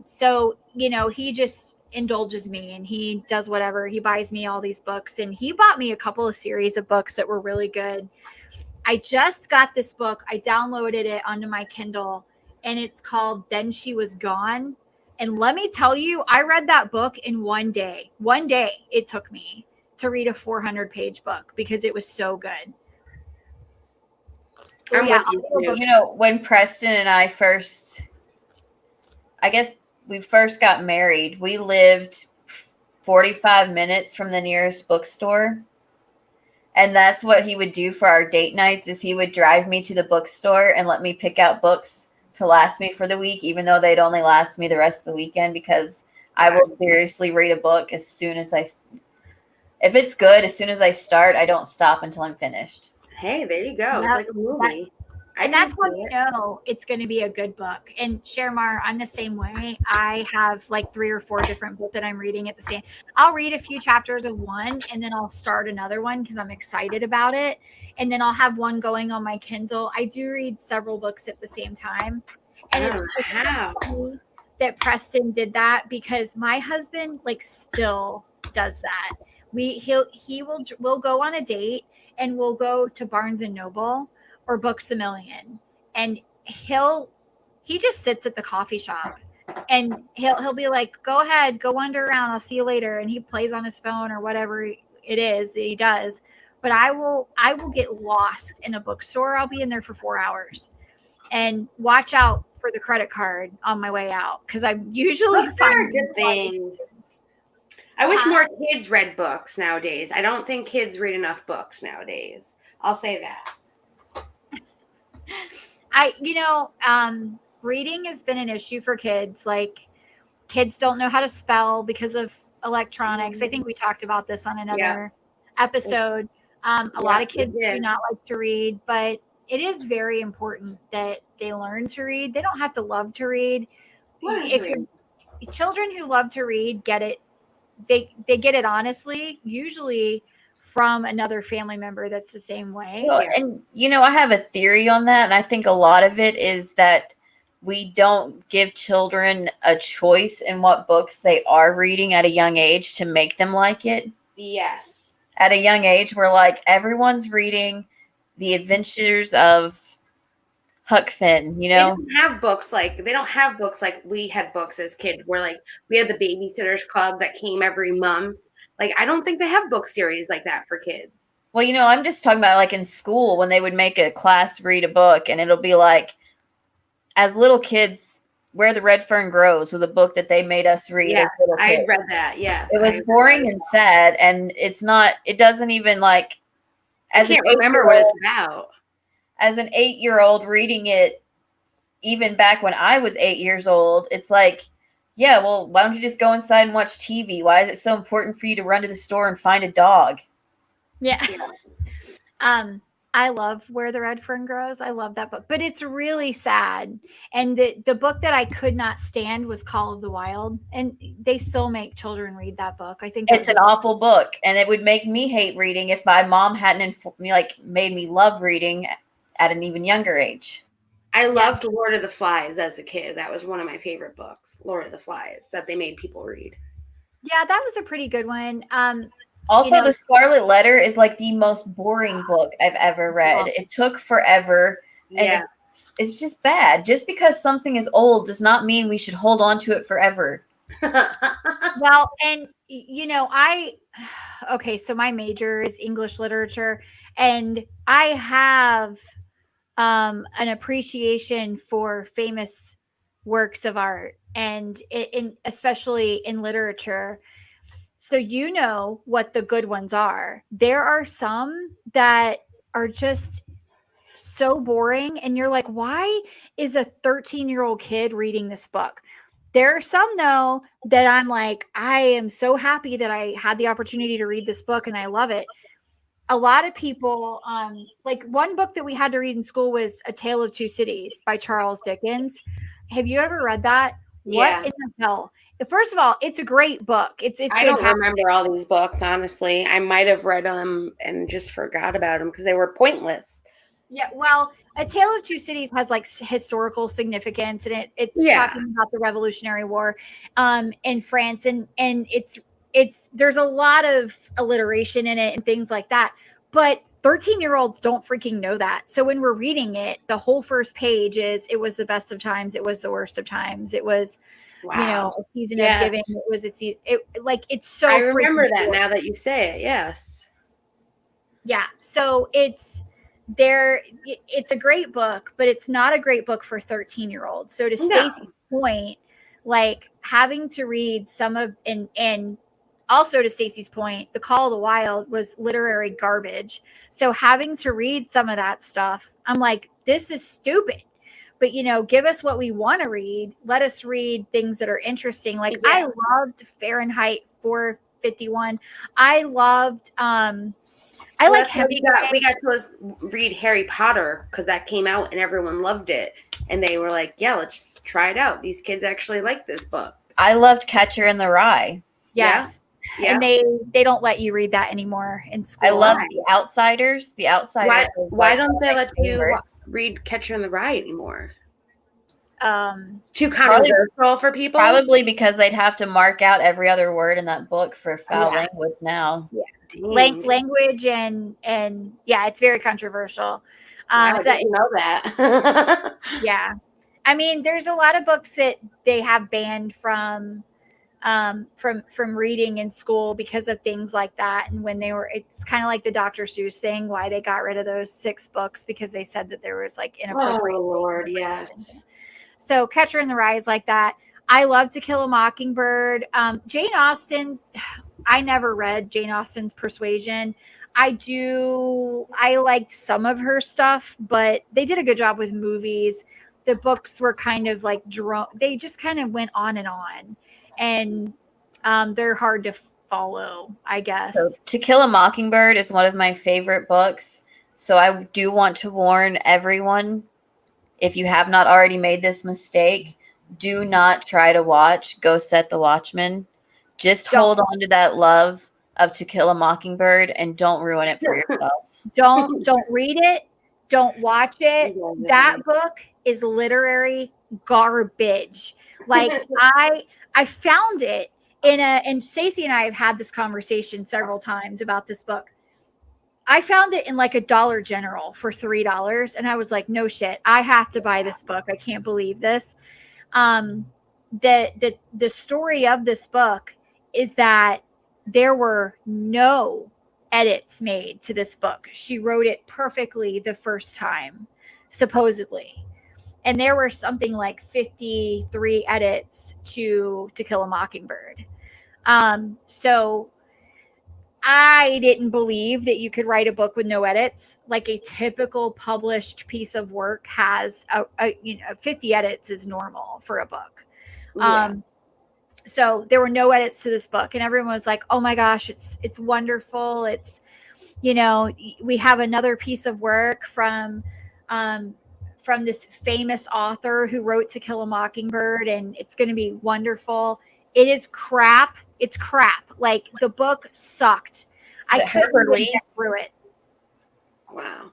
So, he just indulges me and he does whatever. He buys me all these books and he bought me a couple of series of books that were really good. I just got this book. I downloaded it onto my Kindle and it's called Then She Was Gone. And let me tell you, I read that book in one day. One day it took me to read a 400-page book because it was so good. I'm with you too. When Preston and I we first got married, we lived 45 minutes from the nearest bookstore. And that's what he would do for our date nights is he would drive me to the bookstore and let me pick out books to last me for the week, even though they'd only last me the rest of the weekend, because I will seriously read a book if it's good, as soon as I start, I don't stop until I'm finished. Hey, there you go. It's like a movie. And that's how you know it's going to be a good book. And Shermar, I'm the same way. I have like 3 or 4 different books that I'm reading at the same. I'll read a few chapters of one and then I'll start another one because I'm excited about it. And then I'll have one going on my Kindle. I do read several books at the same time. And it's funny that Preston did that because my husband still does that. We'll go on a date and we'll go to Barnes and Noble or Books a Million, and he just sits at the coffee shop and he'll be like, go ahead, go wander around, I'll see you later, and he plays on his phone or whatever it is that he does. But I will get lost in a bookstore. I'll be in there for 4 hours and watch out for the credit card on my way out because I usually find a good thing. I wish more kids read books nowadays. I don't think kids read enough books nowadays. I'll say that. Reading has been an issue for kids. Like kids don't know how to spell because of electronics. I think we talked about this on another episode. A lot of kids do not like to read, but it is very important that they learn to read. They don't have to love to read. Children who love to read get it, they get it honestly, usually from another family member that's the same way. Well, and I have a theory on that, and I think a lot of it is that we don't give children a choice in what books they are reading at a young age to make them like it. Yes. At a young age, we're like, everyone's reading The Adventures of Huck Finn, They don't have books like we had books as kids where we had the Babysitters Club that came every month. I don't think they have book series like that for kids. Well, I'm just talking about in school when they would make a class read a book and it'll be as little kids, Where the Red Fern Grows was a book that they made us read as little kids. I read that, yes. It was boring and sad, and it doesn't even I can't remember what it's about. As an 8-year-old reading it, even back when I was 8 years old, it's yeah, well, why don't you just go inside and watch TV? Why is it so important for you to run to the store and find a dog? Yeah. I love Where the Red Fern Grows. I love that book, but it's really sad. And the book that I could not stand was Call of the Wild, and they still make children read that book. I think it's an awful book, and it would make me hate reading if my mom hadn't made me love reading at an even younger age. I loved Lord of the Flies as a kid. That was one of my favorite books, Lord of the Flies, that they made people read. Yeah, that was a pretty good one. Also, The Scarlet Letter is the most boring book I've ever read. It took forever. And it's just bad. Just because something is old does not mean we should hold on to it forever. Well, and so my major is English literature, and I have an appreciation for famous works of art, and especially in literature. So what the good ones are. There are some that are just so boring, and you're like, why is a 13-year-old kid reading this book? There are some, though, that I'm like, I am so happy that I had the opportunity to read this book, and I love it. A lot of people, one book that we had to read in school was A Tale of Two Cities by Charles Dickens. Have you ever read that? What Yeah. in the hell? First of all, it's a great book. It's I don't fantastic. remember all these books, honestly. I might have read them and just forgot about them because they were pointless. Yeah, well, A Tale of Two Cities has like historical significance, and it's Yeah. talking about the Revolutionary War in France, and it's there's a lot of alliteration in it and things like that. But 13-year-olds don't freaking know that. So when we're reading it, the whole first page is it was the best of times, it was the worst of times, it was Wow. a season of Yes. giving, it was a season. It like it's so I remember freaking that cool. now that you say it. Yes. Yeah. So it's a great book, but it's not a great book for 13-year-olds. So to No. Stacy's point, like having to read some of and also to Stacy's point, The Call of the Wild was literary garbage. So having to read some of that stuff, I'm like, this is stupid. But give us what we want to read. Let us read things that are interesting. Like I loved Fahrenheit 451. I loved I Well, like that's why we got to read Harry Potter because that came out and everyone loved it. And they were like, yeah, let's try it out. These kids actually like this book. I loved Catcher in the Rye. Yes. Yeah. And they don't let you read that anymore in school. I love The Outsiders. The Outsiders. Why don't they let you read Catcher in the Rye anymore? It's too controversial for people. Probably because they'd have to mark out every other word in that book for foul language now. Yeah. Language and yeah, it's very controversial. I didn't know that. Yeah. I mean, there's a lot of books that they have banned from reading in school because of things like that. And when it's kind of like the Dr. Seuss thing, why they got rid of those 6 books because they said that there was like inappropriate. Oh Lord, yes. So Catcher in the Rye is like that. I love To Kill a Mockingbird. Jane Austen, I never read Jane Austen's Persuasion. I liked some of her stuff, but they did a good job with movies. The books were kind of like they just kind of went on, and they're hard to follow, I guess. So, To Kill a Mockingbird is one of my favorite books. So I do want to warn everyone, if you have not already made this mistake, do not try to watch Go Set the Watchman. Just hold on to that love of To Kill a Mockingbird and don't ruin it for yourself. Don't read it. Don't watch it. That book is literary garbage. Like I found it and Stacey and I have had this conversation several times about this book. I found it in like a Dollar General for $3 and I was like, no shit, I have to buy this book. I can't believe this. The story of this book is that there were no edits made to this book. She wrote it perfectly the first time, supposedly. And there were something like 53 edits to Kill a Mockingbird. So I didn't believe that you could write a book with no edits. Like a typical published piece of work has 50 edits is normal for a book. Yeah. So there were no edits to this book, and everyone was like, "Oh my gosh, it's wonderful! It's we have another piece of work from this famous author who wrote To Kill a Mockingbird, and it's going to be wonderful." It is crap. It's crap. Like the book sucked. I couldn't get through it. Wow.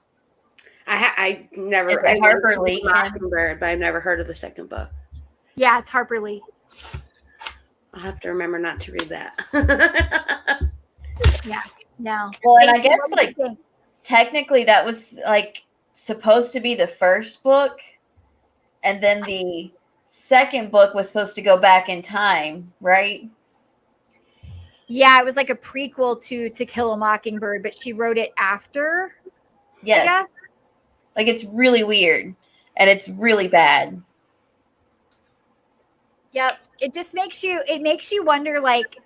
I never I Harper Lee Mockingbird, but I've never heard of the second book. Yeah, it's Harper Lee. I'll have to remember not to read that. Yeah. No. Well, and I guess like technically that was like supposed to be the first book, and then the second book was supposed to go back in time, right? Yeah, it was like a prequel to Kill a Mockingbird, but she wrote it after. Yes. I guess. Like it's really weird and it's really bad. Yep. It just makes you wonder, like,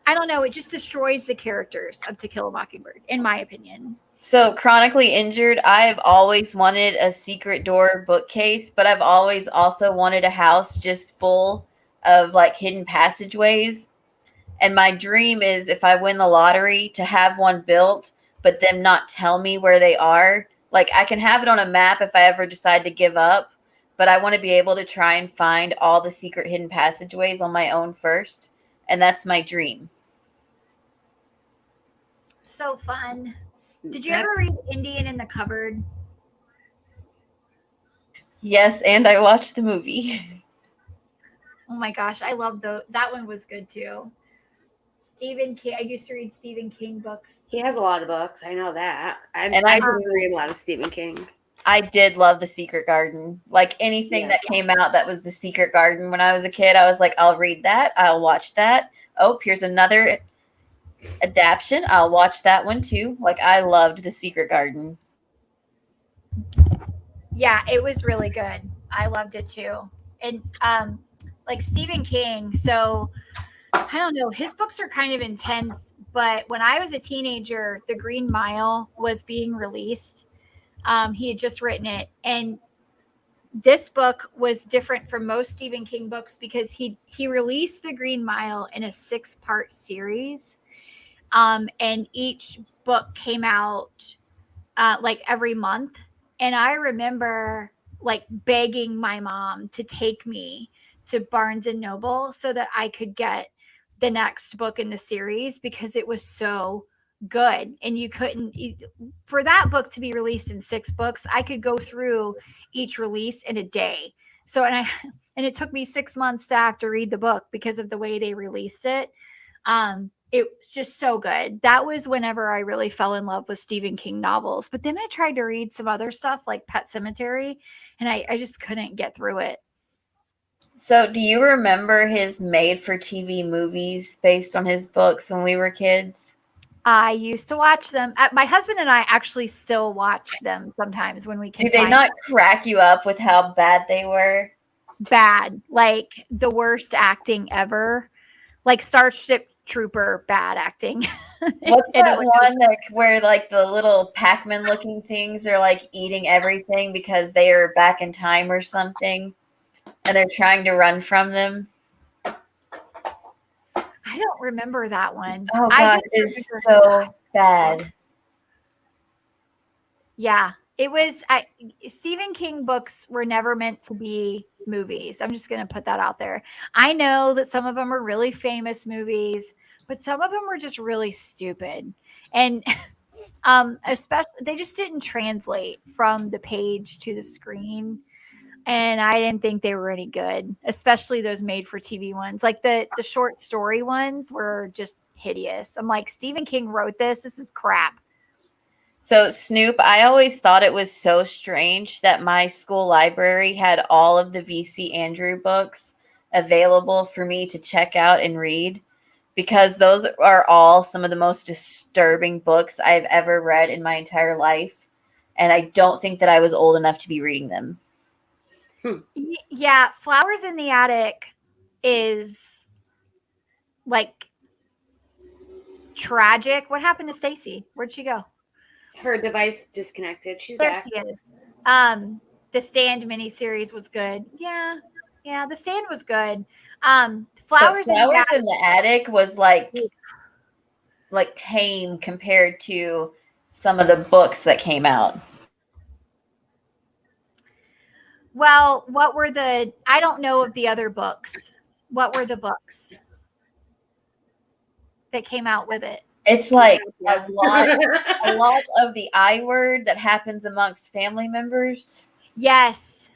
I don't know, it just destroys the characters of To Kill a Mockingbird, in my opinion. So Chronically Injured, I've always wanted a secret door bookcase, but I've always also wanted a house just full of like hidden passageways. And my dream is, if I win the lottery, to have one built, but them not tell me where they are. Like I can have it on a map if I ever decide to give up, but I want to be able to try and find all the secret hidden passageways on my own first. And that's my dream. So fun. Did you ever read Indian in the Cupboard? Yes, and I watched the movie. Oh my gosh, I love that one was good too. Stephen King. I used to read Stephen King books. He has a lot of books. I know that. I And do read a lot of Stephen King. I did love The Secret Garden. Like anything that came out that was The Secret Garden when I was a kid, I was like, I'll read that. I'll watch that. Oh, here's another adaptation. I'll watch that one too. Like I loved The Secret Garden. Yeah, it was really good. I loved it too. And like Stephen King, so I don't know, his books are kind of intense, but when I was a teenager, The Green Mile was being released. He had just written it, and this book was different from most Stephen King books because he released The Green Mile in a 6-part series, and each book came out like every month. And I remember like begging my mom to take me to Barnes and Noble so that I could get the next book in the series because it was so good. And you couldn't, for that book to be released in 6 books, I could go through each release in a day. So, and it took me 6 months to have to read the book because of the way they released it. It was just so good. That was whenever I really fell in love with Stephen King novels. But then I tried to read some other stuff like Pet Sematary, and I just couldn't get through it. So do you remember his made-for-TV movies based on his books when we were kids? I used to watch them. My husband and I actually still watch them sometimes when we can. Do they not crack you up with how bad they were? Bad. Like the worst acting ever. Like Starship Trooper bad acting. What's that one where like the little Pac-Man looking things are like eating everything because they are back in time or something and they're trying to run from them? I don't remember that one. Oh gosh, it's so bad. Yeah, it was. Stephen King books were never meant to be movies. I'm just going to put that out there. I know that some of them are really famous movies, but some of them were just really stupid. And especially, they just didn't translate from the page to the screen. And I didn't think they were any good, especially those made for TV ones. Like the short story ones were just hideous. I'm like, Stephen King wrote this. This is crap. So Snoop, I always thought it was so strange that my school library had all of the VC Andrew books available for me to check out and read, because those are all some of the most disturbing books I've ever read in my entire life. And I don't think that I was old enough to be reading them. Yeah, Flowers in the Attic is like tragic. What happened to Stacy? Where'd she go? Her device disconnected. She's There back. she is. The Stand miniseries was good. Yeah, The Stand was good. Flowers in the Attic was like tame compared to some of the books that came out. Well, I don't know of the other books. What were the books that came out with it? It's like a lot of the I word that happens amongst family members. Yes.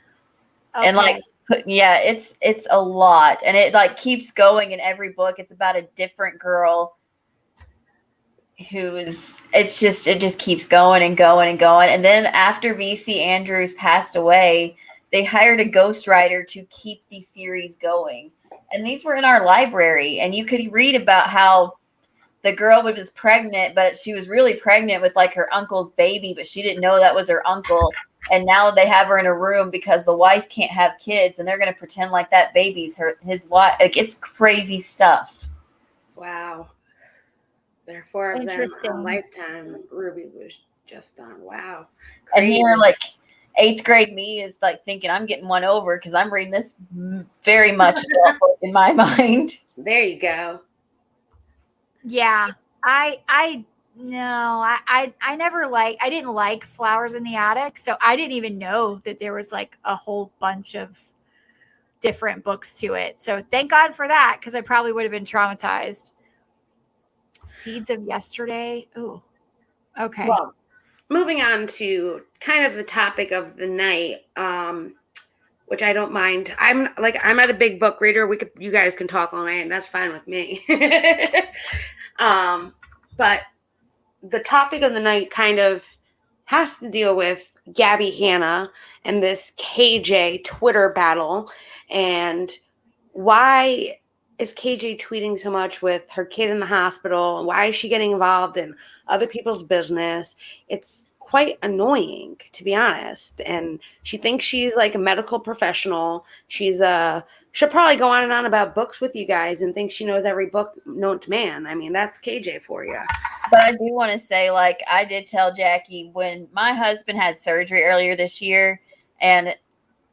Okay. And like, it's a lot. And it like keeps going in every book. It's about a different girl it just keeps going and going and going. And then after VC Andrews passed away, they hired a ghostwriter to keep the series going. And these were in our library. And you could read about how the girl was pregnant, but she was really pregnant with like her uncle's baby, but she didn't know that was her uncle. And now they have her in a room because the wife can't have kids, and they're going to pretend like that baby's his wife. Like, it's crazy stuff. Wow. There are 4 of them on Lifetime. Ruby was just on. Wow. Crazy. And here, like, 8th grade me is like thinking I'm getting one over because I'm reading this very much in my mind. There you go. Yeah, I No, I never I didn't like Flowers in the Attic, so I didn't even know that there was like a whole bunch of different books to it. So thank God for that, because I probably would have been traumatized. Seeds of Yesterday. Ooh. Okay. Well, moving on to kind of the topic of the night, which I don't mind. I'm not a big book reader. You guys can talk all night, and that's fine with me. But the topic of the night kind of has to deal with Gabby Hanna and this KJ Twitter battle. And why is KJ tweeting so much with her kid in the hospital? And why is she getting involved in other people's business? It's quite annoying, to be honest. And she thinks she's like a medical professional. She'll probably go on and on about books with you guys and think she knows every book known to man. I mean, that's KJ for you. But I do want to say, like, I did tell Jackie when my husband had surgery earlier this year, and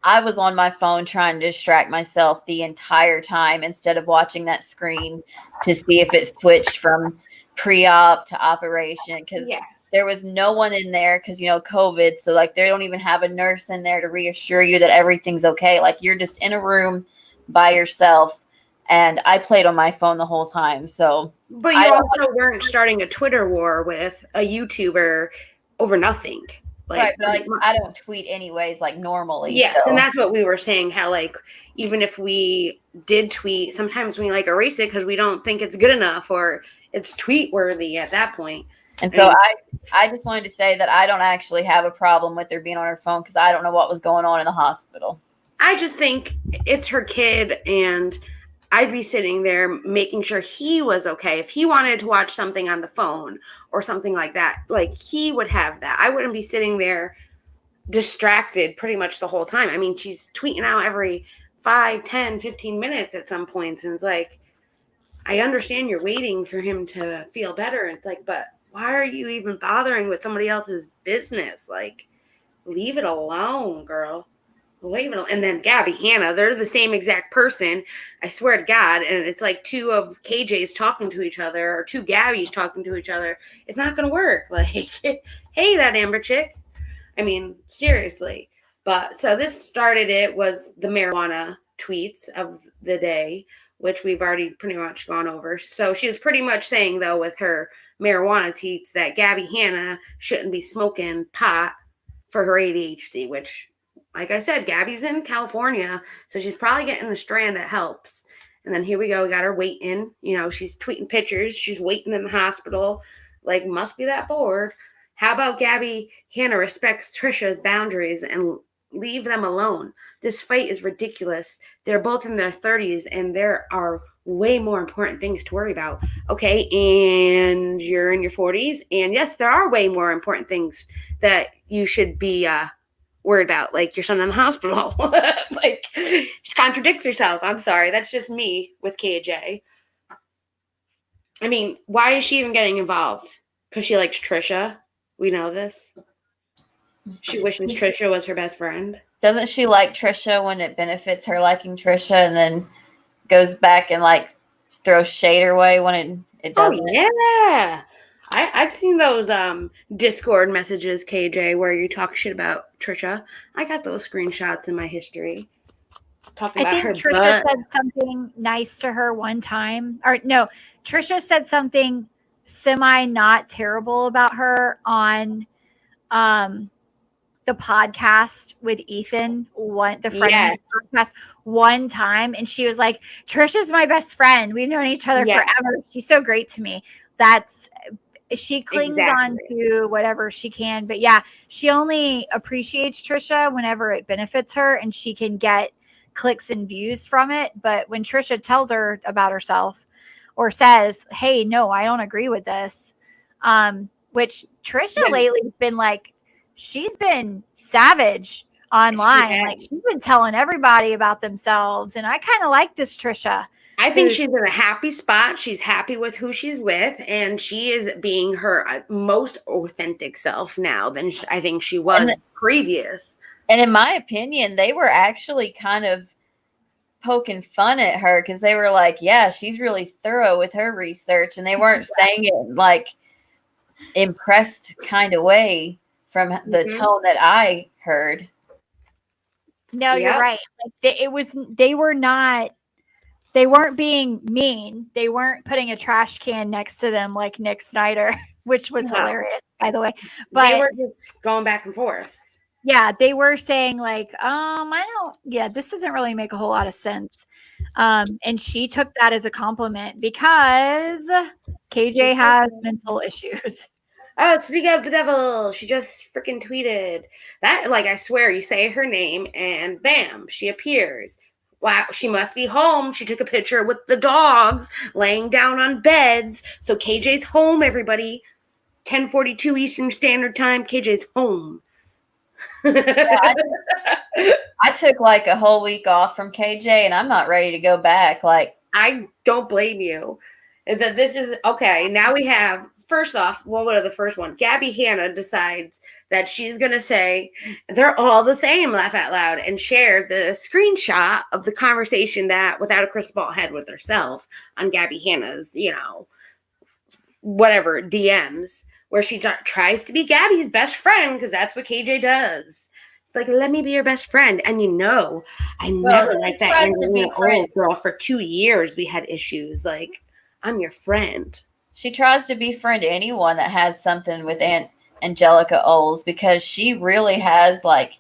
I was on my phone trying to distract myself the entire time instead of watching that screen to see if it switched from pre-op to operation, because there was no one in there because, COVID. So, like, they don't even have a nurse in there to reassure you that everything's okay. Like, you're just in a room by yourself. And I played on my phone the whole time. So, but you also weren't starting a Twitter war with a YouTuber over nothing. Right, but like I don't tweet anyways, like normally. Yes, so. And that's what we were saying, how like even if we did tweet, sometimes we like erase it because we don't think it's good enough or it's tweet worthy at that point. And so I just wanted to say that I don't actually have a problem with her being on her phone because I don't know what was going on in the hospital. I just think it's her kid, and I'd be sitting there making sure he was okay. If he wanted to watch something on the phone or something like that, like he would have that. I wouldn't be sitting there distracted pretty much the whole time. I mean, she's tweeting out every 5, 10, 15 minutes at some points. And it's like, I understand you're waiting for him to feel better. It's like, but why are you even bothering with somebody else's business? Like, leave it alone, girl. And then Gabby Hanna, they're the same exact person. I swear to God. And it's like two of KJ's talking to each other or two Gabby's talking to each other. It's not going to work. Like, hey, that Amber chick. I mean, seriously. But so this started, it was the marijuana tweets of the day, which we've already pretty much gone over. So she was pretty much saying, though, with her marijuana tweets that Gabby Hanna shouldn't be smoking pot for her ADHD, which, like I said, Gabby's in California, so she's probably getting a strand that helps. And then here we go. We got her waiting. She's tweeting pictures. She's waiting in the hospital. Like, must be that bored. How about Gabby Hanna respects Trisha's boundaries and leave them alone? This fight is ridiculous. They're both in their 30s, and there are way more important things to worry about. Okay, and you're in your 40s, and yes, there are way more important things that you should be worried about, like your son in the hospital. Like, she contradicts herself. I'm sorry. That's just me with KJ. I mean, why is she even getting involved? Because she likes Trisha. We know this. She wishes Trisha was her best friend. Doesn't she like Trisha when it benefits her liking Trisha, and then goes back and like throws shade her way when it doesn't? Oh, yeah. I've seen those Discord messages, KJ, where you talk shit about Trisha. I got those screenshots in my history. Talking about her Trisha butt. said something nice to her one time. Or no, Trisha said something semi not terrible about her on the podcast with Ethan, the friend podcast one time, and she was like, Trisha's my best friend. We've known each other forever. She's so great to me. She clings on to whatever she can, but yeah, she only appreciates Trisha whenever it benefits her and she can get clicks and views from it. But when Trisha tells her about herself or says, hey, no, I don't agree with this, which Trisha lately has been like, she's been savage online. Like, she's been telling everybody about themselves. And I kind of like this Trisha. I think she's in a happy spot. She's happy with who she's with, and she is being her most authentic self now than I think she was previous. And in my opinion, they were actually kind of poking fun at her because they were like, yeah, she's really thorough with her research. And they weren't saying it like impressed kind of way from the tone that I heard. No, you're right. Like they weren't being mean. They weren't putting a trash can next to them like Nick Snyder, which was hilarious, by the way. But they were just going back and forth. Yeah, they were saying like, this doesn't really make a whole lot of sense. And she took that as a compliment because KJ has mental issues. Oh, speaking of the devil, she just freaking tweeted that. Like, I swear, you say her name and bam, she appears. Wow, she must be home. She took a picture with the dogs laying down on beds. So KJ's home, everybody. 10:42 Eastern Standard Time. KJ's home. I took like a whole week off from KJ, and I'm not ready to go back. Like, I don't blame you. That this is okay. Now we have. First off, what are the first one? Gabby Hanna decides that she's going to say they're all the same, laugh out loud, and share the screenshot of the conversation that Without a Crystal Ball had with herself on Gabby Hanna's, whatever, DMs, where she tries to be Gabby's best friend because that's what KJ does. It's like, let me be your best friend. And I never liked that Angelina old girl. For 2 years, we had issues. Like, I'm your friend. She tries to befriend anyone that has something with Angelica Oles because she really has like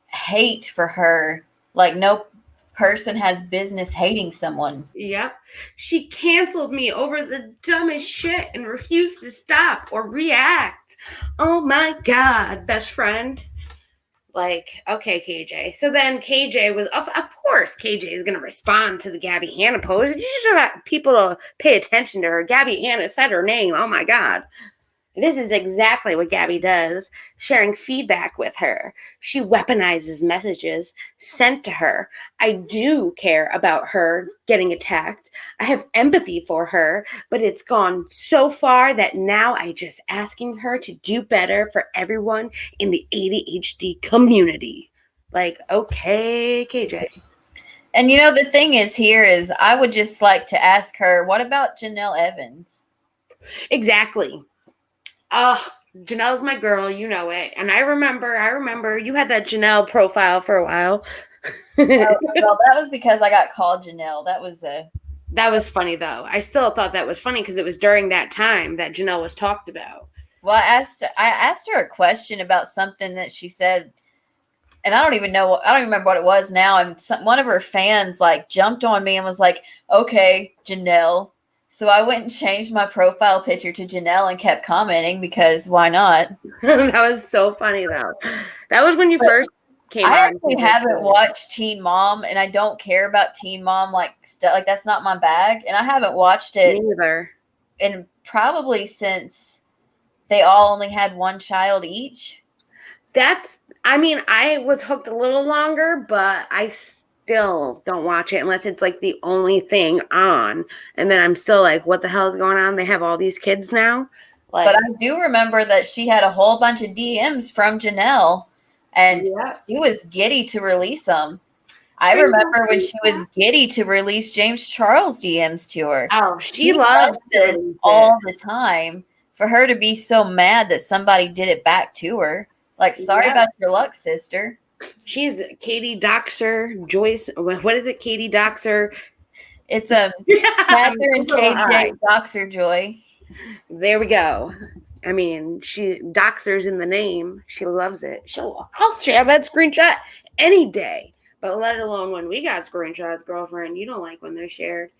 hate for her. Like, no person has business hating someone. Yep. She canceled me over the dumbest shit and refused to stop or react. Oh my God, best friend. Like, okay, KJ. So then KJ was, of course, KJ is going to respond to the Gabby Hanna post. You just got people to pay attention to her. Gabby Hanna said her name. Oh my God. This is exactly what Gabby does, sharing feedback with her. She weaponizes messages sent to her. I do care about her getting attacked. I have empathy for her, but it's gone so far that now I just asking her to do better for everyone in the ADHD community. Like, okay, KJ. And the thing is I would just like to ask her, what about Janelle Evans? Exactly. Janelle's my girl, you know it. And I remember you had that Janelle profile for a while. Well, that was because I got called Janelle. That was funny though. I still thought that was funny because it was during that time that Janelle was talked about. Well, I asked her a question about something that she said, and I don't remember what it was now. And one of her fans like jumped on me and was like, "Okay, Janelle." So I went and changed my profile picture to Janelle and kept commenting because why not? That was so funny though. That was when you first came on. I actually haven't watched Teen Mom, and I don't care about Teen Mom like that's not my bag, and I haven't watched it either. And probably since they all only had one child each. I was hooked a little longer, but I still don't watch it unless it's like the only thing on, and then I'm still like, what the hell is going on? They have all these kids now. Like, but I do remember that she had a whole bunch of DMs from Janelle, and she was giddy to release them. I remember when she was giddy to release James Charles DMs to her. Oh, she loves this all the time. For her to be so mad that somebody did it back to her. Like, sorry about your luck, sister. She's Katie Doxer, Joyce. What is it? Katie Doxer. It's Catherine KJ Doxer Joy. There we go. I mean, she Doxer's in the name. She loves it. I'll share that screenshot any day. But let alone when we got screenshots, girlfriend. You don't like when they're shared.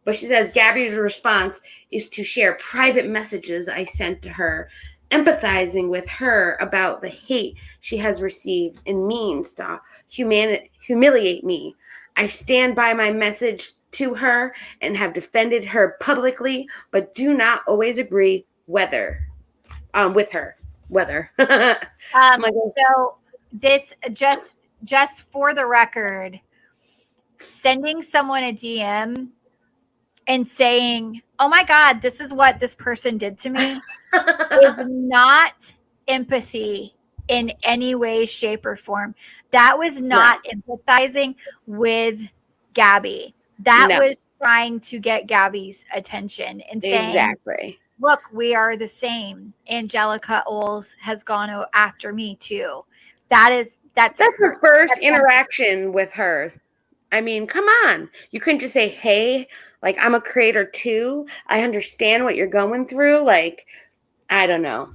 But she says Gabby's response is to share private messages I sent to her, empathizing with her about the hate she has received and means to humiliate me. I stand by my message to her and have defended her publicly, but do not always agree with her. So this just for the record, sending someone a DM and saying, "Oh my God, this is what this person did to me," is not empathy in any way, shape, or form. That was not empathizing with Gabby. That was trying to get Gabby's attention and saying, look, we are the same. Angelica Oles has gone after me too. That's the first that's interaction with her. I mean, come on. You couldn't just say, hey, like, I'm a creator too. I understand what you're going through. Like, I don't know.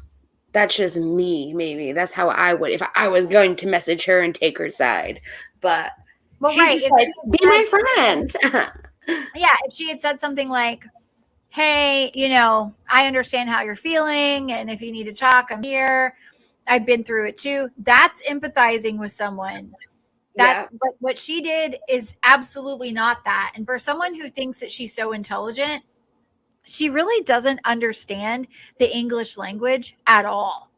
That's just me, maybe. That's how I would if I was going to message her and take her side. But well, she right. just like, be my friend. Yeah, if she had said something like, hey, I understand how you're feeling, and if you need to talk, I'm here. I've been through it too. That's empathizing with someone. Yeah. But what she did is absolutely not that. And for someone who thinks that she's so intelligent, she really doesn't understand the English language at all.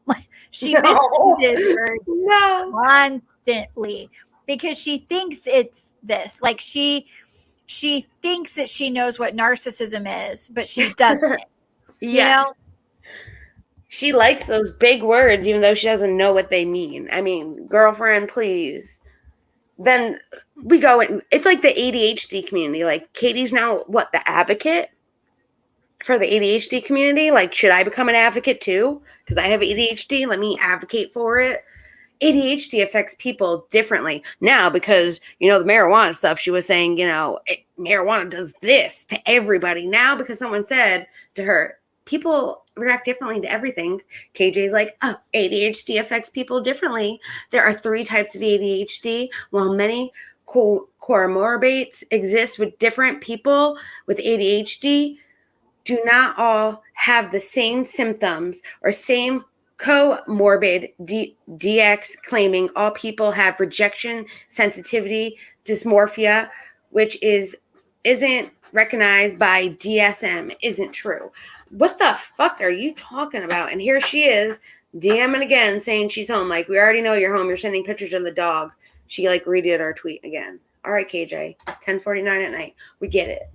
She misuses words No. constantly because she thinks it's this. Like she thinks that she knows what narcissism is, but she doesn't. Yes. She likes those big words, even though she doesn't know what they mean. I mean, girlfriend, please. Then we go in. It's like the ADHD community. Like, Katie's now, what, the advocate for the ADHD community? Like, should I become an advocate too? Because I have ADHD. Let me advocate for it. ADHD affects people differently now because, the marijuana stuff, she was saying, marijuana does this to everybody now because someone said to her, people react differently to everything. KJ's like, oh, ADHD affects people differently. There are 3 types of ADHD. While many comorbidities exist with different people with ADHD, do not all have the same symptoms or same comorbid DX, claiming all people have rejection sensitivity dysmorphia, which isn't recognized by DSM, isn't true. What the fuck are you talking about? And here she is DMing again saying she's home. Like, we already know you're home. You're sending pictures of the dog. She like redid our tweet again. All right, KJ, 10:49 at night. We get it.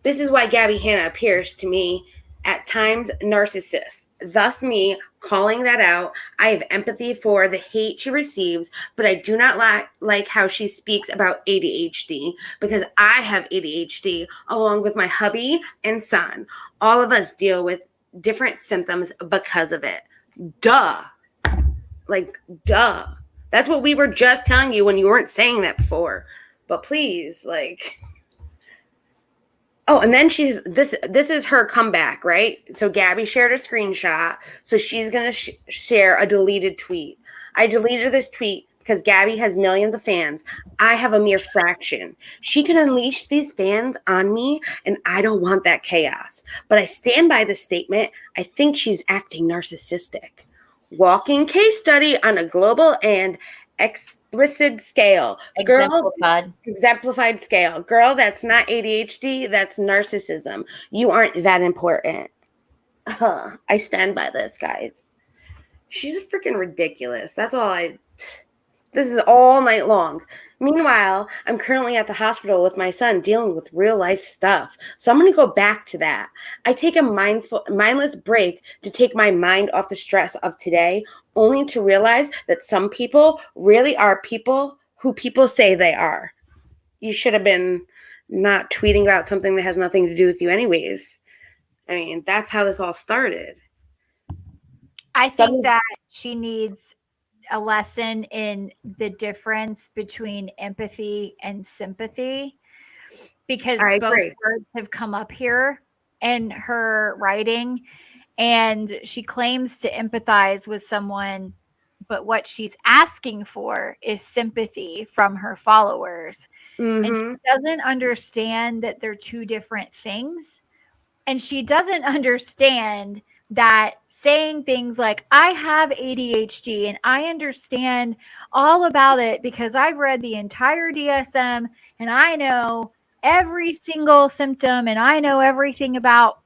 This is why Gabby Hanna appears to me at times narcissist. Thus, me calling that out, I have empathy for the hate she receives, but I do not like how she speaks about ADHD because I have ADHD along with my hubby and son. All of us deal with different symptoms because of it. Duh. Like, duh. That's what we were just telling you when you weren't saying that before. But please, like... Oh, and then this is her comeback, right? So Gabby shared a screenshot. So she's going to share a deleted tweet. I deleted this tweet because Gabby has millions of fans. I have a mere fraction. She can unleash these fans on me, and I don't want that chaos. But I stand by the statement. I think she's acting narcissistic. Walking case study on a global and explicit scale. Exemplified scale. Girl, that's not ADHD, that's narcissism. You aren't that important. I stand by this, guys. She's freaking ridiculous. This is all night long. Meanwhile, I'm currently at the hospital with my son dealing with real life stuff. So I'm going to go back to that. I take a mindless break to take my mind off the stress of today, only to realize that some people really are people who people say they are. You should have been not tweeting about something that has nothing to do with you anyways. I mean, that's how this all started. I think that she needs a lesson in the difference between empathy and sympathy, because both words have come up here in her writing, and she claims to empathize with someone, but what she's asking for is sympathy from her followers. And she doesn't understand that they're 2 different things. And she doesn't understand that saying things like, I have ADHD and I understand all about it because I've read the entire DSM and I know every single symptom and I know everything about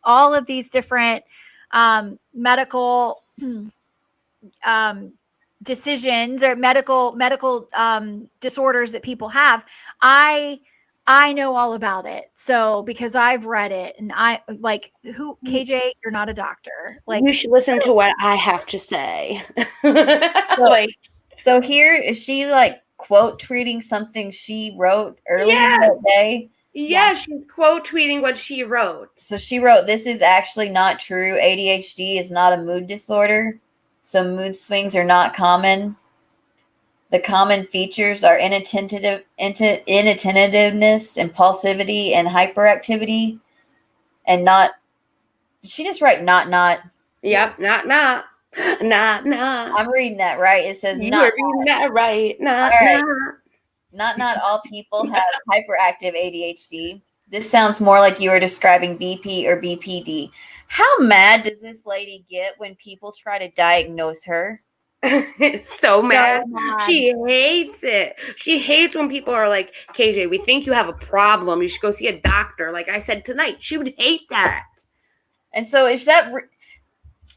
all of these different medical decisions or medical disorders that people have. I know all about it. So because I've read it, and I like, who, KJ, you're not a doctor. Like, you should listen to what I have to say. So here is she like quote tweeting something she wrote earlier that day. Yeah, Yes. she's quote tweeting what she wrote. So she wrote, "This is actually not true. ADHD is not a mood disorder, so mood swings are not common. The common features are inattentiveness, impulsivity, and hyperactivity, and not." Did she just write not? Yep, not. I'm reading that right. It says You not. were reading that right. All right. Not all people have hyperactive ADHD. This sounds more like you were describing BP or BPD. How mad does this lady get when people try to diagnose her? It's so mad. mad. She hates it. She hates when people are like, KJ, we think you have a problem. You should go see a doctor. Like I said tonight, she would hate that. And so is that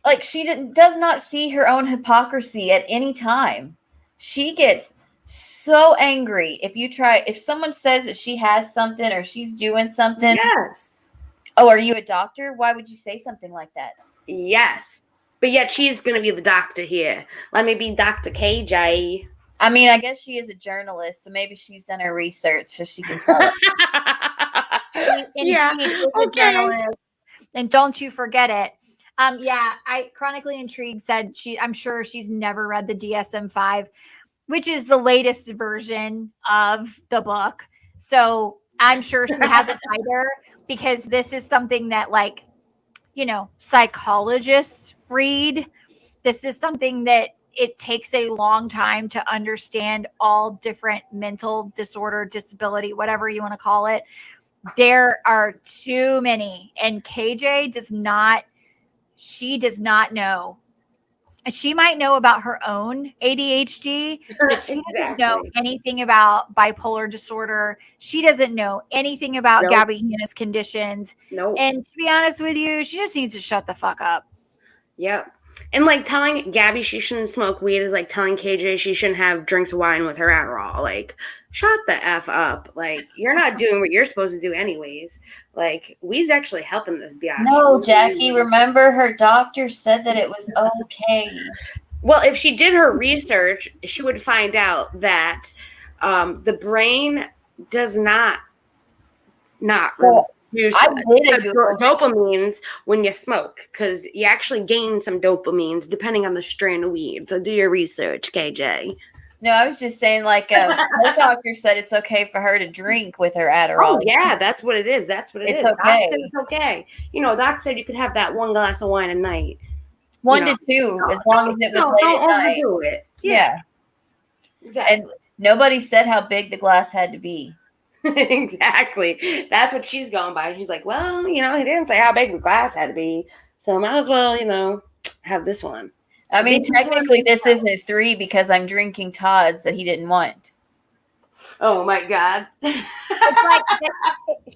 like she does not see her own hypocrisy at any time. She gets so angry if someone says that she has something or she's doing something. Yes. Oh, are you a doctor? Why would you say something like that? Yes. But yet she's going to be the doctor here. Let me be Dr. KJ. I mean, I guess she is a journalist, so maybe she's done her research so she can tell us. Yeah. Okay. And don't you forget it. Yeah, I chronically intrigued said I'm sure she's never read the DSM-5, which is the latest version of the book. So I'm sure she hasn't either, because this is something that, like, you know, psychologists read. This is something that it takes a long time to understand all different mental disorder, disability, whatever you want to call it. There are too many, and KJ does not know. She might know about her own ADHD, but she doesn't know anything about bipolar disorder. She doesn't know anything about Gabby Hanna's conditions. Nope. And to be honest with you, she just needs to shut the fuck up. Yep. And like telling Gabby she shouldn't smoke weed is like telling KJ she shouldn't have drinks of wine with her Adderall. Like, shut the F up. Like, you're not doing what you're supposed to do anyways. Like, weed's actually helping this biatch. No, Jackie, remember her doctor said that it was okay. Well, if she did her research, she would find out that the brain does not use dopamines when you smoke, because you actually gain some dopamines depending on the strain of weed. So do your research, KJ. No, I was just saying, like, her doctor said it's okay for her to drink with her Adderall. Oh, yeah, that's what it is. That's what it is. Okay. Doc said it's okay. You know, Doc said you could have that one glass of wine a night. 1 to 2, as long as it was late at night. Don't overdo it. Yeah. Exactly. And nobody said how big the glass had to be. Exactly. That's what she's going by. She's like, well, you know, he didn't say how big the glass had to be, so I might as well, you know, have this one. I mean, technically, this isn't 3 because I'm drinking Todd's that he didn't want. Oh my God! It's like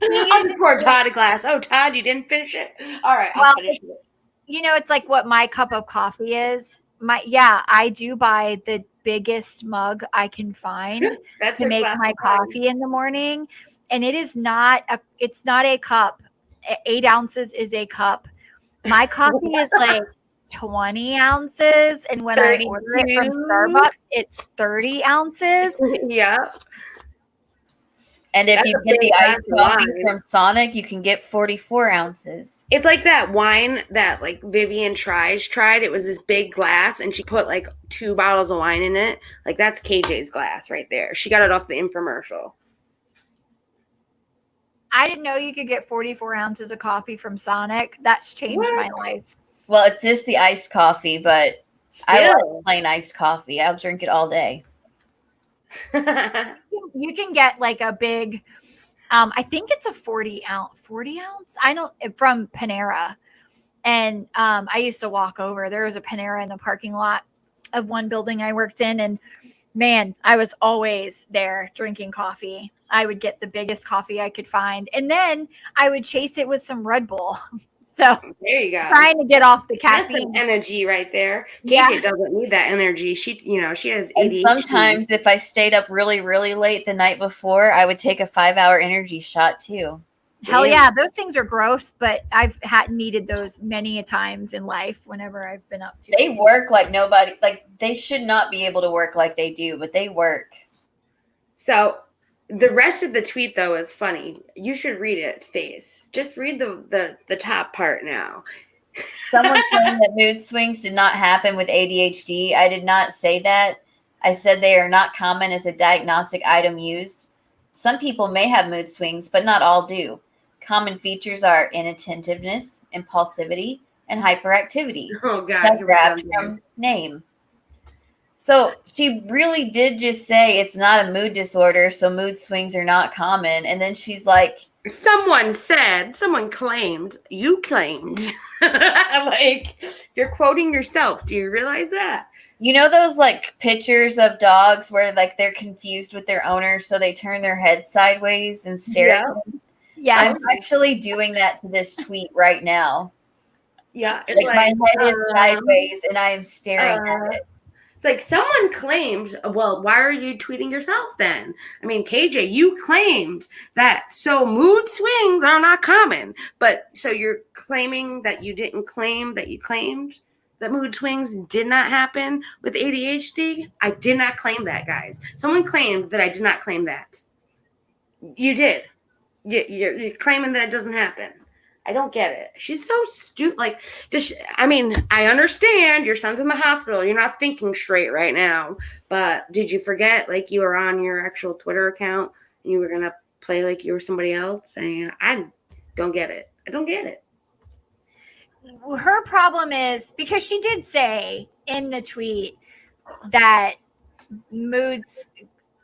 I just poured Todd a glass. Oh, Todd, you didn't finish it. All right, I'll finish it. You know, it's like what my cup of coffee is. I do buy the biggest mug I can find to make my coffee in the morning, and it's not a cup. 8 ounces is a cup. My coffee is like 20 ounces, and when 32. I order it from Starbucks, it's 30 ounces. Yeah. And if you get the iced coffee from Sonic, you can get 44 ounces. It's like that wine that like Vivian tried. It was this big glass, and she put like 2 bottles of wine in it. Like, that's KJ's glass right there. She got it off the infomercial. I didn't know you could get 44 ounces of coffee from Sonic. That's changed my life. Well, it's just the iced coffee, but still. I like plain iced coffee. I'll drink it all day. You can get like a big, I think it's a 40 ounce, from Panera. And I used to walk over. There was a Panera in the parking lot of one building I worked in. And man, I was always there drinking coffee. I would get the biggest coffee I could find. And then I would chase it with some Red Bull. So there you go. Trying to get off the caffeine. That's some energy right there. Yeah. KJ doesn't need that energy. She has ADHD. And sometimes if I stayed up really, really late the night before, I would take a 5-hour energy shot too. Hell yeah, those things are gross, but I've needed those many a times in life whenever I've been up to. They work like nobody, like they should not be able to work like they do, but they work. So The rest of the tweet though is funny. You should read it, Stace. Just read the top part now. Someone claimed that mood swings did not happen with ADHD. I did not say that. I said they are not common as a diagnostic item used. Some people may have mood swings, but not all do. Common features are inattentiveness, impulsivity, and hyperactivity. Oh God, Tetraped from name. So she really did just say it's not a mood disorder, so mood swings are not common. And then she's like, someone claimed, you claimed. Like, you're quoting yourself. Do you realize that? you know those like pictures of dogs where like they're confused with their owner, so they turn their heads sideways and stare at them? Yes. I'm actually doing that to this tweet right now. Yeah. It's Like my head is sideways and I am staring at it. It's like someone claimed, well, why are you tweeting yourself then? I mean, KJ, you claimed that, so mood swings are not common, but so you're claiming that you didn't claim that you claimed that mood swings did not happen with ADHD? I did not claim that, guys. Someone claimed that I did not claim that. You did. You're claiming that it doesn't happen. I don't get it. She's so stupid. Like, I understand your son's in the hospital. You're not thinking straight right now. But did you forget, like, you were on your actual Twitter account and you were going to play like you were somebody else? And I don't get it. I don't get it. Her problem is because she did say in the tweet that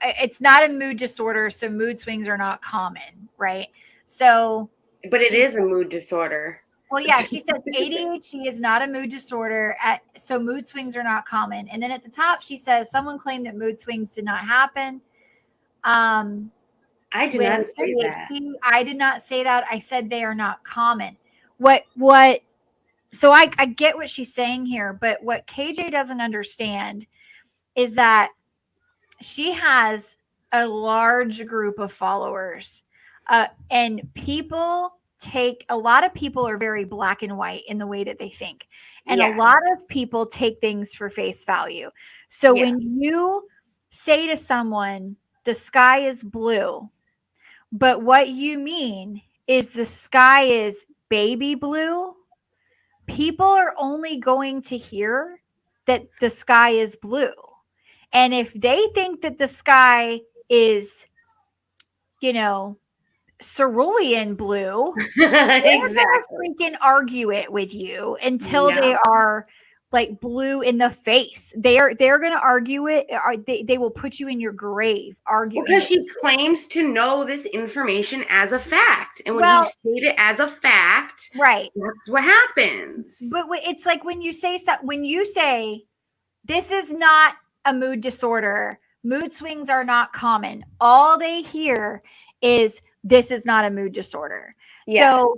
it's not a mood disorder, so mood swings are not common, right? So, but it is a mood disorder. Well, yeah, she said ADHD is not a mood disorder, so mood swings are not common. And then at the top, she says someone claimed that mood swings did not happen. I did not say ADHD, that. I did not say that. I said they are not common. So I get what she's saying here, but what KJ doesn't understand is that she has a large group of followers, and a lot of people are very black and white in the way that they think. And Yes. A lot of people take things for face value. So Yes. when you say to someone, the sky is blue, but what you mean is the sky is baby blue, people are only going to hear that the sky is blue. And if they think that the sky is, cerulean blue, they're Exactly. going to freaking argue it with you until Yeah. they are like blue in the face. They're going to argue it. They will put you in your grave arguing. Because it. she claims to know this information as a fact. And when Well, you state it as a fact, right, that's what happens. but it's like when you say this is not a mood disorder, mood swings are not common, all they hear is this is not a mood disorder. Yes. So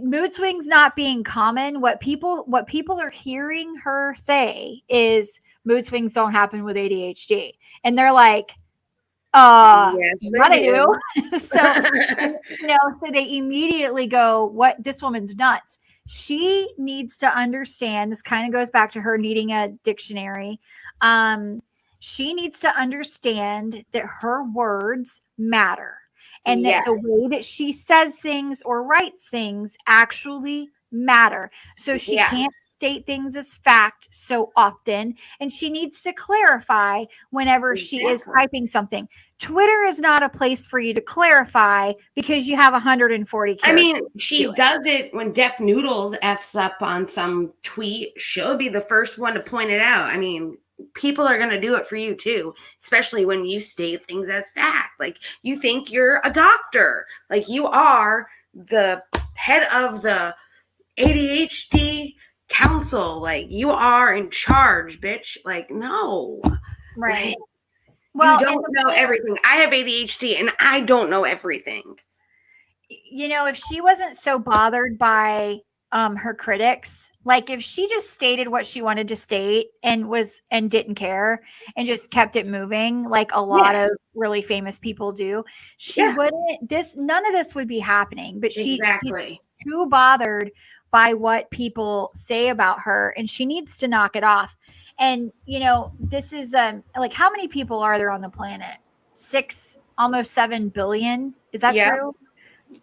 mood swings not being common, what people are hearing her say is mood swings don't happen with ADHD. And they're like, Yes, yeah, they do. So, do. So they immediately go, what? This woman's nuts. She needs to understand, this kind of goes back to her needing a dictionary. She needs to understand that her words matter. And that the way that she says things or writes things actually matter. So she can't state things as fact so often. And she needs to clarify whenever she is typing something. Twitter is not a place for you to clarify because you have 140 characters. I mean, she does it when Def Noodles F's up on some tweet. She'll be the first one to point it out. I mean, people are going to do it for you too, especially when you state things as fact. Like, you think you're a doctor, like you are the head of the ADHD council, like you are in charge, bitch. Like, no, right? Like, well, you don't know everything. I have ADHD and I don't know everything. If she wasn't so bothered by her critics, like if she just stated what she wanted to state and didn't care and just kept it moving like a lot of really famous people do, she wouldn't, none of this would be happening. But she's too bothered by what people say about her, and she needs to knock it off. And this is like, how many people are there on the planet? almost 7 billion. Is that Yeah. true?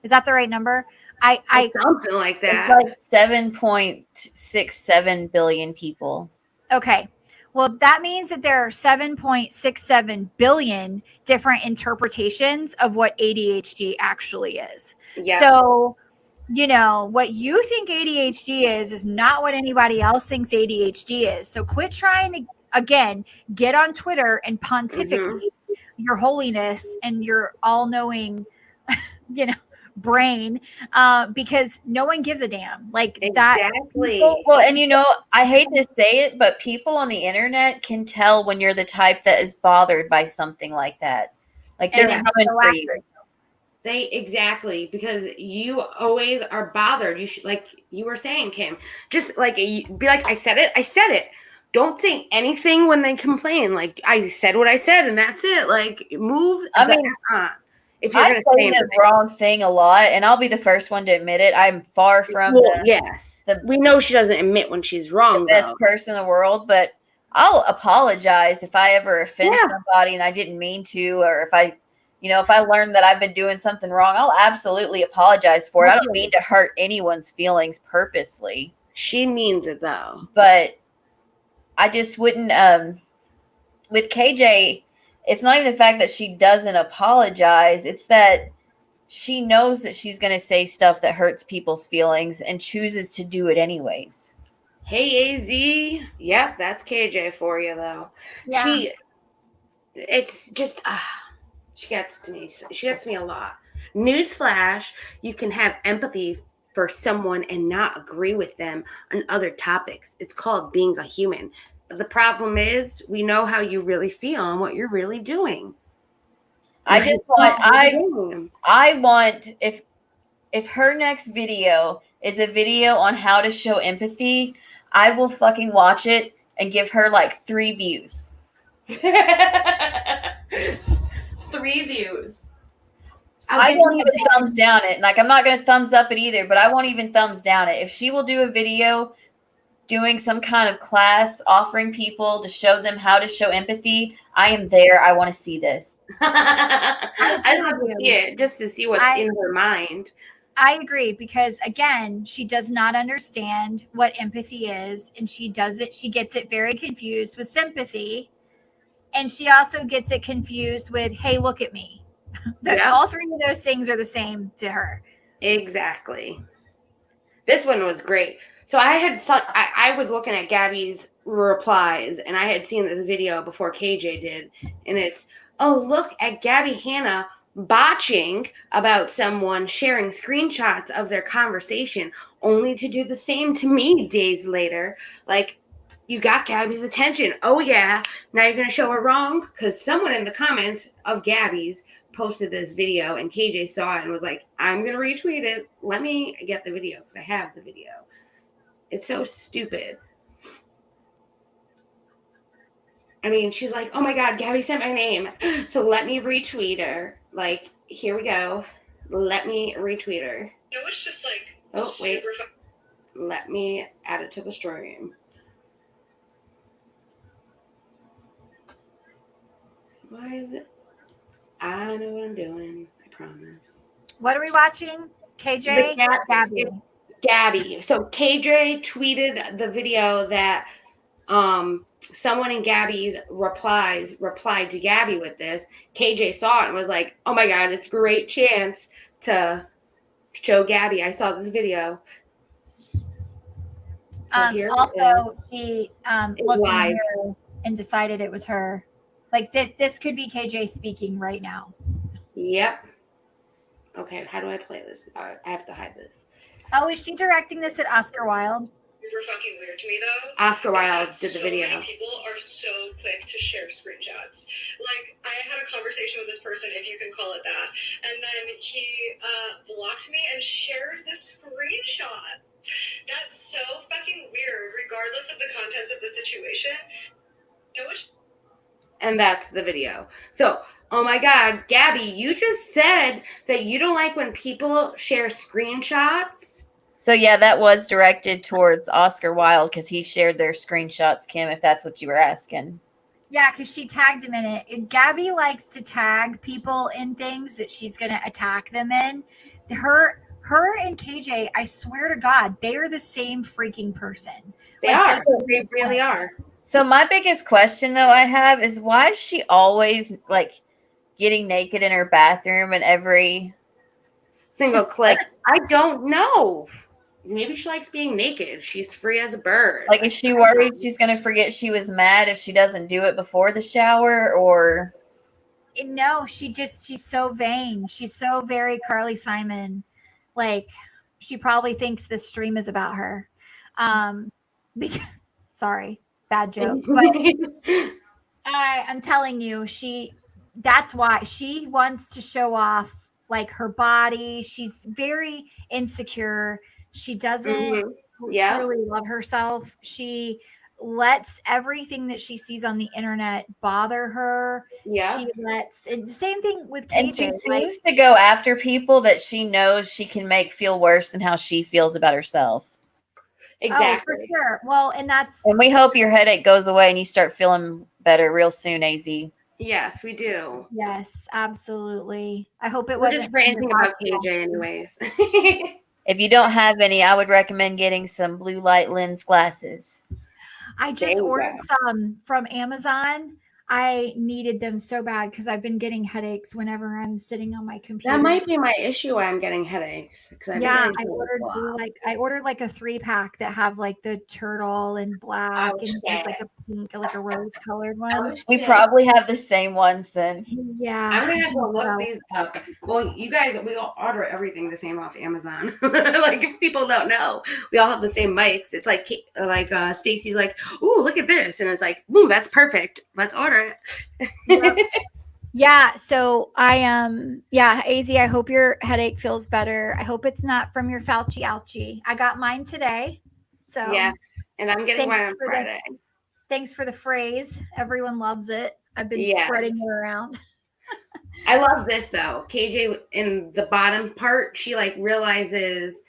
Is that the right number? It's something like It's that. like 7.67 billion people. Okay. Well, that means that there are 7.67 billion different interpretations of what ADHD actually is. Yeah. So, you know, what you think ADHD is not what anybody else thinks ADHD is. So quit trying to, again, get on Twitter and pontificate your holiness and your all-knowing, you know, brain, because no one gives a damn. Like Exactly. Well, and you know, I hate to say it, but people on the internet can tell when you're the type that is bothered by something like that. Like they're And coming for you. They exactly, because you always are bothered. You should, like you were saying, Kim, just like be like, I said it. Don't say anything when they complain. Like, I said what I said, and that's it. Like, move I the mean, F on. If you're I gonna say the wrong thing a lot, and I'll be the first one to admit it. I'm far from yes, we know she doesn't admit when she's wrong. The best person in the world, but I'll apologize if I ever offend somebody and I didn't mean to, or if I learned that I've been doing something wrong, I'll absolutely apologize for it. I don't mean to hurt anyone's feelings purposely. She means it though. But I just wouldn't, with KJ, it's not even the fact that she doesn't apologize. It's that she knows that she's going to say stuff that hurts people's feelings and chooses to do it anyways. Hey, AZ. Yep, that's KJ for you though. Yeah. It's just, she gets to me. She gets me a lot. Newsflash, you can have empathy for someone and not agree with them on other topics. It's called being a human. But the problem is, we know how you really feel and what you're really doing. I want, if her next video is a video on how to show empathy, I will fucking watch it and give her like 3 views. 3 views. I won't even thumbs down it. Like, I'm not going to thumbs up it either, but I won't even thumbs down it. If she will do a video doing some kind of class, offering people to show them how to show empathy, I am there. I want to see this. I love to see it just to see what's in her mind. I agree, because again, she does not understand what empathy is, and she gets it very confused with sympathy, and she also gets it confused with, hey, look at me. All 3 of those things are the same to her. Exactly. This one was great. So I was looking at Gabby's replies, and I had seen this video before KJ did, and it's, oh, look at Gabby Hanna botching about someone sharing screenshots of their conversation, only to do the same to me days later. Like, you got Gabby's attention. Oh yeah, now you're gonna show her wrong? Because someone in the comments of Gabby's posted this video, and KJ saw it and was like, I'm gonna retweet it. Let me get the video, because I have the video. It's so stupid. I mean, she's like, oh my God, Gabby sent my name, so let me retweet her. Like, here we go. Let me retweet her. No, it's just like, oh, wait. Let me add it to the stream. Why is it? I know what I'm doing. I promise. What are we watching? KJ? Gabby. Gabby. So KJ tweeted the video that someone in Gabby's replied to Gabby with this. KJ saw it and was like, oh my God, it's a great chance to show Gabby I saw this video. So also, she looked in the mirror and decided it was her. Like, this could be KJ speaking right now. Yep. Okay, how do I play this? I have to hide this. Oh, is she directing this at Oscar Wilde? Super fucking weird to me, though. Oscar Wilde did the video. So many people are so quick to share screenshots. Like, I had a conversation with this person, if you can call it that, and then he blocked me and shared the screenshot. That's so fucking weird, regardless of the contents of the situation. And that's the video. So, oh my God, Gabby, you just said that you don't like when people share screenshots. So yeah, that was directed towards Oscar Wilde because he shared their screenshots, Kim, if that's what you were asking. Yeah, because she tagged him in it. Gabby likes to tag people in things that she's going to attack them in. Her and KJ, I swear to God, they are the same freaking person. They are. They really are. So my biggest question though I have is why is she always like getting naked in her bathroom and every single clip? I don't know. Maybe she likes being naked. She's free as a bird. Like, is she worried she's going to forget she was mad if she doesn't do it before the shower or? No, she's so vain. She's so very Carly Simon. Like, she probably thinks this stream is about her. Sorry, bad joke. But I'm telling you, that's why she wants to show off like her body. She's very insecure. She doesn't truly love herself. She lets everything that she sees on the internet bother her. Yeah. She lets it, same thing with KJ. And she seems to go after people that she knows she can make feel worse than how she feels about herself. Exactly. Oh, for sure. Well, and we hope your headache goes away and you start feeling better real soon, AZ. Yes, we do. Yes, absolutely. I hope it We're wasn't just ranting about KJ anyways. If you don't have any, I would recommend getting some blue light lens glasses. I just ordered some from Amazon. I needed them so bad because I've been getting headaches whenever I'm sitting on my computer. That might be my issue why I'm getting headaches. I ordered like a 3-pack that have like the turtle and black and there's like a pink, like a rose colored one. We probably have the same ones then. Yeah. I'm gonna have to look these up. Well, you guys, we all order everything the same off Amazon. Like if people don't know, we all have the same mics. It's like Stacy's like, ooh, look at this, and it's like, ooh, that's perfect. Let's order it. Yep. Yeah, so AZ, I hope your headache feels better. I hope it's not from your Fauci ouchie. I got mine today. So yes, and I'm getting mine on Friday. Thanks for the phrase. Everyone loves it. I've been spreading it around. I love this though. KJ in the bottom part, she like realizes,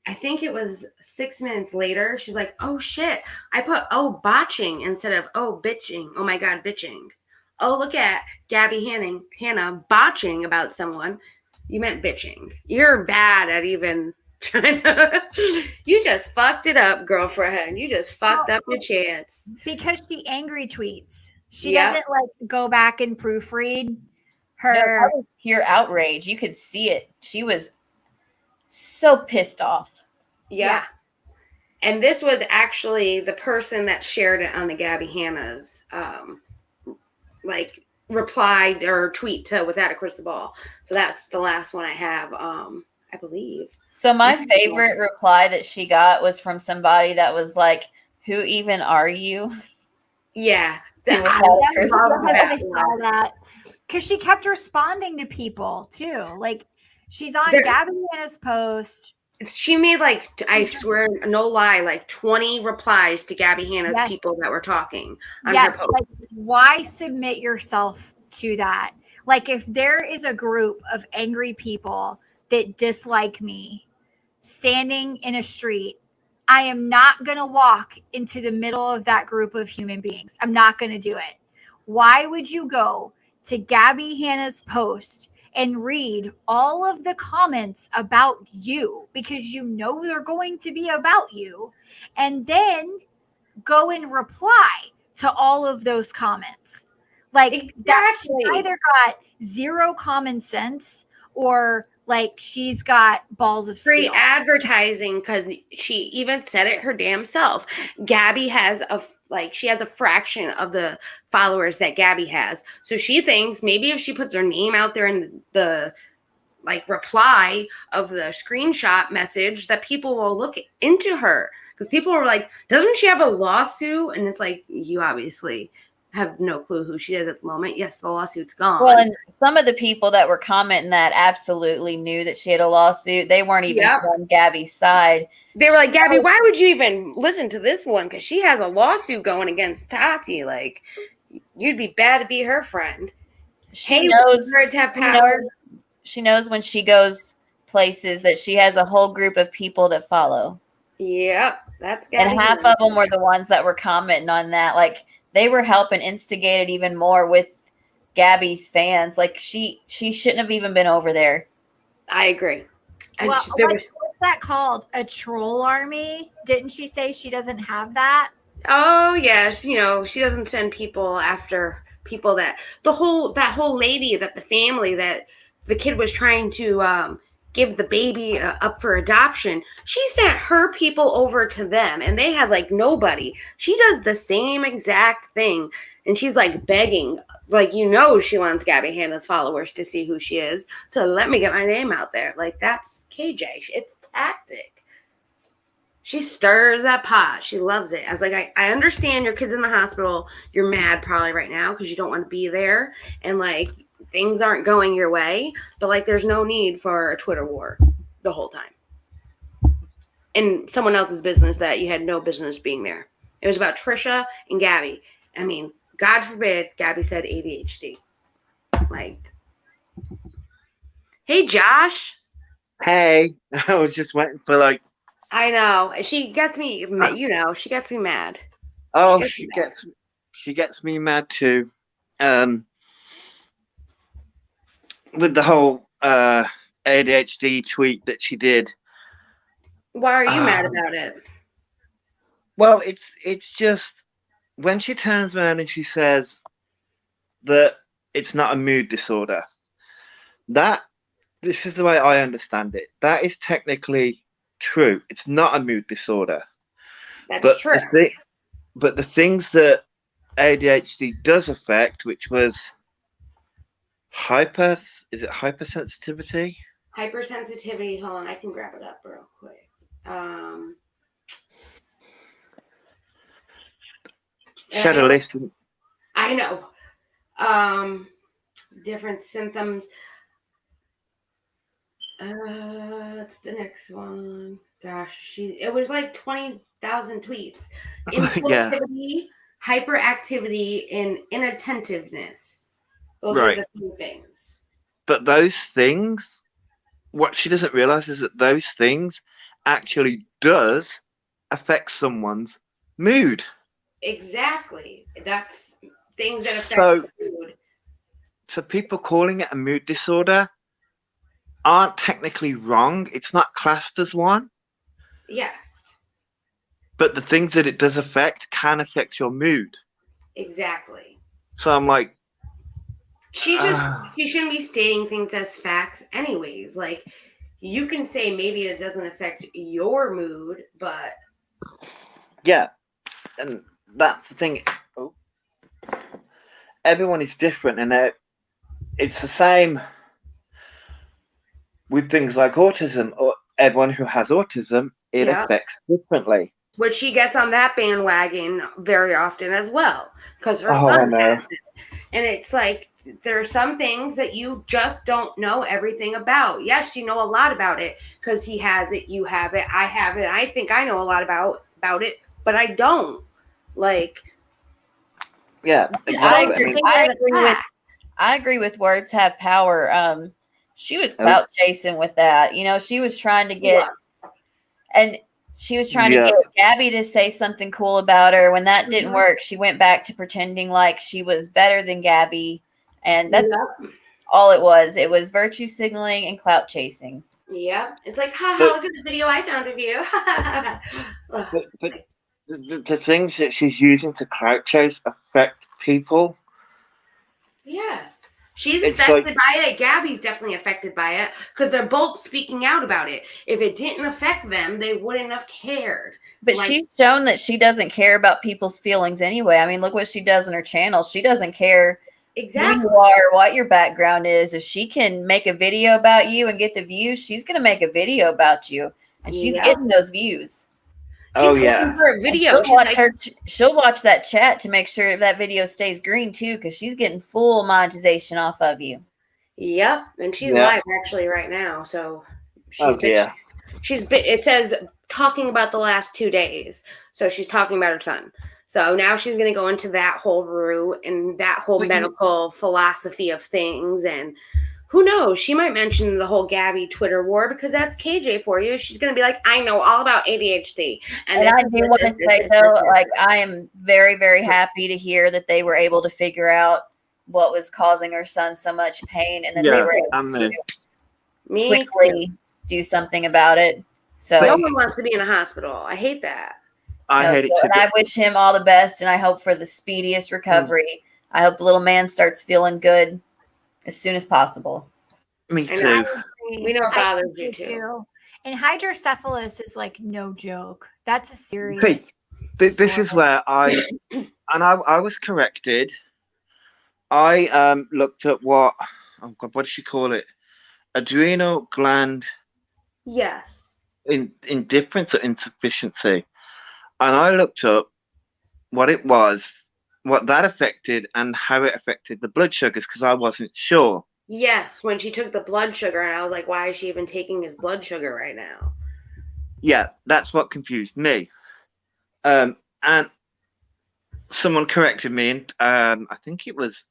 I think it was 6 minutes later, she's like, oh shit, I put botching instead of bitching. Oh my God, bitching. Oh, look at Gabby Hannah botching about someone. You meant bitching. You're bad at even trying to. You just fucked it up, girlfriend. You just fucked up your chance. Because she angry tweets. She doesn't like go back and proofread her. No, was pure outrage. You could see it. She was so pissed off. Yeah. And this was actually the person that shared it on the Gabby Hannah's replied or tweet to Without a Crystal Ball. So that's the last one I have, I believe. So my favorite reply that she got was from somebody that was like, who even are you? Yeah. I saw that. Because she kept responding to people too. Like she's on Gabby Hannah's post. She made I swear, no lie, 20 replies to Gabby Hannah's people that were talking on her post. Like, why submit yourself to that? Like, if there is a group of angry people that dislike me standing in a street, I am not going to walk into the middle of that group of human beings. I'm not going to do it. Why would you go to Gabby Hannah's post and read all of the comments about you because you know they're going to be about you, and then go and reply to all of those comments? Like that, she either got zero common sense or she's got balls of steel. Free advertising, because she even said it her damn self. Gabby has she has a fraction of the followers that Gabby has. So she thinks maybe if she puts her name out there in the reply of the screenshot message that people will look into her. Because people were like, doesn't she have a lawsuit? And it's like, you obviously have no clue who she is at the moment. Yes, the lawsuit's gone. Well, and some of the people that were commenting that absolutely knew that she had a lawsuit. They weren't even on Gabby's side. They were like, Gabby, why would you even listen to this one? Because she has a lawsuit going against Tati. Like, you'd be bad to be her friend. She knows words have power. She knows when she goes places that she has a whole group of people that follow. Yep, that's Gabby. And half of them were the ones that were commenting on that. Like, they were helping instigate it even more with Gabby's fans. Like she shouldn't have even been over there. I agree. And Well, there what's that called? A troll army? Didn't she say she doesn't have that? Oh yes, you know, she doesn't send people after people that that whole lady that the family that the kid was trying to give the baby up for adoption. She sent her people over to them, and they had like nobody. She does the same exact thing, and she's like begging, like she wants Gabby Hanna's followers to see who she is. So let me get my name out there. Like that's KJ. It's tactic. She stirs that pot. She loves it. I was like, I understand your kid's in the hospital. You're mad probably right now because you don't want to be there. And like things aren't going your way. But like there's no need for a Twitter war the whole time. In someone else's business that you had no business being there. It was about Trisha and Gabby. I mean, God forbid Gabby said ADHD. Like, hey, Josh. Hey, I was just waiting for like. I know. She gets me, she gets me mad. Oh, she gets me mad too. With the whole ADHD tweet that she did. Why are you mad about it? Well, it's just when she turns around and she says that it's not a mood disorder. This is the way I understand it. That is technically true. It's not a mood disorder. That's true. But the things that ADHD does affect, which was hypersensitivity? Hypersensitivity. Hold on, I can grab it up real quick. She had a list. I know. Different symptoms. What's the next one? Gosh, it was like 20,000 tweets. Impulsivity, hyperactivity, and inattentiveness. Those are the three things. But those things, what she doesn't realize is that those things actually does affect someone's mood. Exactly. That's things that affect mood. So people calling it a mood disorder aren't technically wrong. It's not classed as one. Yes. But the things that it does affect can affect your mood. Exactly. So I'm like, she shouldn't be stating things as facts anyways. Like you can say maybe it doesn't affect your mood, but yeah. And that's the thing. Oh. Everyone is different, and it's the same with things like autism, or everyone who has autism, it affects differently. Which she gets on that bandwagon very often as well, because her son has it. And it's like, there are some things that you just don't know everything about. Yes, you know a lot about it because he has it, you have it, I have it. I think I know a lot about it, but I don't. Like, yeah, exactly. I agree with words have power. She was clout chasing with that. She was trying to get, and she was trying to get Gabby to say something cool about her. When that didn't work, she went back to pretending like she was better than Gabby. And that's all it was. It was virtue signaling and clout chasing. Yeah. It's like, haha, look at the video I found of you. but the things that she's using to clout chase affect people. Yes. She's affected by it. Gabby's definitely affected by it because they're both speaking out about it. If it didn't affect them, they wouldn't have cared. But she's shown that she doesn't care about people's feelings anyway. I mean, look what she does on her channel. She doesn't care who you are, what your background is. If she can make a video about you and get the views, she's going to make a video about you. And she's getting those views. She's looking for a video. She'll watch that chat to make sure that video stays green too, because she's getting full monetization off of you. Yep, and she's live actually right now. So it says talking about the last 2 days. So she's talking about her son. So now she's going to go into that whole route and that whole medical philosophy of things and Who knows? She might mention the whole Gabby Twitter war because that's KJ for you. She's gonna be like, I know all about ADHD. And I do want to say though, like I am very, very happy to hear that they were able to figure out what was causing her son so much pain, and that they were able to quickly do something about it. So no one wants to be in a hospital. I hate that. I hate it too. And I wish him all the best, and I hope for the speediest recovery. I hope the little man starts feeling good as soon as possible. Me too. We know it bothers you too. And hydrocephalus is like no joke. That's a serious. This is where I was corrected. I looked at what did she call it? Adrenal gland. Yes. Indifference or insufficiency, and I looked up what it was, what that affected, and how it affected the blood sugars because I wasn't sure. Yes, when she took the blood sugar, and I was like, why is she even taking his blood sugar right now? Yeah, that's what confused me. And someone corrected me, and I think it was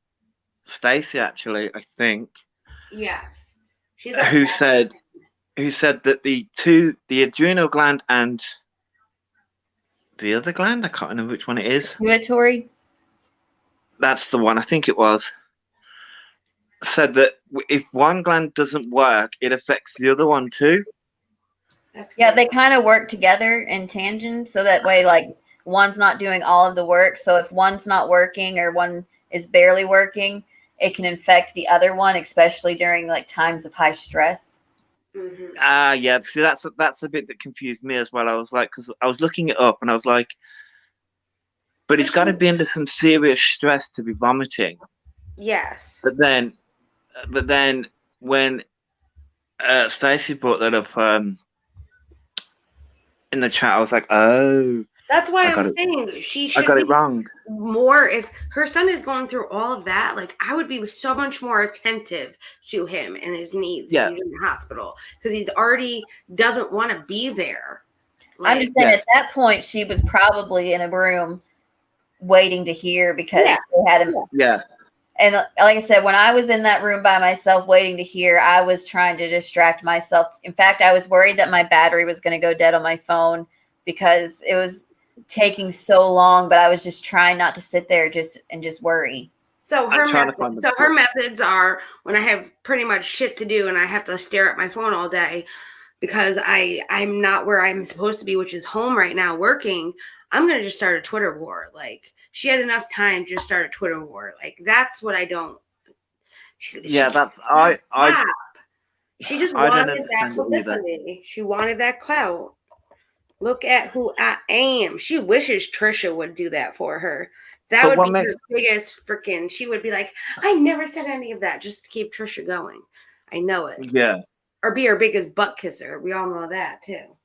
Stacey, actually. I think. Yes. Who said that the adrenal gland and the other gland, I can't remember which one it is. Pituitary. That's the one. I think it was. Said that if one gland doesn't work, it affects the other one too. They kind of work together in tangent, so that way, like one's not doing all of the work. So if one's not working or one is barely working, it can infect the other one, especially during like times of high stress. Yeah. See, that's the bit that confused me as well. I was like, because I was looking it up and I was like, but it's got to be under some serious stress to be vomiting. Yes. But then when Stacey brought that up in the chat, I was like, oh. That's why I'm saying she should. I got it wrong. More if her son is going through all of that, like I would be so much more attentive to him and his needs if he's in the hospital because he's already doesn't want to be there. Like, I'm just saying at that point she was probably in a room waiting to hear because they had him. Yeah. And like I said, when I was in that room by myself waiting to hear, I was trying to distract myself. In fact, I was worried that my battery was going to go dead on my phone because it was taking so long, but I was just trying not to sit there and just worry. So her methods are when I have pretty much shit to do and I have to stare at my phone all day because I'm not where I'm supposed to be, which is home right now working. I'm going to just start a Twitter war. Like she had enough time to just start a Twitter war. Like that's what I don't. She just wanted that publicity. She wanted that clout. Look at who I am. She wishes Trisha would do that for her. That would be her biggest freaking. She would be like, I never said any of that just to keep Trisha going. I know it. Yeah. Or be her biggest butt kisser. We all know that too.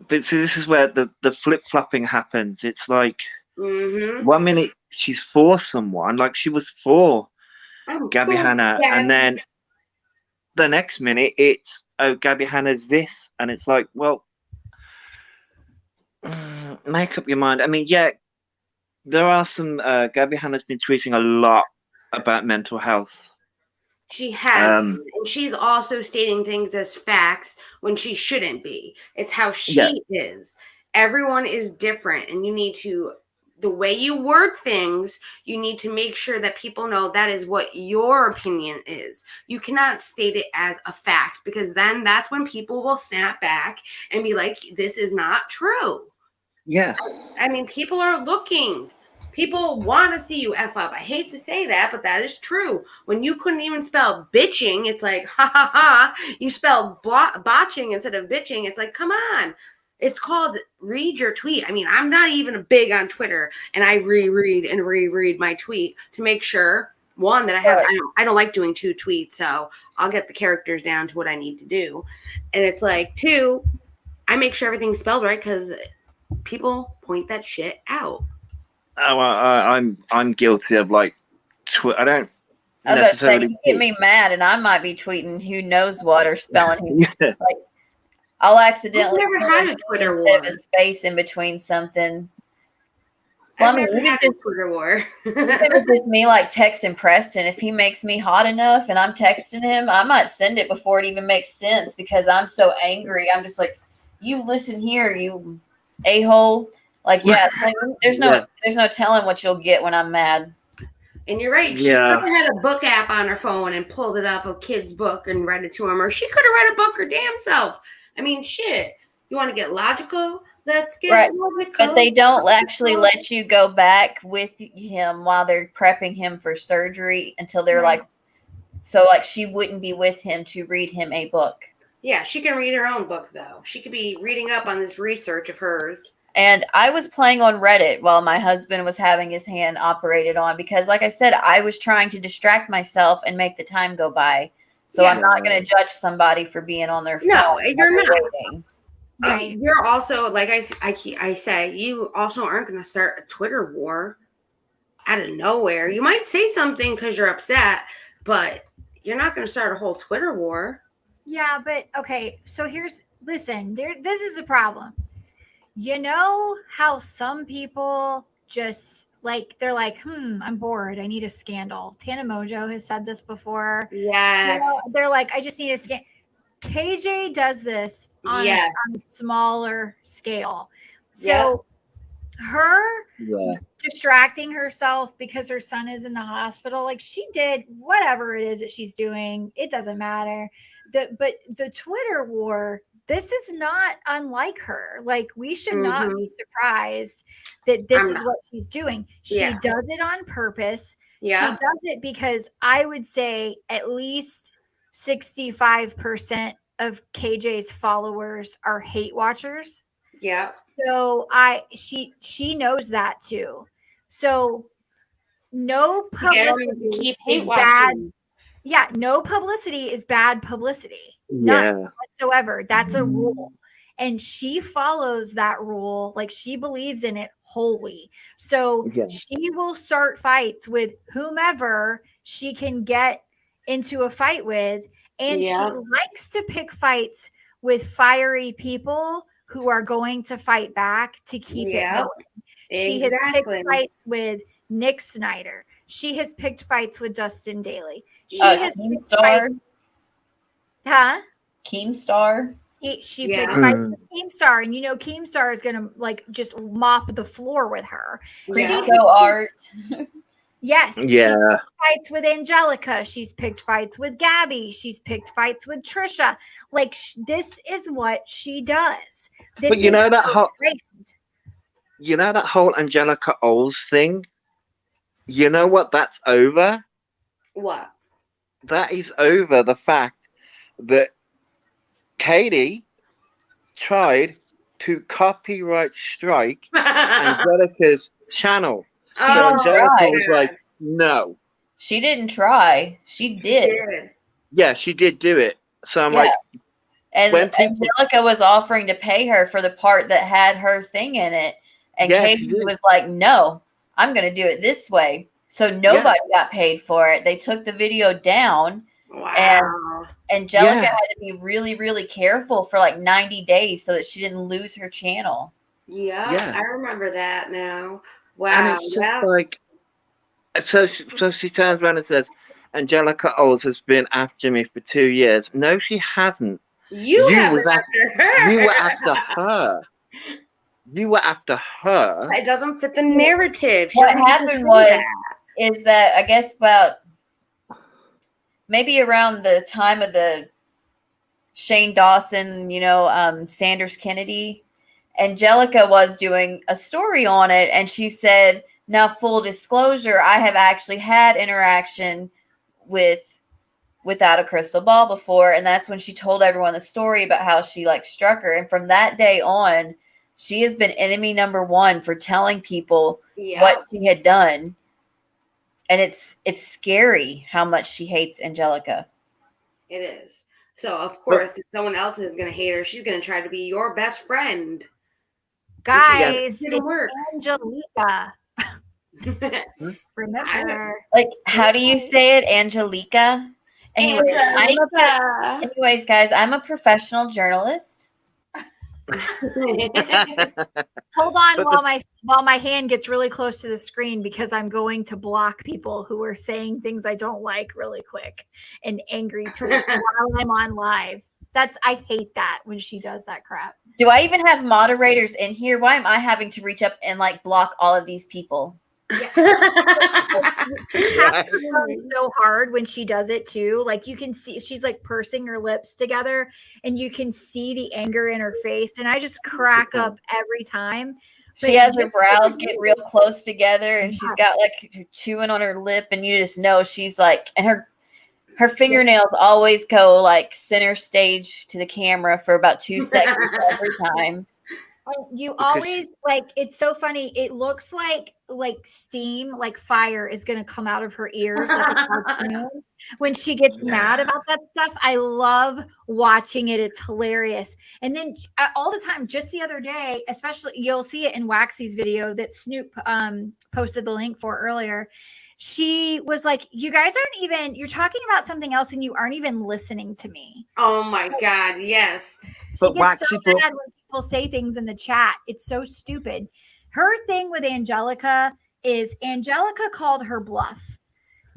But see, this is where the flip-flopping happens. It's like 1 minute she's for someone, like she was for Gabby Hanna, and then the next minute it's, oh, Gabby Hanna's this, and it's like, well, make up your mind. I mean, yeah, there are some. Gabby Hanna's been tweeting a lot about mental health. She has, and she's also stating things as facts when she shouldn't be. It's how she is. Everyone is different, and you need to, the way you word things, you need to make sure that people know that is what your opinion is. You cannot state it as a fact because then that's when people will snap back and be like, this is not true. Yeah. I mean, people are looking. People want to see you F up. I hate to say that, but that is true. When you couldn't even spell bitching, it's like, ha, ha, ha. You spelled botching instead of bitching. It's like, come on. It's called read your tweet. I mean, I'm not even big on Twitter, and I reread my tweet to make sure, one, that I don't like doing two tweets, so I'll get the characters down to what I need to do. And it's like, two, I make sure everything's spelled right because people point that shit out. Oh, I'm guilty of like, I don't necessarily. You get me mad, and I might be tweeting who knows what or spelling. Like, I'll accidentally never had a Twitter instead of a space in between something. Well, I've never even had a Twitter war. even if it's just me like texting Preston, if he makes me hot enough and I'm texting him, I might send it before it even makes sense because I'm so angry. I'm just like, you listen here, you a-hole. Like, yeah, like, there's no telling what you'll get when I'm mad. And you're right. She could have had a book app on her phone and pulled it up, a kid's book, and read it to him. Or she could have read a book her damn self. I mean, shit. You want to get logical? Let's get logical. But they don't actually let you go back with him while they're prepping him for surgery until they're like, so like she wouldn't be with him to read him a book. Yeah, she can read her own book, though. She could be reading up on this research of hers. And I was playing on Reddit while my husband was having his hand operated on because, like I said, I was trying to distract myself and make the time go by. So I'm not going to judge somebody for being on their phone. No, you're not. Right. You're also, like I say, you also aren't going to start a Twitter war out of nowhere. You might say something because you're upset, but you're not going to start a whole Twitter war. Yeah, but okay. So listen, this is the problem. You know how some people just like, they're like, I'm bored. I need a scandal. Tana Mojo has said this before. Yes. You know, they're like, I just need a scandal. KJ does this on a smaller scale. So her distracting herself because her son is in the hospital, like she did whatever it is that she's doing. It doesn't matter. But the Twitter war, this is not unlike her. Like, we should not be surprised that this is what she's doing. She does it on purpose. She does it because I would say at least 65% of KJ's followers are hate watchers. Yeah. So she knows that too. So no publicity is bad. Yeah, no publicity is bad publicity. None whatsoever. That's a rule. And she follows that rule. Like, she believes in it wholly. So she will start fights with whomever she can get into a fight with. And she likes to pick fights with fiery people who are going to fight back to keep it going. She has picked fights with Nick Snyder. She has picked fights with Dustin Daly. She has picked fights. Keemstar. She picked fights with Keemstar, and you know Keemstar is gonna like just mop the floor with her. Crisco Art. Yes. Yeah. She's picked fights with Angelica. She's picked fights with Gabby. She's picked fights with Trisha. Like, this is what she does. But you know that whole Angelica Oles thing. You know what that's over? What? That is over the fact that Katie tried to copyright strike Angelica's channel. So Angelica was like, no. She didn't try. She did. Yeah, she did do it. So I'm like, and Angelica was offering to pay her for the part that had her thing in it. And Katie was like, no, I'm going to do it this way. So nobody got paid for it. They took the video down. Wow. And Angelica had to be really, really careful for like 90 days so that she didn't lose her channel. Yeah. I remember that now. Wow. And it's just like, so she turns around and says, Angelica Oles has been after me for 2 years. No, she hasn't. You were after her. You were after her. You were after her. It doesn't fit the narrative. What happened is that I guess about maybe around the time of the Shane Dawson, Sanders Kennedy, Angelica was doing a story on it, and she said, now, full disclosure, I have actually had interaction without a crystal ball before, and that's when she told everyone the story about how she struck her. And from that day on, she has been enemy number one for telling people what she had done. And it's scary how much she hates Angelica. It is. So, of course, if someone else is going to hate her, she's going to try to be your best friend. Guys, it's Angelica. Remember. How do you say it? Angelica? Anyways, guys, I'm a professional journalist. Hold on while my hand gets really close to the screen, because I'm going to block people who are saying things I don't like really quick and angry tweet while I'm on live. I hate that when she does that crap. Do I even have moderators in here? Why am I having to reach up and like block all of these people? Yeah. So hard when she does it too. Like you can see she's like pursing her lips together and you can see the anger in her face. And I just crack up every time. She has her brows get real close together and she's got like chewing on her lip, and you just know she's like, and her fingernails always go like center stage to the camera for about 2 seconds every time. You always like, it's so funny. It looks like steam, like fire is going to come out of her ears like a cartoon when she gets mad about that stuff. I love watching it. It's hilarious. And then all the time, just the other day, especially you'll see it in Waxy's video that Snoop posted the link for earlier. She was like, you guys aren't even, you're talking about something else and you aren't even listening to me. Oh my God. Yes. She gets so mad when people say things in the chat. It's so stupid. Her thing with Angelica is Angelica called her bluff.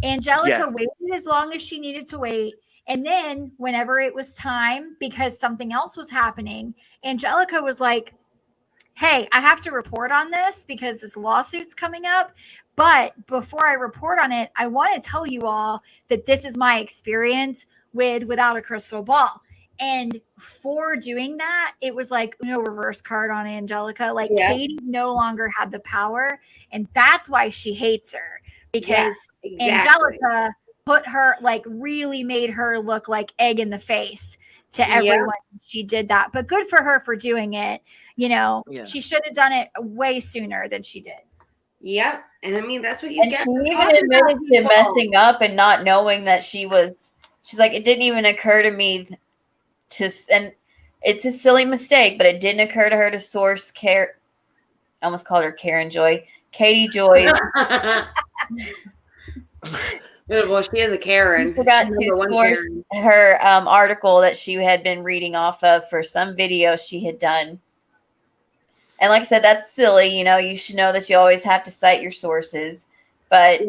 Angelica waited as long as she needed to wait. And then whenever it was time, because something else was happening, Angelica was like, hey, I have to report on this because this lawsuit's coming up. But before I report on it, I want to tell you all that this is my experience without a crystal ball. And for doing that, it was like reverse card on Angelica. Like Katie no longer had the power. And that's why she hates her, because Angelica put her, like really made her look like egg in the face to everyone. She did that. But good for her for doing it. She should have done it way sooner than she did. Yep. And I mean, that's what you get. She even admitted to messing up and not knowing that she's like, it didn't even occur to me and it's a silly mistake, but it didn't occur to her to source I almost called her Karen Joy. Katie Joy. Well, she is a Karen. She forgot to source her article that she had been reading off of for some video she had done. And like I said, that's silly. You should know that you always have to cite your sources. But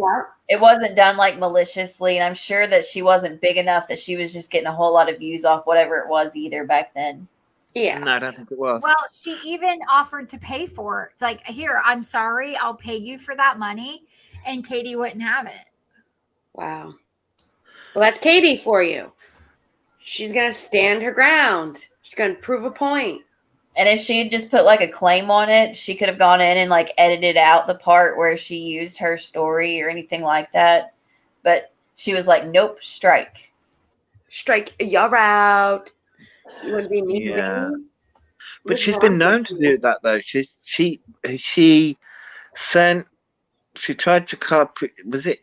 it wasn't done like maliciously. And I'm sure that she wasn't big enough that she was just getting a whole lot of views off whatever it was either back then. Yeah. No, I don't think it was. Well, she even offered to pay for it. It's like, here, I'm sorry, I'll pay you for that money. And Katie wouldn't have it. Wow. Well, that's Katie for you. She's going to stand her ground. She's going to prove a point. And if she had just put like a claim on it, she could have gone in and like edited out the part where she used her story or anything like that. But she was like, nope, strike. Strike, you're out. You would be mean. Yeah. But she's been known to do that though. She tried to copy, was it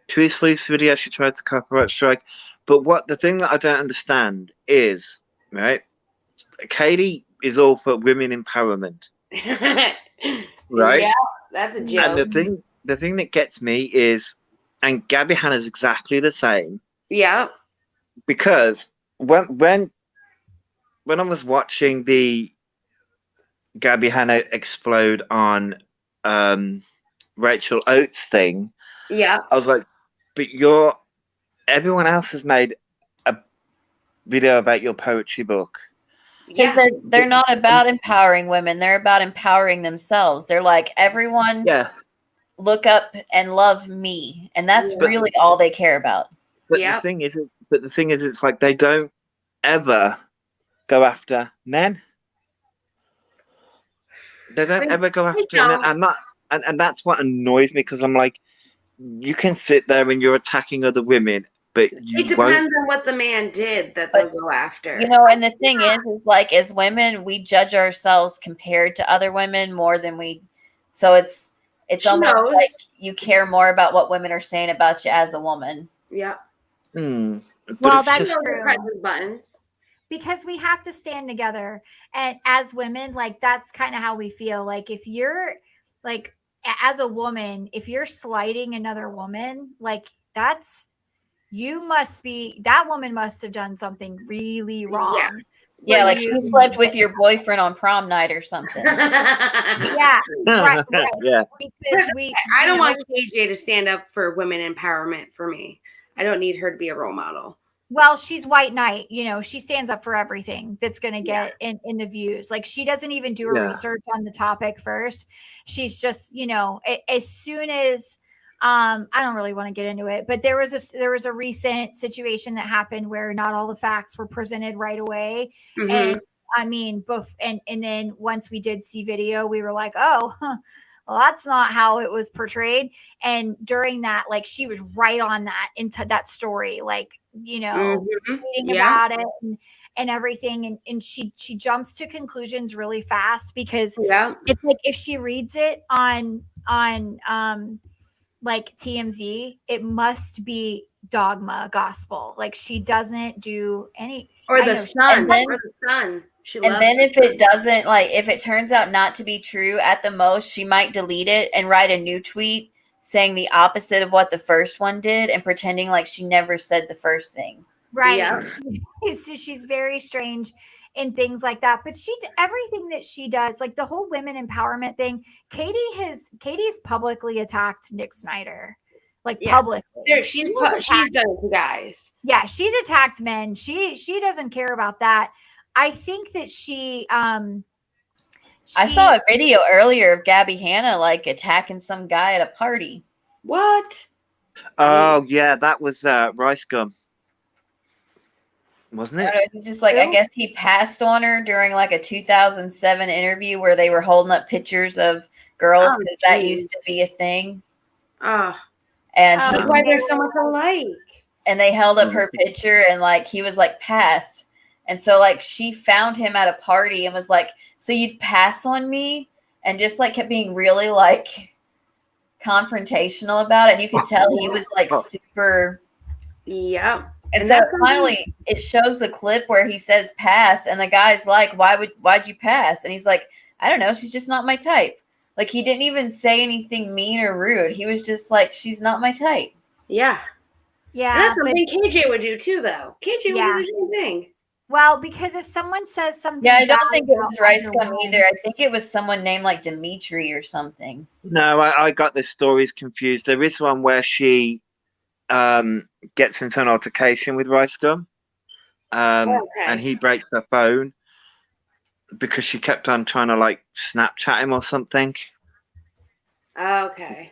True Sleeves video, she tried to copyright strike. But the thing that I don't understand is, right, Katie is all for women empowerment. Right? Yeah, that's a joke. And the thing that gets me is, and Gabby Hanna's exactly the same. Yeah. Because when I was watching the Gabby Hanna explode on Rachel Oates thing, I was like, but everyone else has made a video about your poetry book. Because they're not about empowering women. They're about empowering themselves. They're like, everyone look up and love me. And that's really all they care about. But the thing is, it's like they don't ever go after men. They don't ever go after men. And that's what annoys me, because I'm like, you can sit there and you're attacking other women, but it depends on what the man did that they'll go after. And the thing is like, as women, we judge ourselves compared to other women more than so it's almost like you care more about what women are saying about you as a woman. Yeah. Well, that's true. Buttons. Because we have to stand together. And as women, like, that's kind of how we feel. Like, if you're like, as a woman, if you're slighting another woman, like, that woman must have done something really wrong. Yeah, like she slept with your boyfriend on prom night or something. Yeah, right. Yeah. Because I don't want KJ to stand up for women empowerment for me. I don't need her to be a role model. Well, she's white knight, she stands up for everything that's going to get in the views. Like, she doesn't even do her research on the topic first. She's just, as soon as I don't really want to get into it, but there was a recent situation that happened where not all the facts were presented right away. Mm-hmm. And I mean, and then once we did see video, we were like, oh, well, that's not how it was portrayed. And during that, like, she was right on that into that story, like, reading about it and everything. And she jumps to conclusions really fast because it's like, if she reads it on like TMZ, it must be dogma gospel. Like, she doesn't do any, or the sun. And then if it doesn't, like, if it turns out not to be true, at the most, she might delete it and write a new tweet saying the opposite of what the first one did and pretending like she never said the first thing. Right. Yeah. She's very strange in things like that. But everything that she does, like the whole women empowerment thing, Katie's publicly attacked Nick Snyder. Like, publicly. She's done it to guys. Yeah, she's attacked men. She doesn't care about that. I think that I saw a video earlier of Gabby Hanna like attacking some guy at a party. What? Oh yeah, that was Rice Gum, wasn't it? Just like, I guess he passed on her during like a 2007 interview where they were holding up pictures of girls because that used to be a thing. And that's why they're so much alike. And they held up her picture and like he was like, pass. And so like she found him at a party and was like, so you'd pass on me? And just like kept being really like confrontational about it. And you could tell he was like super. Yeah. And so finally it shows the clip where he says pass and the guy's like, why'd you pass? And he's like, I don't know. She's just not my type. Like, he didn't even say anything mean or rude. He was just like, she's not my type. Yeah. Yeah. And that's something KJ would do too, though. KJ would do the same thing. Well, because if someone says something, I don't think it was Rice Gum either. I think it was someone named like Dimitri or something. No, I got the stories confused. There is one where she gets into an altercation with Rice Gum, and he breaks her phone because she kept on trying to like Snapchat him or something. Okay.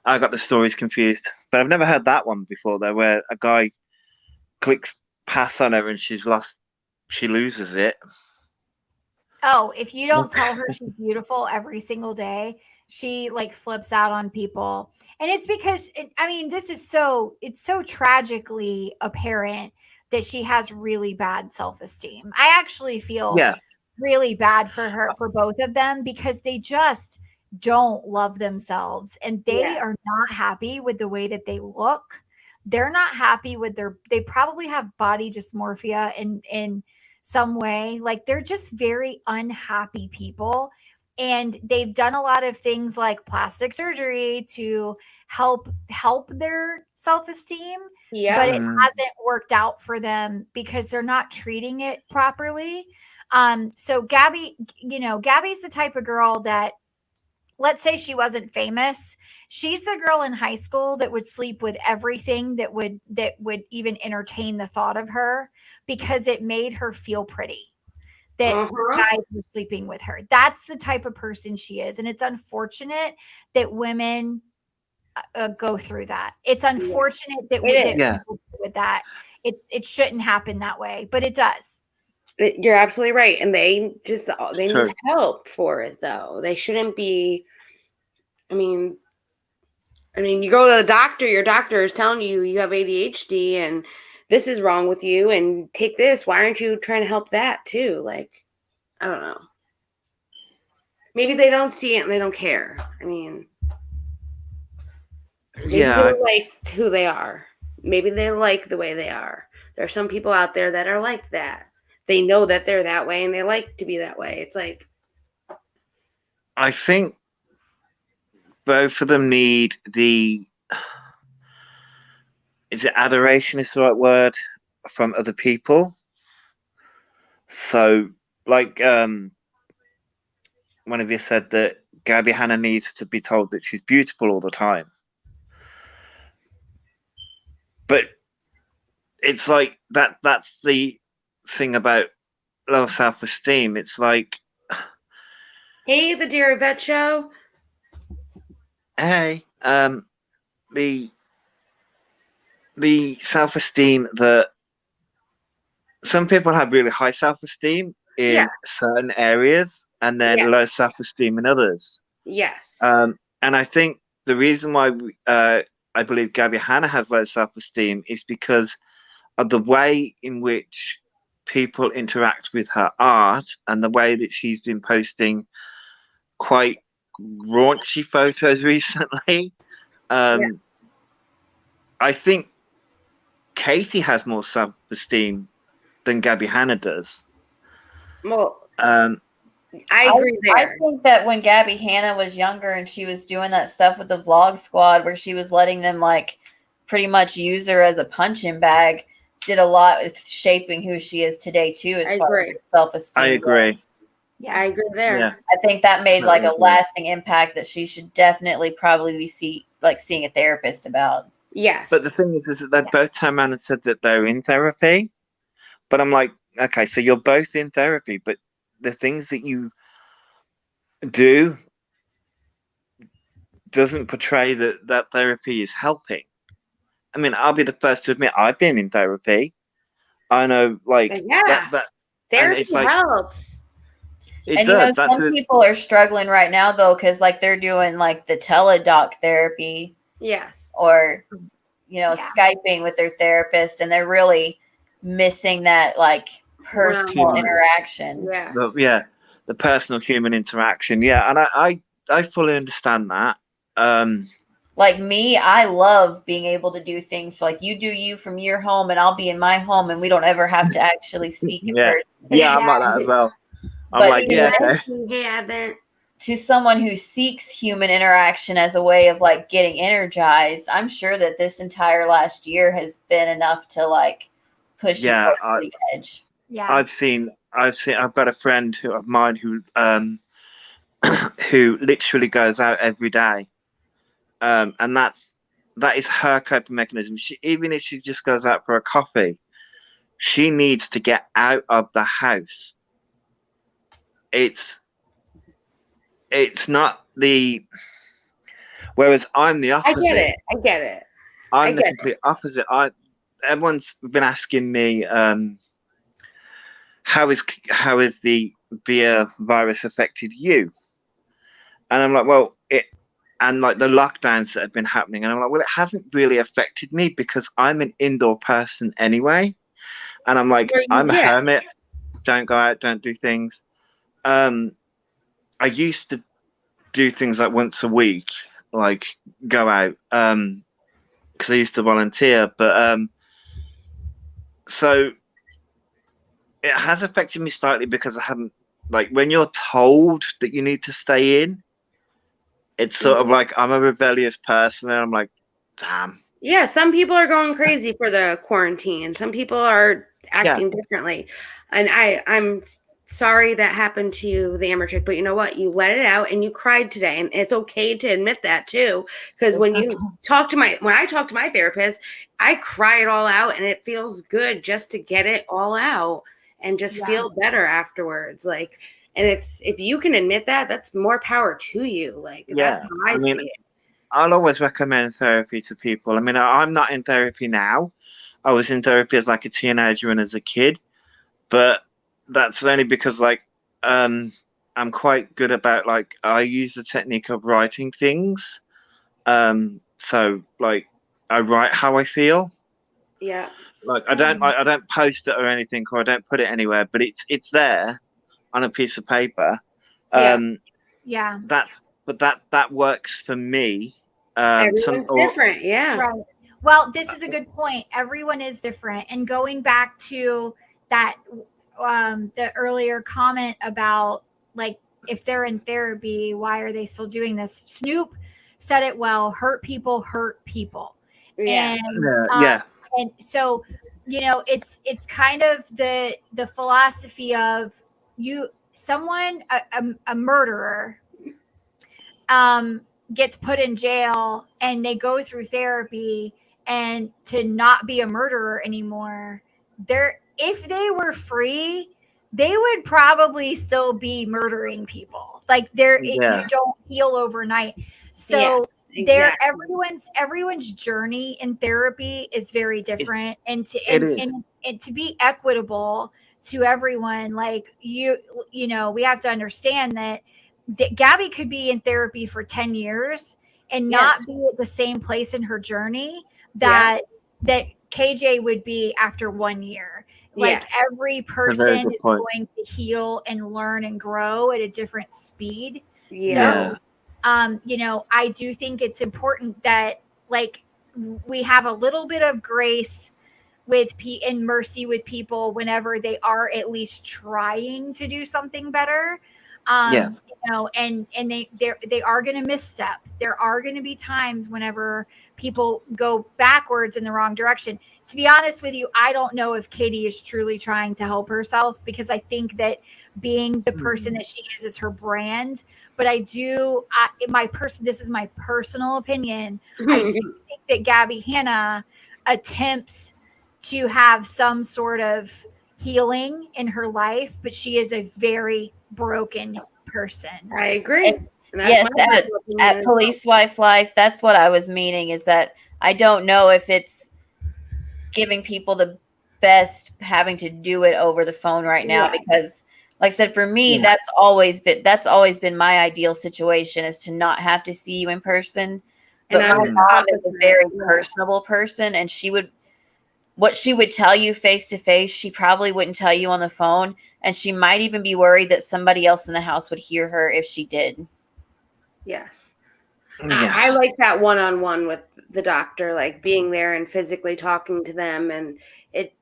I got the stories confused, but I've never heard that one before though, where a guy clicks pass on her and she loses it. Oh, if you don't tell her she's beautiful every single day, she like flips out on people. And it's because it's so tragically apparent that she has really bad self-esteem. I actually feel really bad for both of them because they just don't love themselves and they are not happy with the way that they look. They're not happy with they probably have body dysmorphia in some way. Like, they're just very unhappy people. And they've done a lot of things like plastic surgery to help their self-esteem. Yeah. But it hasn't worked out for them because they're not treating it properly. So Gabby's the type of girl that, let's say she wasn't famous. She's the girl in high school that would sleep with everything that would even entertain the thought of her because it made her feel pretty that guys were sleeping with her. That's the type of person she is. And it's unfortunate that women go through that. It's unfortunate that people go with that. It shouldn't happen that way, but it does. You're absolutely right. And they need help for it, though. They shouldn't be. I mean, you go to the doctor, your doctor is telling you have ADHD and this is wrong with you and take this. Why aren't you trying to help that too? Like, I don't know. Maybe they don't see it and they don't care. I mean, maybe they like who they are. Maybe they like the way they are. There are some people out there that are like that. They know that they're that way and they like to be that way. It's like, I think both of them need is it adoration is the right word, from other people. So, like, one of you said that Gabby Hanna needs to be told that she's beautiful all the time. But it's like that's the thing about low self-esteem. It's like, Hey, the Dear Vet Show. hey, the self-esteem that some people have really high self-esteem in certain areas and then low self-esteem in others. Yes. And I think the reason why I believe Gabby Hanna has low self-esteem is because of the way in which people interact with her art and the way that she's been posting quite raunchy photos recently. Yes. I think Katie has more self-esteem than Gabby Hanna does. Well, I agree there. I think that when Gabby Hanna was younger and she was doing that stuff with the Vlog Squad where she was letting them like pretty much use her as a punching bag, did a lot with shaping who she is today too, as far as self-esteem. I agree. Yes. I agree there. Yeah. I think that made like a lasting impact that she should definitely probably be seeing a therapist about. Yes. But the thing is that they both turned around and said that they're in therapy. But I'm like, okay, so you're both in therapy, but the things that you do doesn't portray that therapy is helping. I mean, I'll be the first to admit I've been in therapy. I know, like, that therapy it's like, helps. It does. Some people are struggling right now though, because like they're doing like the teledoc therapy. Yes. Or Skyping with their therapist, and they're really missing that like personal interaction. Yes. The personal human interaction. Yeah, and I fully understand that. Like me, I love being able to do things. So like you do you from your home, and I'll be in my home, and we don't ever have to actually speak in person. Yeah, I'm like that as well. I'm like, okay. To someone who seeks human interaction as a way of like getting energized, I'm sure that this entire last year has been enough to like push you close to the edge. Yeah. I've got a friend of mine who who literally goes out every day. And that is her coping mechanism. Even if she just goes out for a coffee, she needs to get out of the house. It's not the, whereas I'm the opposite. I get it. I'm the complete opposite. Everyone's been asking me, how is the beer virus affected you? And I'm like, well, and like the lockdowns that have been happening, and I'm like, well, it hasn't really affected me because I'm an indoor person anyway. And I'm like, I'm a hermit. Don't go out, don't do things. I used to do things like once a week, like go out, because I used to volunteer. But so it has affected me slightly because I haven't, like, when you're told that you need to stay in, it's sort of like I'm a rebellious person, and I'm like, damn. Yeah, some people are going crazy for the quarantine. Some people are acting differently. And I'm sorry that happened to you, the Amber chick, but you know what? You let it out and you cried today. And it's okay to admit that too. Because when I talk to my therapist, I cry it all out, and it feels good just to get it all out and just feel better afterwards. Like, and it's, if you can admit that, that's more power to you. Like, that's how I see it. I'll always recommend therapy to people. I mean, I'm not in therapy now. I was in therapy as like a teenager and as a kid, but that's only because like I'm quite good about, like, I use the technique of writing things. So like I write how I feel. Yeah. Like I don't post it or anything, or I don't put it anywhere, but it's there on a piece of paper. That works for me. Everyone's different. Yeah. Right. Well, this is a good point. Everyone is different. And going back to that, the earlier comment about, like, if they're in therapy, why are they still doing this? Snoop said it well: hurt people hurt people. Yeah. And so, you know, it's kind of the philosophy of a murderer gets put in jail and they go through therapy, and to not be a murderer anymore, if they were free, they would probably still be murdering people. Like you don't heal overnight. So everyone's journey in therapy is very different, and to be equitable to everyone, like you know, we have to understand that Gabby could be in therapy for 10 years and not be at the same place in her journey that KJ would be after 1 year. Like every person is going to heal and learn and grow at a different speed. So, you know, I do think it's important that, like, we have a little bit of grace and mercy with people whenever they are at least trying to do something better. You know, and they are going to misstep. There are going to be times whenever people go backwards in the wrong direction. To be honest with you, I don't know if Katie is truly trying to help herself, because I think that being the person that she is her brand. But this is my personal opinion. I do think that Gabby Hanna attempts to have some sort of healing in her life, but she is a very broken person. I agree. Yes, at Police Wife Life, that's what I was meaning, is that I don't know if it's giving people the best having to do it over the phone right now, because like I said, for me, that's always been my ideal situation, is to not have to see you in person. But my mom is a very personable person, and what she would tell you face to face, she probably wouldn't tell you on the phone. And she might even be worried that somebody else in the house would hear her if she did. Yes. I like that one-on-one with the doctor, like being there and physically talking to them. And it's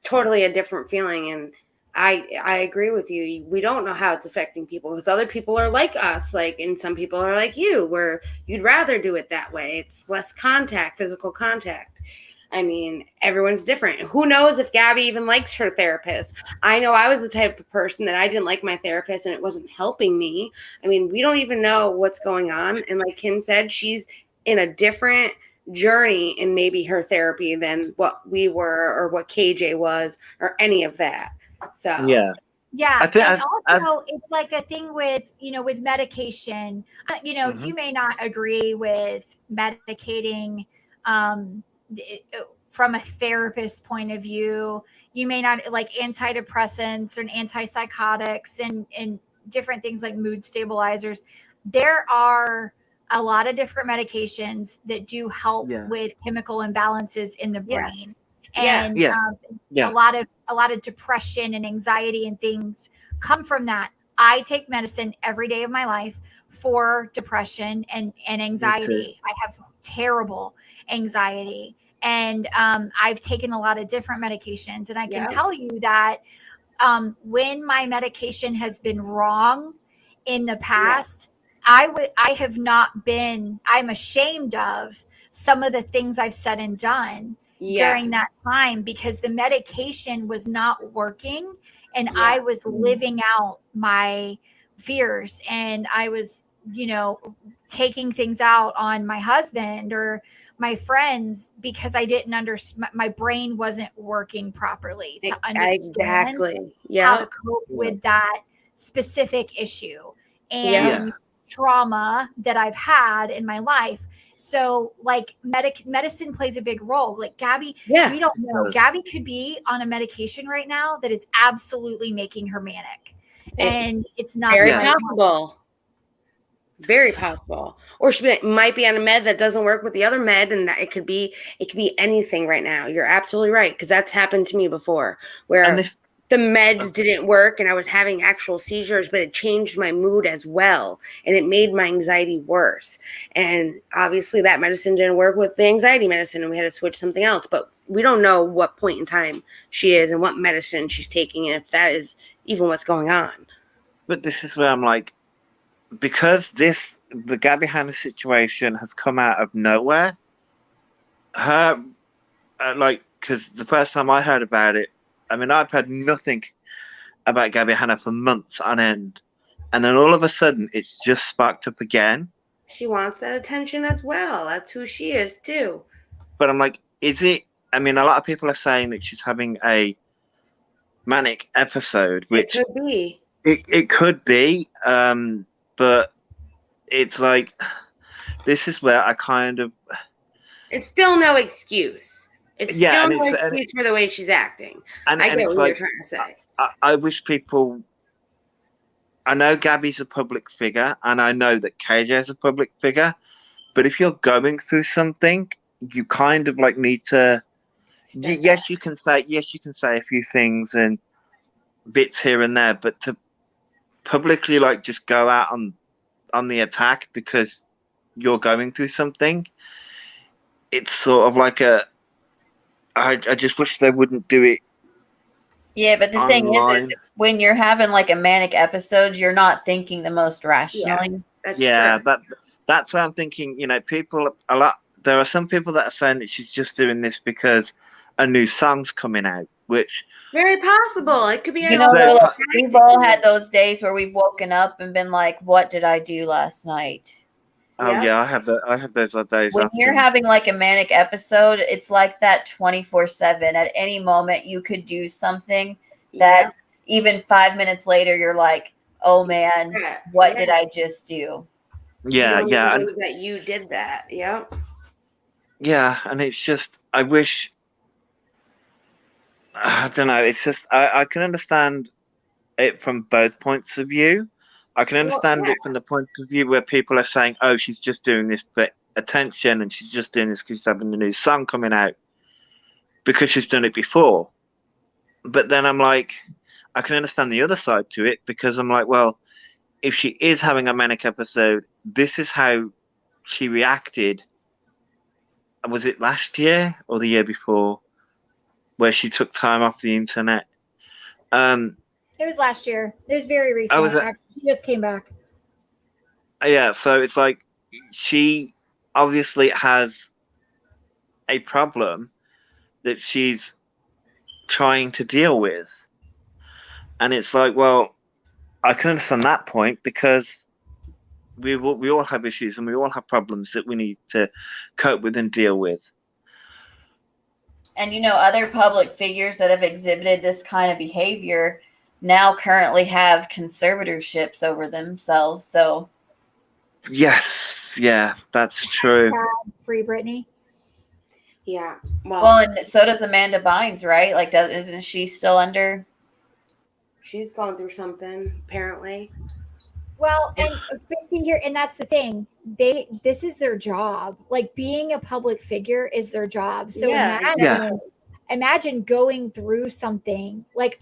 totally a different feeling. And I agree with you. We don't know how it's affecting people, because other people are like us, and some people are like you, where you'd rather do it that way. It's less physical contact. I mean, everyone's different. Who knows if Gabby even likes her therapist? I know I was the type of person that I didn't like my therapist and it wasn't helping me. I mean, we don't even know what's going on. And like Kim said, she's in a different journey in maybe her therapy than what we were, or what KJ was, or any of that. So and also it's like a thing with medication. You may not agree with medicating from a therapist point of view. You may not like antidepressants and antipsychotics and different things like mood stabilizers. There are a lot of different medications that do help with chemical imbalances in the brain. And a lot of depression and anxiety and things come from that. I take medicine every day of my life for depression and anxiety. I have terrible anxiety, and I've taken a lot of different medications, and I can tell you that when my medication has been wrong in the past, I'm ashamed of some of the things I've said and done during that time, because the medication was not working, and I was living out my fears, and I was, taking things out on my husband or my friends, because I didn't understand, my brain wasn't working properly to understand how to cope with that specific issue and trauma that I've had in my life. So like medicine plays a big role. Like Gabby, we don't know. Gabby could be on a medication right now that is absolutely making her manic. And it's not very possible. Very possible. Or she might be on a med that doesn't work with the other med, and it could be anything right now. You're absolutely right, because that's happened to me before, where the meds didn't work and I was having actual seizures, but it changed my mood as well, and it made my anxiety worse. And obviously that medicine didn't work with the anxiety medicine, and we had to switch something else. But we don't know what point in time she is and what medicine she's taking, and if that is even what's going on. But this is where I'm like, because the Gabby Hanna situation has come out of nowhere, her, like, because the first time I heard about it, I mean, I've heard nothing about Gabby Hanna for months on end. And then all of a sudden, it's just sparked up again. She wants that attention as well. That's who she is, too. But I'm like, is it? I mean, a lot of people are saying that she's having a manic episode, which it could be. It could be. But it's like, this is where I kind of. It's still no excuse. It's yeah, still no excuse for the way she's acting. And I get it's what like, you're trying to say. I wish people. I know Gabby's a public figure, and I know that KJ is a public figure. But if you're going through something, you kind of like need to. Yes, you can say a few things and bits here and there, but to publicly like just go out on the attack because you're going through something, it's sort of like I just wish they wouldn't do it. Yeah, but the thing is when you're having like a manic episode, you're not thinking the most rationally. That's why I'm thinking, people there are some people that are saying that she's just doing this because a new song's coming out, which very possible. It could be. We've all had those days where we've woken up and been like, "What did I do last night?" Oh yeah, I have those days. When you're having like a manic episode, it's like that 24/7. At any moment, you could do something that even 5 minutes later, you're like, "Oh man, what did I just do?" Yeah, and that you did that. Yep. Yeah, and it's just I wish. I don't know. It's just I can understand it from both points of view. I can understand it from the point of view where people are saying, "Oh, she's just doing this for attention, and she's just doing this because she's having a new song coming out because she's done it before." But then I'm like, I can understand the other side to it because I'm like, well, if she is having a manic episode, this is how she reacted. Was it last year or the year before, where she took time off the internet? It was last year. It was very recent. She just came back. Yeah, so it's like she obviously has a problem that she's trying to deal with. And it's like, well, I can understand that point because we all have issues and we all have problems that we need to cope with and deal with. And, other public figures that have exhibited this kind of behavior now currently have conservatorships over themselves. So, yes, yeah, that's true. Free Britney. Yeah. Well, and so does Amanda Bynes, right? Like, isn't she still under? She's gone through something, apparently. Well, and see here, and that's the thing. This is their job. Like being a public figure is their job. So imagine going through something. Like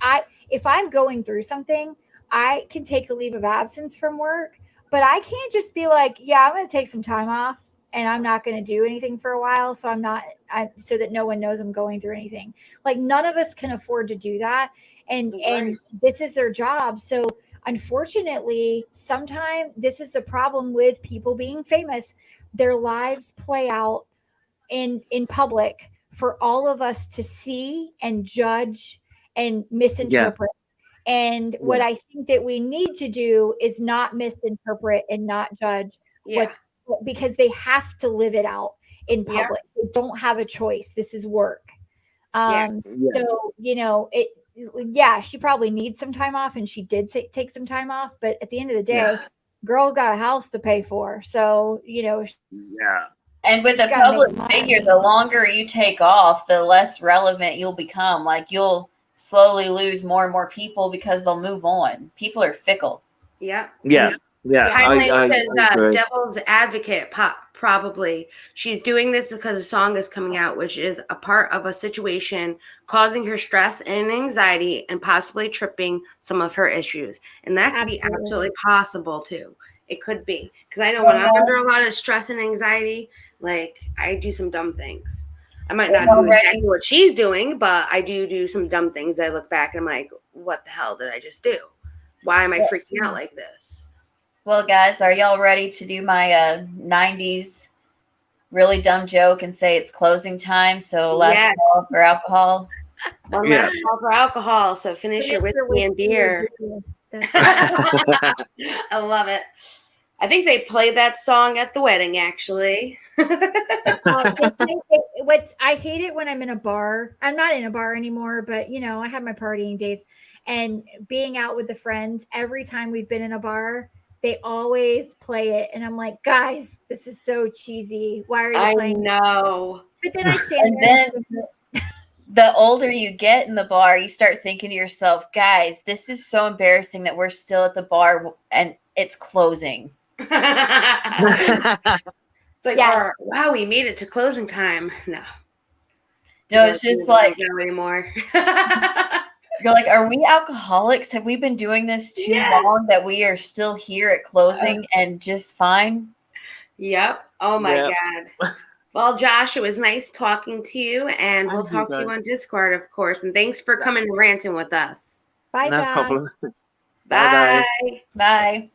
if I'm going through something, I can take a leave of absence from work, but I can't just be like, yeah, I'm going to take some time off and I'm not going to do anything for a while. So so that no one knows I'm going through anything. Like none of us can afford to do that. And this is their job. So unfortunately, sometimes this is the problem with people being famous. Their lives play out in public for all of us to see and judge and misinterpret. Yeah. And what I think that we need to do is not misinterpret and not judge because they have to live it out in public. They don't have a choice. This is work. So, she probably needs some time off and she did take some time off. But at the end of the day, girl got a house to pay for. So, And with a public figure, the longer you take off, the less relevant you'll become. Like you'll slowly lose more and more people because they'll move on. People are fickle. Yeah. Yeah. Yeah. I devil's advocate, probably. She's doing this because a song is coming out, which is a part of a situation causing her stress and anxiety and possibly tripping some of her issues. And that could be absolutely possible too. It could be. Because I know when I'm under a lot of stress and anxiety, like I do some dumb things. I might not do exactly what she's doing, but I do some dumb things. I look back and I'm like, what the hell did I just do? Why am I freaking out like this? Well, guys, are y'all ready to do my 90s really dumb joke and say it's closing time. So last call for alcohol. One last call for alcohol. So finish your whiskey and beer. I love it. I think they played that song at the wedding, actually. I hate it when I'm in a bar. I'm not in a bar anymore, but I have my partying days, and being out with the friends. Every time we've been in a bar, they always play it, and I'm like, guys, this is so cheesy. Why are you playing? I know. But then I stand and then the older you get in the bar, you start thinking to yourself, guys, this is so embarrassing that we're still at the bar and it's closing. It's like, wow, we made it to closing time. No, it's just like anymore. You're like, are we alcoholics? Have we been doing this too long that we are still here at closing and just fine? Yep. Oh my God. Well, Josh, it was nice talking to you, and we'll talk to you on Discord, of course. And thanks for coming and ranting with us. Bye, no Josh. problem. Bye. Bye.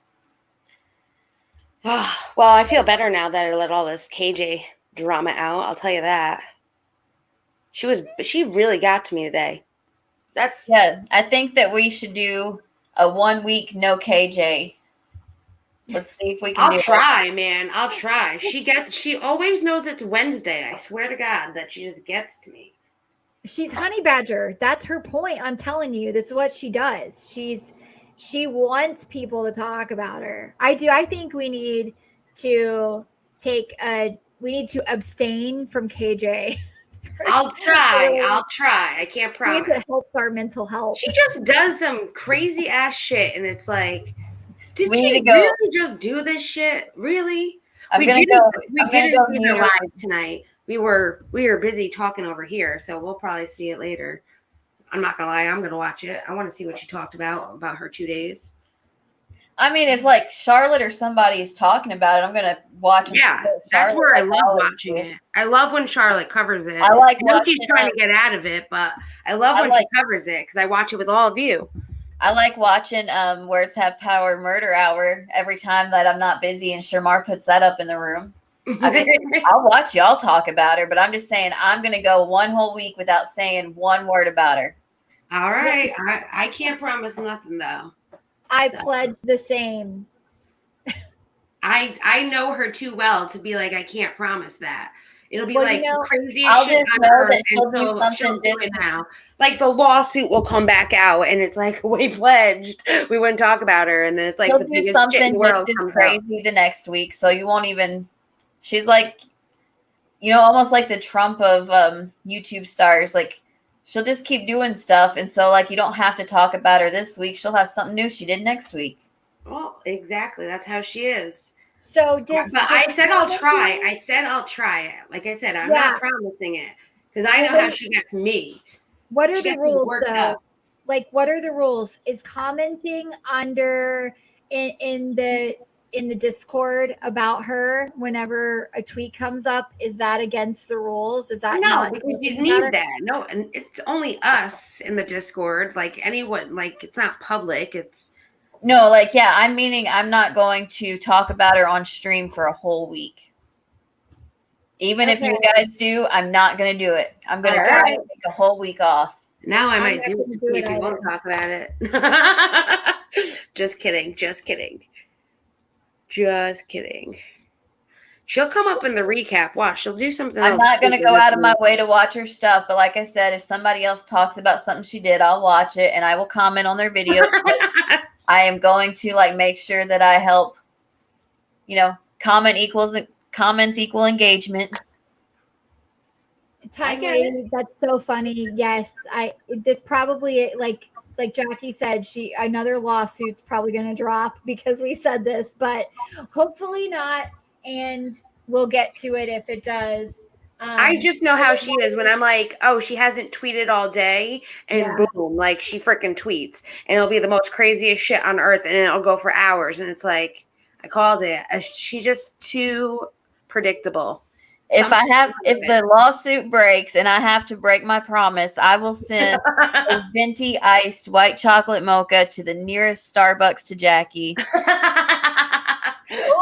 Oh, well, I feel better now that I let all this KJ drama out. I'll tell you that. She really got to me today. I think that we should do a 1 week no KJ. Let's see if we can I'll try, man. I'll try. She always knows it's Wednesday. I swear to God that she just gets to me. She's honey badger. That's her point. I'm telling you, this is what she does. She wants people to talk about her. I think we need to abstain from KJ. I'll try. I can't promise. It helps our mental health. She just does some crazy ass shit, and it's like, did she really just do this shit? Really? We didn't do the live tonight. We were busy talking over here, so we'll probably see it later. I'm not gonna lie, I'm gonna watch it. I want to see what she talked about her 2 days. I mean, if like Charlotte or somebody is talking about it, I'm gonna watch it. Yeah, that's where I love watching it. I love when Charlotte covers it. I know she's trying to get out of it, but I love when she covers it because I watch it with all of you. I like watching Words Have Power Murder Hour every time that I'm not busy, and Shamar puts that up in the room. I mean, I'll watch y'all talk about her, but I'm just saying I'm going to go one whole week without saying one word about her. All right. I can't promise nothing, though. I pledge the same. I know her too well to be like, I can't promise that. It'll be crazy. I'll just know that she'll do something different now. Like the lawsuit will come back out, and it's like we pledged we wouldn't talk about her, and then it's like she'll do something just as crazy the next week, so you won't even. She's like, almost like the Trump of YouTube stars. Like she'll just keep doing stuff, and so like you don't have to talk about her this week. She'll have something new she did next week. Well, exactly. That's how she is. So I said I'll try. I said I'll try it. Like I said, I'm not promising it because I know how she gets me. What are the rules though? Like, what are the rules? Is commenting under in the Discord about her whenever a tweet comes up, is that against the rules? Is that no? Because you need that. No, and it's only us in the Discord. Like anyone, like it's not public. It's. No, like, yeah, I'm meaning I'm not going to talk about her on stream for a whole week. Even if you guys do, I'm not going to do it. I'm going to try and take a whole week off. Now I might do it if you won't talk about it. Just kidding. Just kidding. Just kidding. She'll come up in the recap. Watch, she'll do something else. I'm not going to go out of my way to watch her stuff. But like I said, if somebody else talks about something she did, I'll watch it and I will comment on their video. I am going to make sure that I help, comments equal engagement. That's so funny. Yes. This probably like Jackie said, another lawsuit's probably going to drop because we said this, but hopefully not. And we'll get to it if it does. I just know how she is when I'm like, oh, she hasn't tweeted all day, and boom, like she freaking tweets, and it'll be the most craziest shit on earth, and it'll go for hours, and it's like, I called it. She's just too predictable. If the lawsuit breaks and I have to break my promise, I will send a venti iced white chocolate mocha to the nearest Starbucks to Jackie.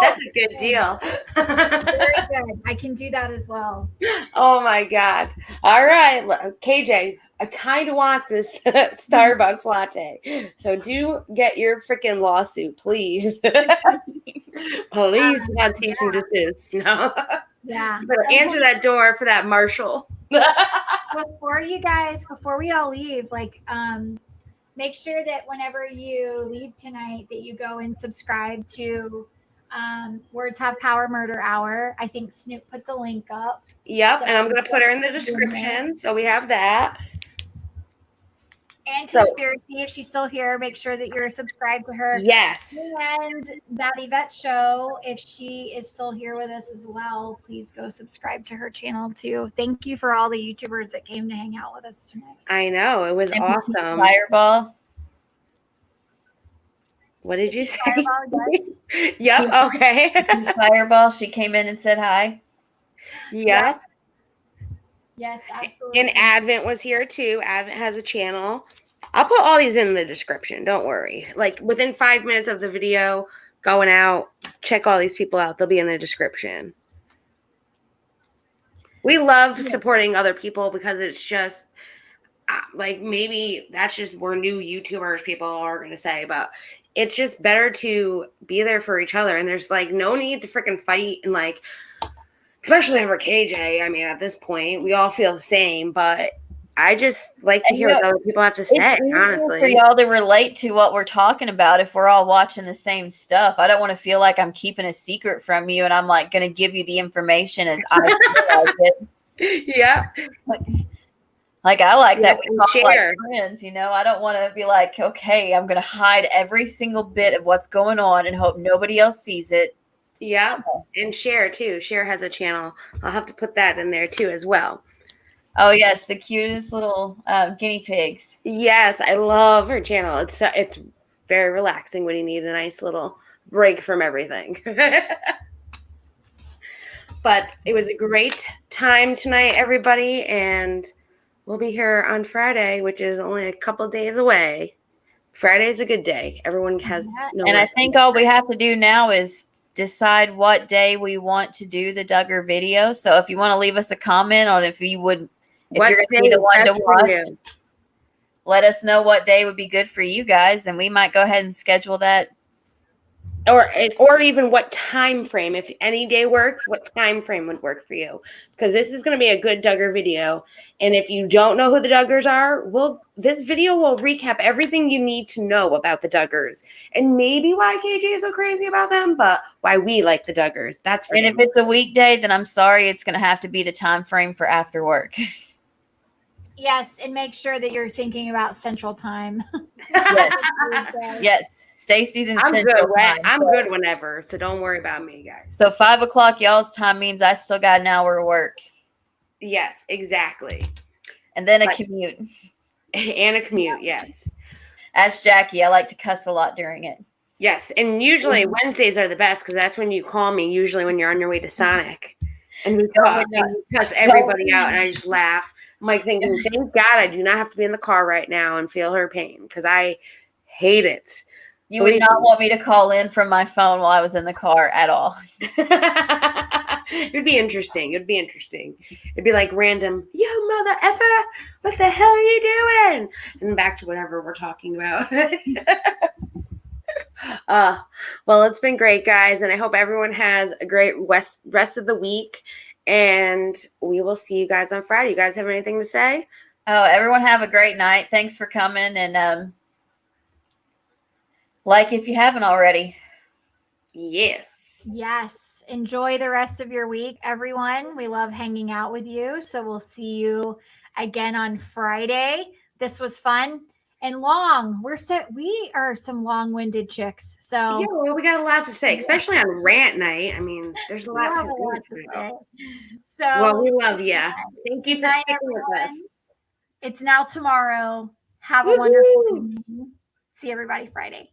That's That's a good deal. Very good. I can do that as well. Oh my God. All right. KJ, I kind of want this Starbucks latte. So do get your freaking lawsuit, please. Please do not cease and desist. No. Yeah. You better answer that door for that marshal. Before we all leave, make sure that whenever you leave tonight that you go and subscribe to Words Have Power Murder Hour. I think Snoop put the link up. Yep, So and I'm going to put her in the description. So we have that. And Conspiracy, if she's still here, make sure that you're subscribed to her. Yes. And that Yvette Show, if she is still here with us as well, please go subscribe to her channel too. Thank you for all the YouTubers that came to hang out with us tonight. I know. It was awesome. Fireball. What did you say? Fireball, yes. Yep. Okay. Fireball. She came in and said hi. Yes. Yes, absolutely. And Advent was here too. Advent has a channel. I'll put all these in the description. Don't worry. Like within 5 minutes of the video going out, check all these people out. They'll be in the description. We love supporting other people because it's just maybe that's just we're new YouTubers, people are going to say, but it's just better to be there for each other. And there's no need to freaking fight and especially for KJ. I mean, at this point, we all feel the same, but I just like to hear what other people have to say, honestly. For y'all to relate to what we're talking about if we're all watching the same stuff. I don't want to feel like I'm keeping a secret from you and I'm going to give you the information as I feel like it. Yeah. I like that we talk share. like friends, I don't want to be like, okay, I'm going to hide every single bit of what's going on and hope nobody else sees it. Yeah, and Cher too. Cher has a channel. I'll have to put that in there too as well. Oh yes, the cutest little guinea pigs. Yes, I love her channel. It's very relaxing when you need a nice little break from everything. But it was a great time tonight, everybody, and we'll be here on Friday, which is only a couple days away. Friday is a good day. Everyone has no. And I think all we have to do now is decide what day we want to do the Duggar video. So if you want to leave us a comment on if you're going to be the one to watch, let us know what day would be good for you guys, and we might go ahead and schedule that. Or even what time frame. If any day works, what time frame would work for you? Because this is going to be a good Duggar video. And if you don't know who the Duggars are, this video will recap everything you need to know about the Duggars. And maybe why KJ is so crazy about them, but why we like the Duggars. That's for And if it's a weekday, then I'm sorry, it's going to have to be the time frame for after work. Yes, and make sure that you're thinking about Central Time. Yes. Stacy's in I'm Central good. Time. I'm good whenever, so don't worry about me, guys. So 5 o'clock y'all's time means I still got an hour of work. Yes, exactly. And then a commute. And a commute, yes. Ask Jackie. I like to cuss a lot during it. Yes, and usually Wednesdays are the best because that's when you call me, usually when you're on your way to Sonic. And we talk and you cuss everybody out, and I just laugh. I'm thinking, thank God I do not have to be in the car right now and feel her pain because I hate it. You would not want me to call in from my phone while I was in the car at all. It'd be interesting. It'd be like random, yo, mother effer, what the hell are you doing? And back to whatever we're talking about. Well, it's been great, guys, and I hope everyone has a great rest of the week. And we will see you guys on Friday. You guys have anything to say? Oh, everyone have a great night. Thanks for coming. And if you haven't already. Yes. Yes. Enjoy the rest of your week, everyone. We love hanging out with you. So we'll see you again on Friday. This was fun and long. We are some long-winded chicks. So yeah, well, we got a lot to say, especially on rant night. I mean, there's a lot to say. So, well, we love you. Thank you for sticking with us. It's now tomorrow. Have a wonderful evening. See everybody Friday.